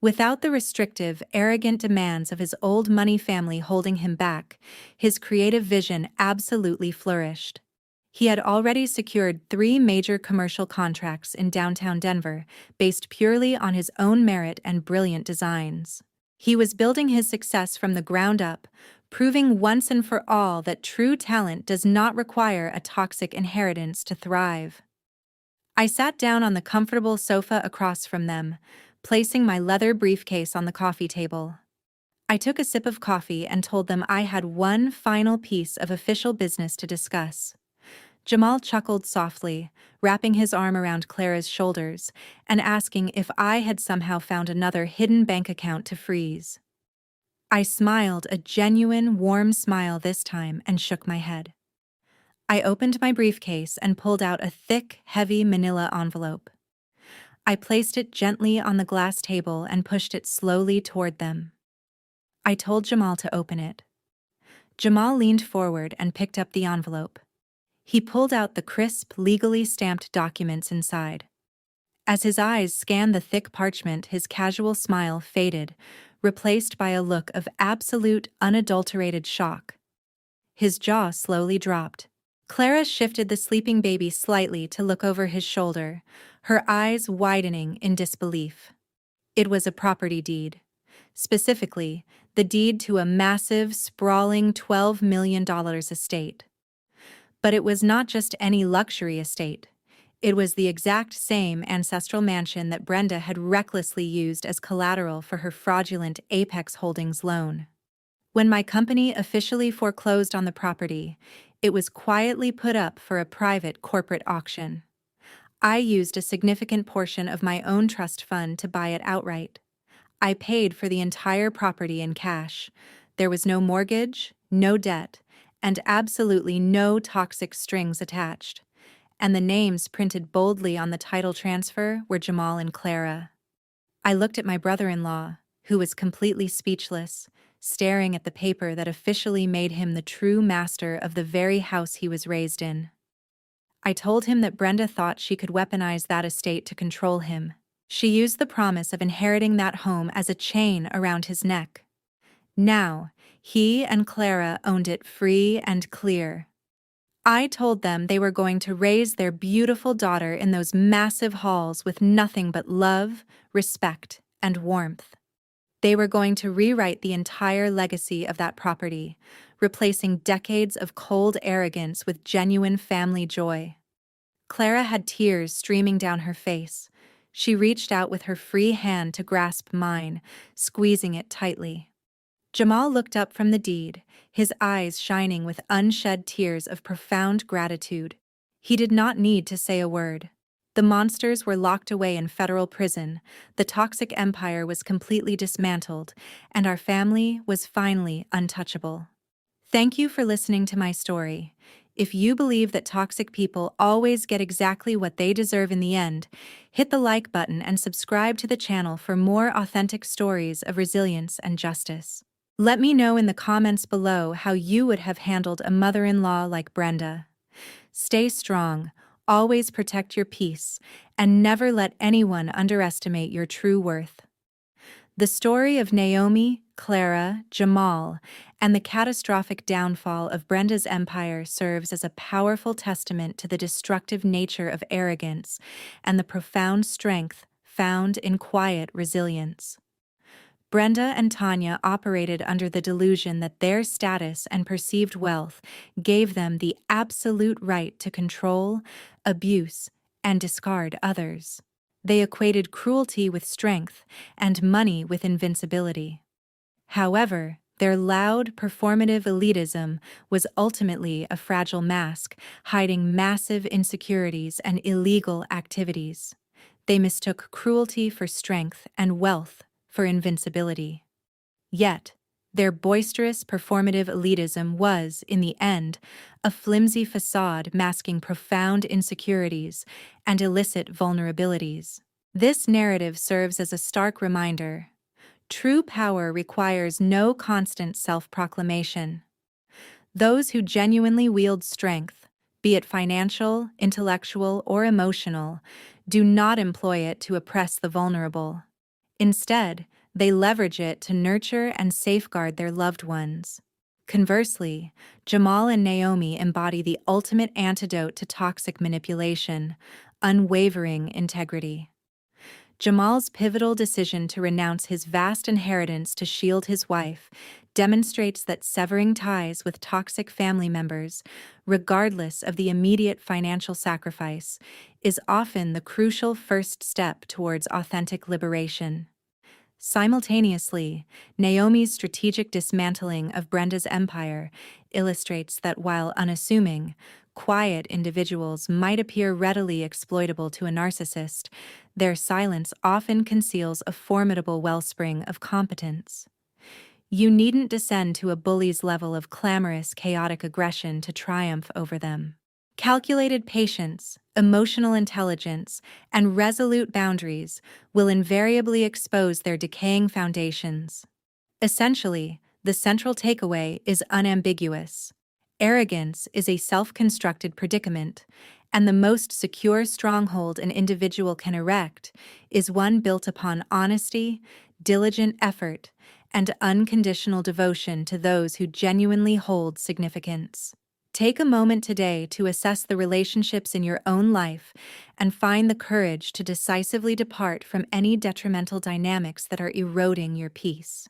Without the restrictive, arrogant demands of his old money family holding him back, his creative vision absolutely flourished. He had already secured 3 major commercial contracts in downtown Denver, based purely on his own merit and brilliant designs. He was building his success from the ground up, proving once and for all that true talent does not require a toxic inheritance to thrive. I sat down on the comfortable sofa across from them, placing my leather briefcase on the coffee table. I took a sip of coffee and told them I had one final piece of official business to discuss. Jamal chuckled softly, wrapping his arm around Clara's shoulders and asking if I had somehow found another hidden bank account to freeze. I smiled a genuine, warm smile this time and shook my head. I opened my briefcase and pulled out a thick, heavy manila envelope. I placed it gently on the glass table and pushed it slowly toward them. I told Jamal to open it. Jamal leaned forward and picked up the envelope. He pulled out the crisp, legally stamped documents inside. As his eyes scanned the thick parchment, his casual smile faded, replaced by a look of absolute, unadulterated shock. His jaw slowly dropped. Clara shifted the sleeping baby slightly to look over his shoulder, her eyes widening in disbelief. It was a property deed. Specifically, the deed to a massive, sprawling $12 million estate. But it was not just any luxury estate. It was the exact same ancestral mansion that Brenda had recklessly used as collateral for her fraudulent Apex Holdings loan. When my company officially foreclosed on the property, it was quietly put up for a private corporate auction. I used a significant portion of my own trust fund to buy it outright. I paid for the entire property in cash. There was no mortgage, no debt, and absolutely no toxic strings attached. And the names printed boldly on the title transfer were Jamal and Clara. I looked at my brother-in-law, who was completely speechless, staring at the paper that officially made him the true master of the very house he was raised in. I told him that Brenda thought she could weaponize that estate to control him. She used the promise of inheriting that home as a chain around his neck. Now, he and Clara owned it free and clear. I told them they were going to raise their beautiful daughter in those massive halls with nothing but love, respect, and warmth. They were going to rewrite the entire legacy of that property, replacing decades of cold arrogance with genuine family joy. Clara had tears streaming down her face. She reached out with her free hand to grasp mine, squeezing it tightly. Jamal looked up from the deed, his eyes shining with unshed tears of profound gratitude. He did not need to say a word. The monsters were locked away in federal prison, the toxic empire was completely dismantled, and our family was finally untouchable. Thank you for listening to my story. If you believe that toxic people always get exactly what they deserve in the end, hit the like button and subscribe to the channel for more authentic stories of resilience and justice. Let me know in the comments below how you would have handled a mother-in-law like Brenda. Stay strong, always protect your peace, and never let anyone underestimate your true worth. The story of Naomi, Clara, Jamal, and the catastrophic downfall of Brenda's empire serves as a powerful testament to the destructive nature of arrogance and the profound strength found in quiet resilience. Brenda and Tanya operated under the delusion that their status and perceived wealth gave them the absolute right to control, abuse, and discard others. They equated cruelty with strength and money with invincibility. However, their loud, performative elitism was ultimately a fragile mask, hiding massive insecurities and illegal activities. They mistook cruelty for strength and wealth for invincibility. Yet, their boisterous performative elitism was, in the end, a flimsy facade masking profound insecurities and illicit vulnerabilities. This narrative serves as a stark reminder. True power requires no constant self-proclamation. Those who genuinely wield strength, be it financial, intellectual, or emotional, do not employ it to oppress the vulnerable. Instead, they leverage it to nurture and safeguard their loved ones. Conversely, Jamal and Naomi embody the ultimate antidote to toxic manipulation: unwavering integrity. Jamal's pivotal decision to renounce his vast inheritance to shield his wife demonstrates that severing ties with toxic family members, regardless of the immediate financial sacrifice, is often the crucial first step towards authentic liberation. Simultaneously, Naomi's strategic dismantling of Brenda's empire illustrates that while unassuming, quiet individuals might appear readily exploitable to a narcissist, their silence often conceals a formidable wellspring of competence. You needn't descend to a bully's level of clamorous, chaotic aggression to triumph over them. Calculated patience, emotional intelligence, and resolute boundaries will invariably expose their decaying foundations. Essentially, the central takeaway is unambiguous. Arrogance is a self-constructed predicament, and the most secure stronghold an individual can erect is one built upon honesty, diligent effort, and unconditional devotion to those who genuinely hold significance. Take a moment today to assess the relationships in your own life and find the courage to decisively depart from any detrimental dynamics that are eroding your peace.